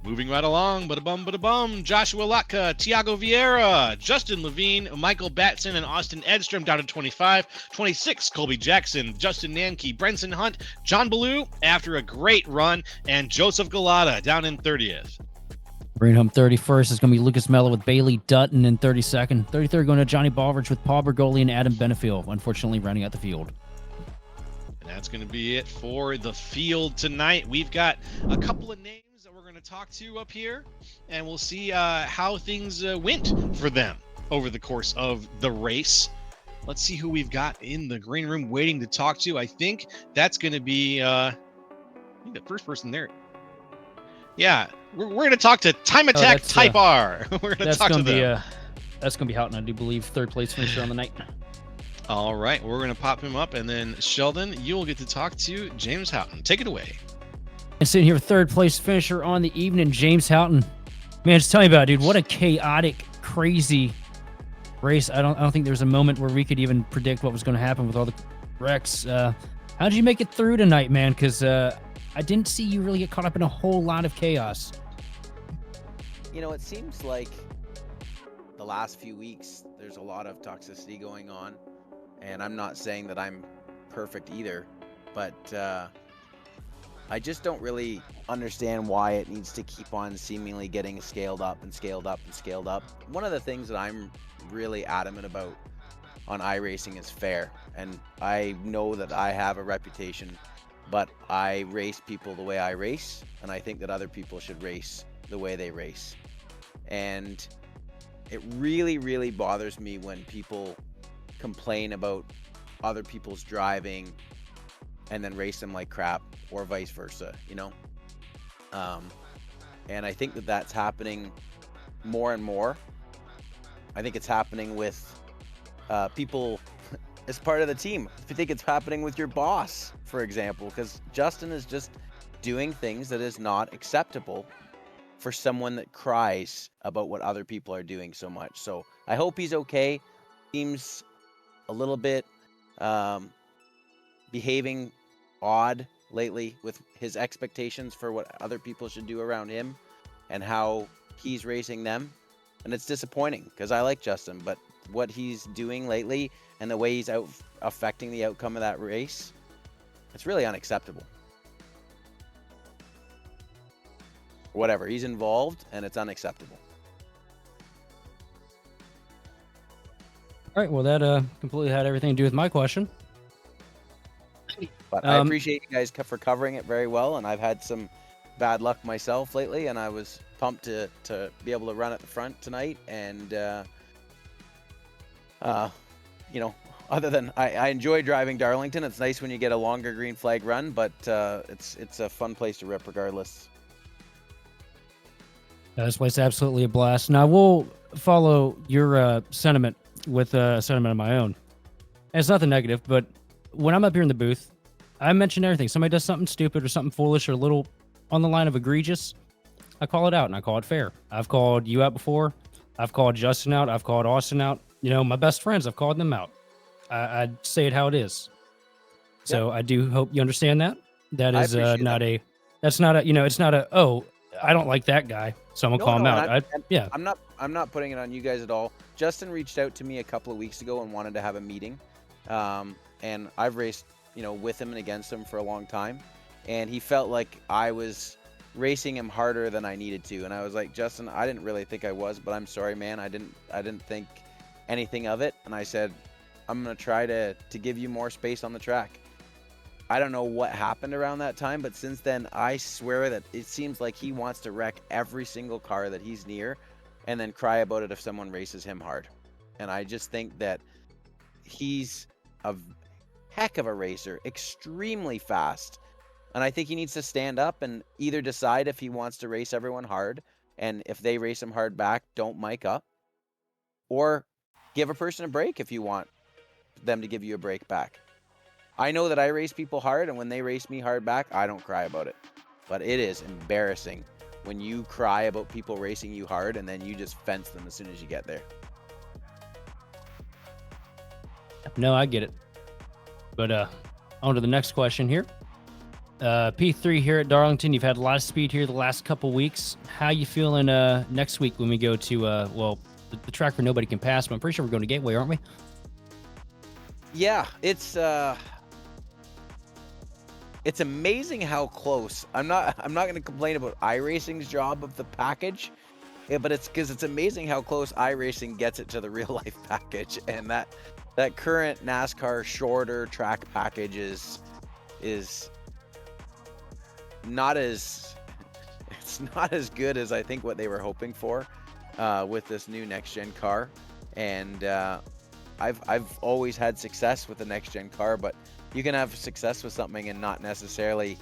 Moving right along, bada-bum, Joshua Latka, Tiago Vieira, Justin Levine, Michael Batson, and Austin Edstrom down to 25. 26, Colby Jackson, Justin Nanke, Brenson Hunt, John Ballou after a great run, and Joseph Galata down in 30th. Bringing home 31st is going to be Lucas Mello with Bailey Dutton in 32nd. 33rd going to Johnny Baldridge with Paul Bergoli and Adam Benefield, unfortunately rounding out the field. And that's going to be it for the field tonight. We've got a couple of names that we're going to talk to up here, and we'll see how things went for them over the course of the race. Let's see who we've got in the green room waiting to talk to. I think that's going to be the first person there. Yeah, we're going to talk to Time Attack Type R. We're going to talk to them. That's going to be Houghton, I do believe, 3rd place finisher on the night. All right, we're going to pop him up, and then Sheldon, you'll get to talk to James Houghton. Take it away. And sitting here, 3rd place finisher on the evening, James Houghton. Man, just tell me about it, dude. What a chaotic, crazy race. I don't think there was a moment where we could even predict what was going to happen with all the wrecks. How did you make it through tonight, man? Because I didn't see you really get caught up in a whole lot of chaos. You know, it seems like the last few weeks, there's a lot of toxicity going on. And I'm not saying that I'm perfect either, but I just don't really understand why it needs to keep on seemingly getting scaled up and scaled up and scaled up. One of the things that I'm really adamant about on iRacing is fair. And I know that I have a reputation but I race people the way I race, and I think that other people should race the way they race. And it really, really bothers me when people complain about other people's driving and then race them like crap, or vice versa, you know? And I think that that's happening more and more. I think it's happening with people as part of the team. I think it's happening with your boss, for example, because Justin is just doing things that is not acceptable for someone that cries about what other people are doing so much. So I hope he's okay. Seems a little bit behaving odd lately with his expectations for what other people should do around him and how he's racing them. And it's disappointing because I like Justin, but what he's doing lately and the way he's out affecting the outcome of that race, it's really unacceptable. Whatever, he's involved and it's unacceptable. All right, well, that completely had everything to do with my question. But I appreciate you guys for covering it very well, and I've had some bad luck myself lately, and I was pumped to be able to run at the front tonight. And you know, other than I enjoy driving Darlington. It's nice when you get a longer green flag run, but it's a fun place to rip regardless. This place is absolutely a blast. Now, we'll follow your sentiment with a sentiment of my own. And it's nothing negative, but when I'm up here in the booth, I mention everything. Somebody does something stupid or something foolish or a little on the line of egregious, I call it out, and I call it fair. I've called you out before. I've called Justin out. I've called Austin out. You know, my best friends, I've called them out. I say it how it is. So I do hope you understand that. That is not a, that's not a, you know, it's not a, oh, I don't like that guy, so I'm gonna call him out. I'm not putting it on you guys at all. Justin reached out to me a couple of weeks ago and wanted to have a meeting. And I've raced, you know, with him and against him for a long time. And he felt like I was racing him harder than I needed to. And I was like, Justin, I didn't really think I was, but I'm sorry, man. I didn't think anything of it. And I said, I'm going to try to give you more space on the track. I don't know what happened around that time, but since then, I swear that it seems like he wants to wreck every single car that he's near and then cry about it if someone races him hard. And I just think that he's a heck of a racer, extremely fast. And I think he needs to stand up and either decide if he wants to race everyone hard, and if they race him hard back, don't mic up, or give a person a break if you want them to give you a break back. I know that I race people hard, and when they race me hard back, I don't cry about it. But it is embarrassing when you cry about people racing you hard and then you just fence them as soon as you get there. No, I get it. But on to the next question here. P3 here at Darlington. You've had a lot of speed here the last couple weeks. How you feeling next week when we go to, well, the track where nobody can pass, but I'm pretty sure we're going to Gateway, aren't we? Yeah, it's amazing how close. I'm not going to complain about iRacing's job of the package, but it's because it's amazing how close iRacing gets it to the real life package, and that current NASCAR shorter track package is not as good as I think what they were hoping for with this new next gen car. And I've always had success with the next gen car, but you can have success with something and not necessarily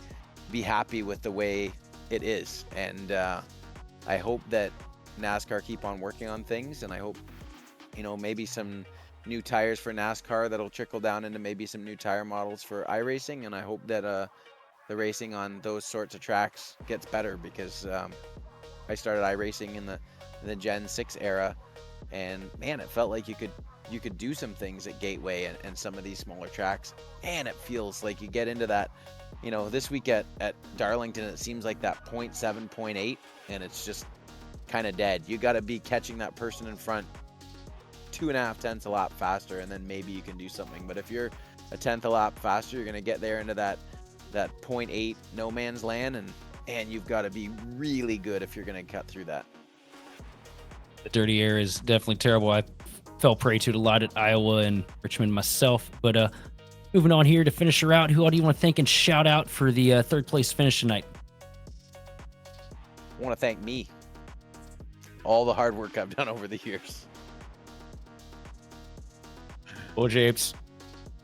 be happy with the way it is. And I hope that NASCAR keep on working on things, and I hope, you know, maybe some new tires for NASCAR that'll trickle down into maybe some new tire models for iRacing. And I hope that the racing on those sorts of tracks gets better, because I started iRacing in the Gen 6 era, and man, it felt like you could do some things at Gateway and some of these smaller tracks. And it feels like you get into that, you know, this week at Darlington, it seems like that 0.7, 0.8, and it's just kind of dead. You got to be catching that person in front 2.5 tenths a lap faster, and then maybe you can do something. But if you're a tenth a lap faster, you're going to get there into that 0.8 no man's land, and you've got to be really good if you're going to cut through that. The dirty air is definitely terrible. I fell prey to it a lot at Iowa and Richmond myself. But Moving on here to finish her out. Who all do you want to thank and shout out for the third place finish tonight? I want to thank me. All the hard work I've done over the years. Well, James,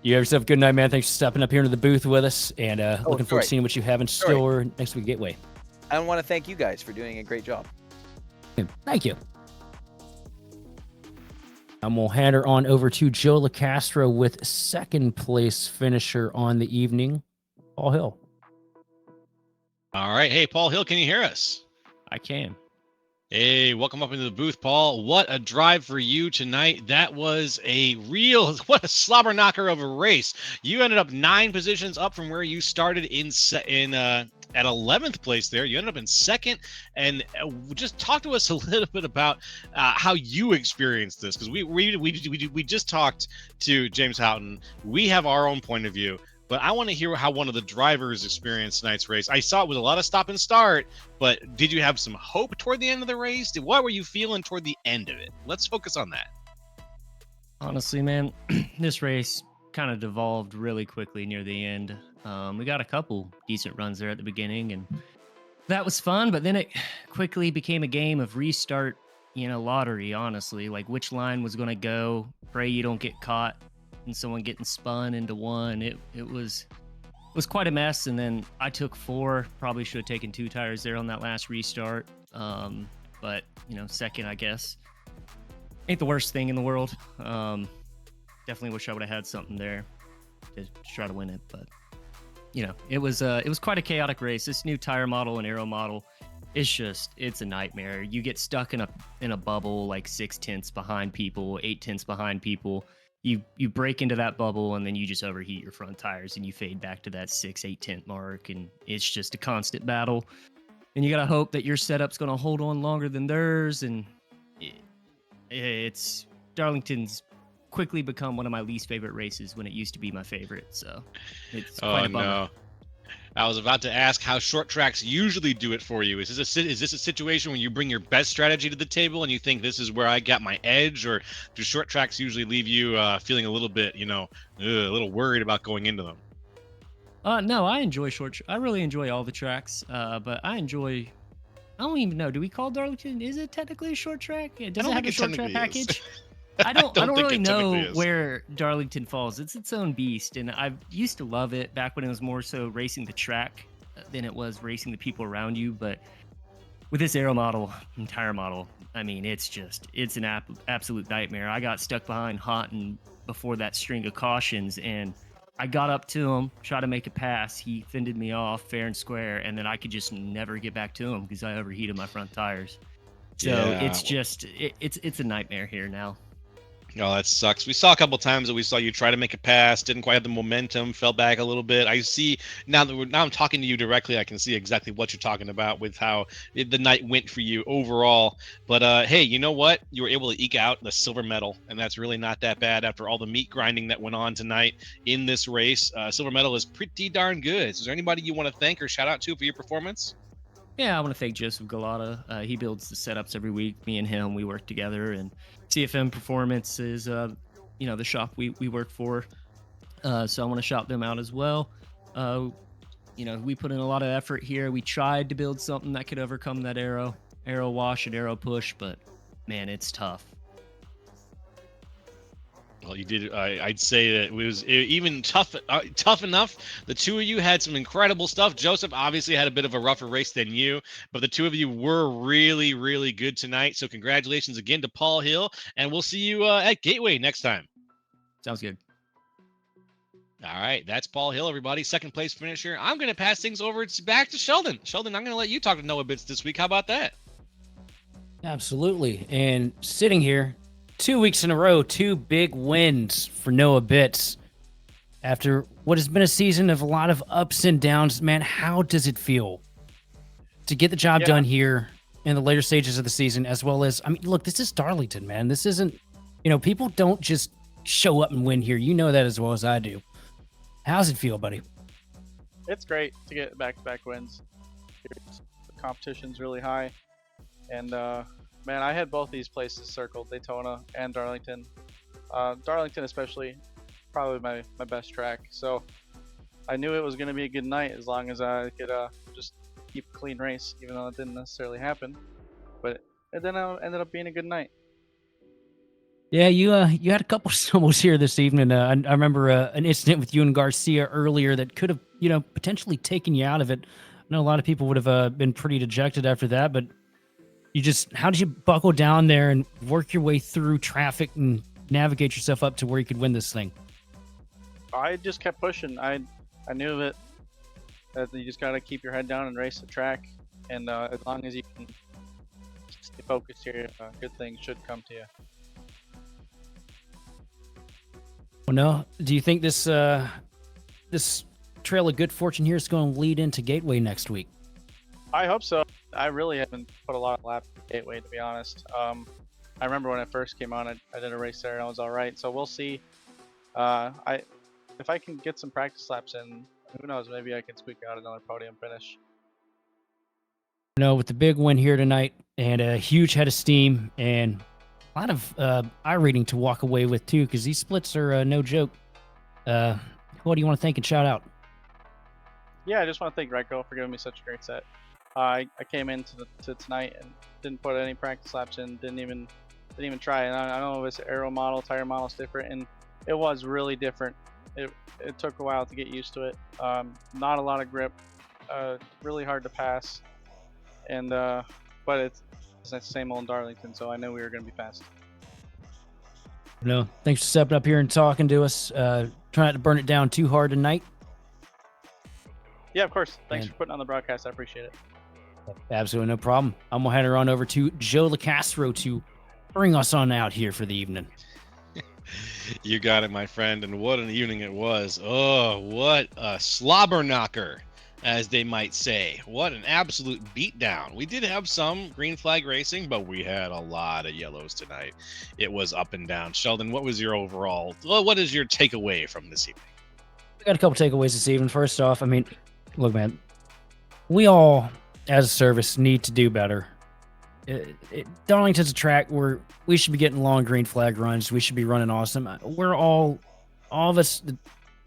you have yourself a good night, man. Thanks for stepping up here into the booth with us, and looking forward to seeing what you have in store next week Gateway. I want to thank you guys for doing a great job. Thank you. I'm going to hand her on over to Joe LaCastro with second place finisher on the evening, Paul Hill. All right. Hey, Paul Hill, can you hear us? I can. Hey, welcome up into the booth, Paul. What a drive for you tonight. That was what a slobber knocker of a race. You ended up 9 positions up from where you started at 11th place there. You ended up in second, and just talk to us a little bit about how you experienced this, because we just talked to James Houghton. We have our own point of view, but I want to hear how one of the drivers experienced tonight's race. I saw it was a lot of stop and start, but did you have some hope toward the end of the race? What were you feeling toward the end of it? Let's focus on that. Honestly, man, this race kind of devolved really quickly near the end. We got a couple decent runs there at the beginning, and that was fun, but then it quickly became a game of restart, lottery, honestly, like which line was going to go, pray you don't get caught and someone getting spun into one. It was quite a mess, and then I took 4, probably should have taken 2 tires there on that last restart. But, second, I guess, ain't the worst thing in the world. Definitely wish I would have had something there to try to win it, but it was quite a chaotic race. This new tire model and aero model, it's a nightmare. You get stuck in a bubble like 6/10 behind people, 8/10 behind people. You break into that bubble, and then you just overheat your front tires, and you fade back to that 6/8/10 mark, and it's just a constant battle. And you gotta hope that your setup's gonna hold on longer than theirs. And it's Darlington's quickly become one of my least favorite races when it used to be my favorite. So it's quite a bummer. No. I was about to ask how short tracks usually do it for you. Is this a situation when you bring your best strategy to the table and you think this is where I got my edge, or do short tracks usually leave you feeling a little bit, a little worried about going into them? No, I enjoy I really enjoy all the tracks, but I don't even know. Do we call Darlington? Is it technically a short track? Does it have a short track package? I don't really know where Darlington falls. It's its own beast, and I used to love it back when it was more so racing the track than it was racing the people around you. But with this aero model, entire model, I mean, it's an absolute nightmare. I got stuck behind Houghton before that string of cautions, and I got up to him, tried to make a pass. He fended me off fair and square, and then I could just never get back to him because I overheated my front tires. So it's a nightmare here now. Oh, that sucks. We saw a couple times that we saw you try to make a pass, didn't quite have the momentum, fell back a little bit. I see now I'm talking to you directly. I can see exactly what you're talking about with how the night went for you overall. But hey, you know what? You were able to eke out the silver medal, and that's really not that bad after all the meat grinding that went on tonight in this race. Silver medal is pretty darn good. Is there anybody you want to thank or shout out to for your performance? Yeah, I want to thank Joseph Galata. He builds the setups every week. Me and him, we work together, and CFM Performance is, the shop we work for. So I want to shout them out as well. We put in a lot of effort here. We tried to build something that could overcome that aero wash and aero push, but man, it's tough. Well, you did. I'd say that it was even tough enough. The two of you had some incredible stuff. Joseph obviously had a bit of a rougher race than you, but the two of you were really, really good tonight. So congratulations again to Paul Hill, and we'll see you at Gateway next time. Sounds good. All right, that's Paul Hill, everybody. Second place finisher. I'm going to pass things over back to Sheldon. Sheldon, I'm going to let you talk to Noah Bits this week. How about that? Absolutely. And sitting here, 2 weeks in a row, 2 big wins for Noah Bits. After what has been a season of a lot of ups and downs, man, how does it feel to get the job done here in the later stages of the season, as well as, look, this is Darlington, man. This isn't, people don't just show up and win here. You know that as well as I do. How's it feel, buddy? It's great to get back-to-back wins. The competition's really high, and man, I had both these places circled, Daytona and Darlington. Darlington especially, probably my best track. So I knew it was going to be a good night as long as I could just keep a clean race, even though it didn't necessarily happen. But it then ended up being a good night. Yeah, you had a couple stumbles here this evening. I remember an incident with you and Garcia earlier that could have potentially taken you out of it. I know a lot of people would have been pretty dejected after that, but how did you buckle down there and work your way through traffic and navigate yourself up to where you could win this thing? I just kept pushing. I knew that you just got to keep your head down and race the track, and as long as you can stay focused here, good things should come to you. Well, no. Do you think this trail of good fortune here is going to lead into Gateway next week? I hope so. I really haven't put a lot of laps in Gateway, to be honest. I remember when I first came on, I did a race there and I was all right. So we'll see. If I can get some practice laps in, who knows? Maybe I can squeak out another podium finish. With the big win here tonight and a huge head of steam and a lot of iRating to walk away with too, because these splits are no joke. What do you want to thank and shout out? Yeah, I just want to thank Reiko for giving me such a great set. I came into tonight and didn't put any practice laps in, didn't even try. And I don't know if it's aero model, tire model is different, and it was really different. It took a while to get used to it. Not a lot of grip, really hard to pass, and but it's the same old Darlington, so I knew we were going to be fast. No, thanks for stepping up here and talking to us. Try not to burn it down too hard tonight. Yeah, of course. Thanks for putting on the broadcast. I appreciate it. Absolutely no problem. I'm going to hand her on over to Joe LaCastro to bring us on out here for the evening. You got it, my friend. And what an evening it was. Oh, what a slobber knocker, as they might say. What an absolute beatdown. We did have some green flag racing, but we had a lot of yellows tonight. It was up and down. Sheldon, what is your takeaway from this evening? I got a couple takeaways this evening. First off, I mean, look, man, we all, as a service, need to do better. Darlington's a track where we should be getting long green flag runs. We should be running awesome. We're all of us that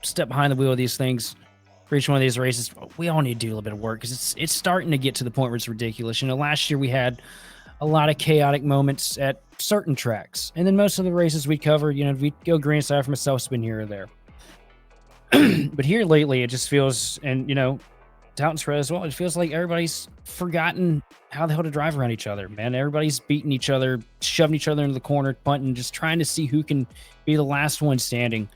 step behind the wheel of these things for each one of these races. We all need to do a little bit of work because it's starting to get to the point where it's ridiculous. Last year we had a lot of chaotic moments at certain tracks, and then most of the races we covered, we'd go green side from a self spin here or there. But here lately, it just feels, and Downton's Red as well, it feels like everybody's forgotten how the hell to drive around each other, man. Everybody's beating each other, shoving each other into the corner, punting, just trying to see who can be the last one standing.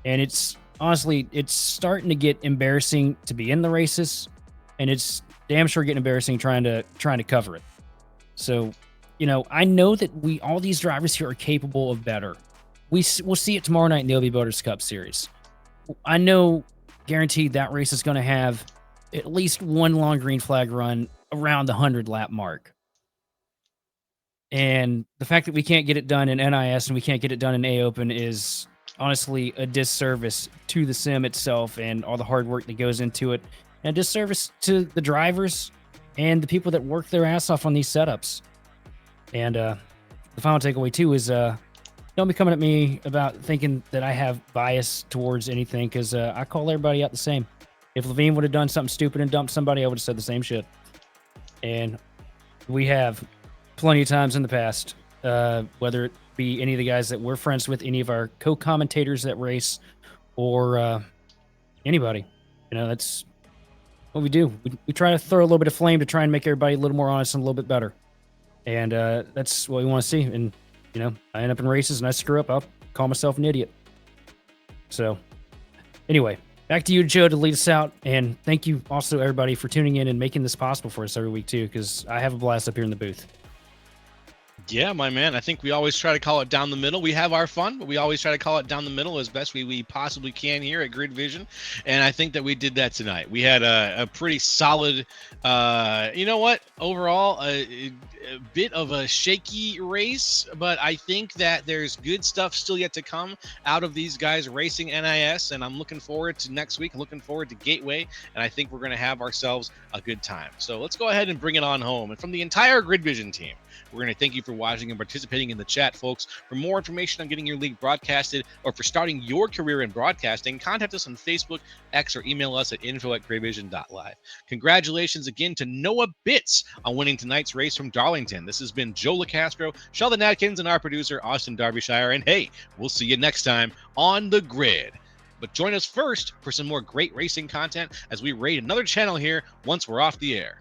And it's honestly, it's starting to get embarrassing to be in the races, and it's damn sure getting embarrassing trying to cover it. So, I know that all these drivers here are capable of better. We'll see it tomorrow night in the OB Builders Cup Series. I know, guaranteed, that race is going to have at least one long green flag run around the 100-lap mark. And the fact that we can't get it done in NiS and we can't get it done in A-Open is honestly a disservice to the sim itself and all the hard work that goes into it, and a disservice to the drivers and the people that work their ass off on these setups. And the final takeaway, too, is don't be coming at me about thinking that I have bias towards anything, because I call everybody out the same. If Levine would have done something stupid and dumped somebody, I would have said the same shit. And we have plenty of times in the past, whether it be any of the guys that we're friends with, any of our co-commentators that race, or anybody. That's what we do. We try to throw a little bit of flame to try and make everybody a little more honest and a little bit better. And that's what we want to see. And, I end up in races and I screw up, I'll call myself an idiot. So, anyway, back to you, Joe, to lead us out. And thank you also, everybody, for tuning in and making this possible for us every week, too, because I have a blast up here in the booth. Yeah, my man. I think we always try to call it down the middle. We have our fun, but we always try to call it down the middle as best we possibly can here at Grid Vision. And I think that we did that tonight. We had a pretty solid, overall, a bit of a shaky race, but I think that there's good stuff still yet to come out of these guys racing NiS. And I'm looking forward to next week, looking forward to Gateway. And I think we're going to have ourselves a good time. So let's go ahead and bring it on home. And from the entire Grid Vision team, we're going to thank you for watching and participating in the chat, folks. For more information on getting your league broadcasted or for starting your career in broadcasting, contact us on Facebook, X, or email us at info@grayvision.live. Congratulations again to Noah Bitts on winning tonight's race from Darlington. This has been Joe LaCastro, Sheldon Atkins, and our producer, Austin Derbyshire. And hey, we'll see you next time on The Grid. But join us first for some more great racing content as we raid another channel here once we're off the air.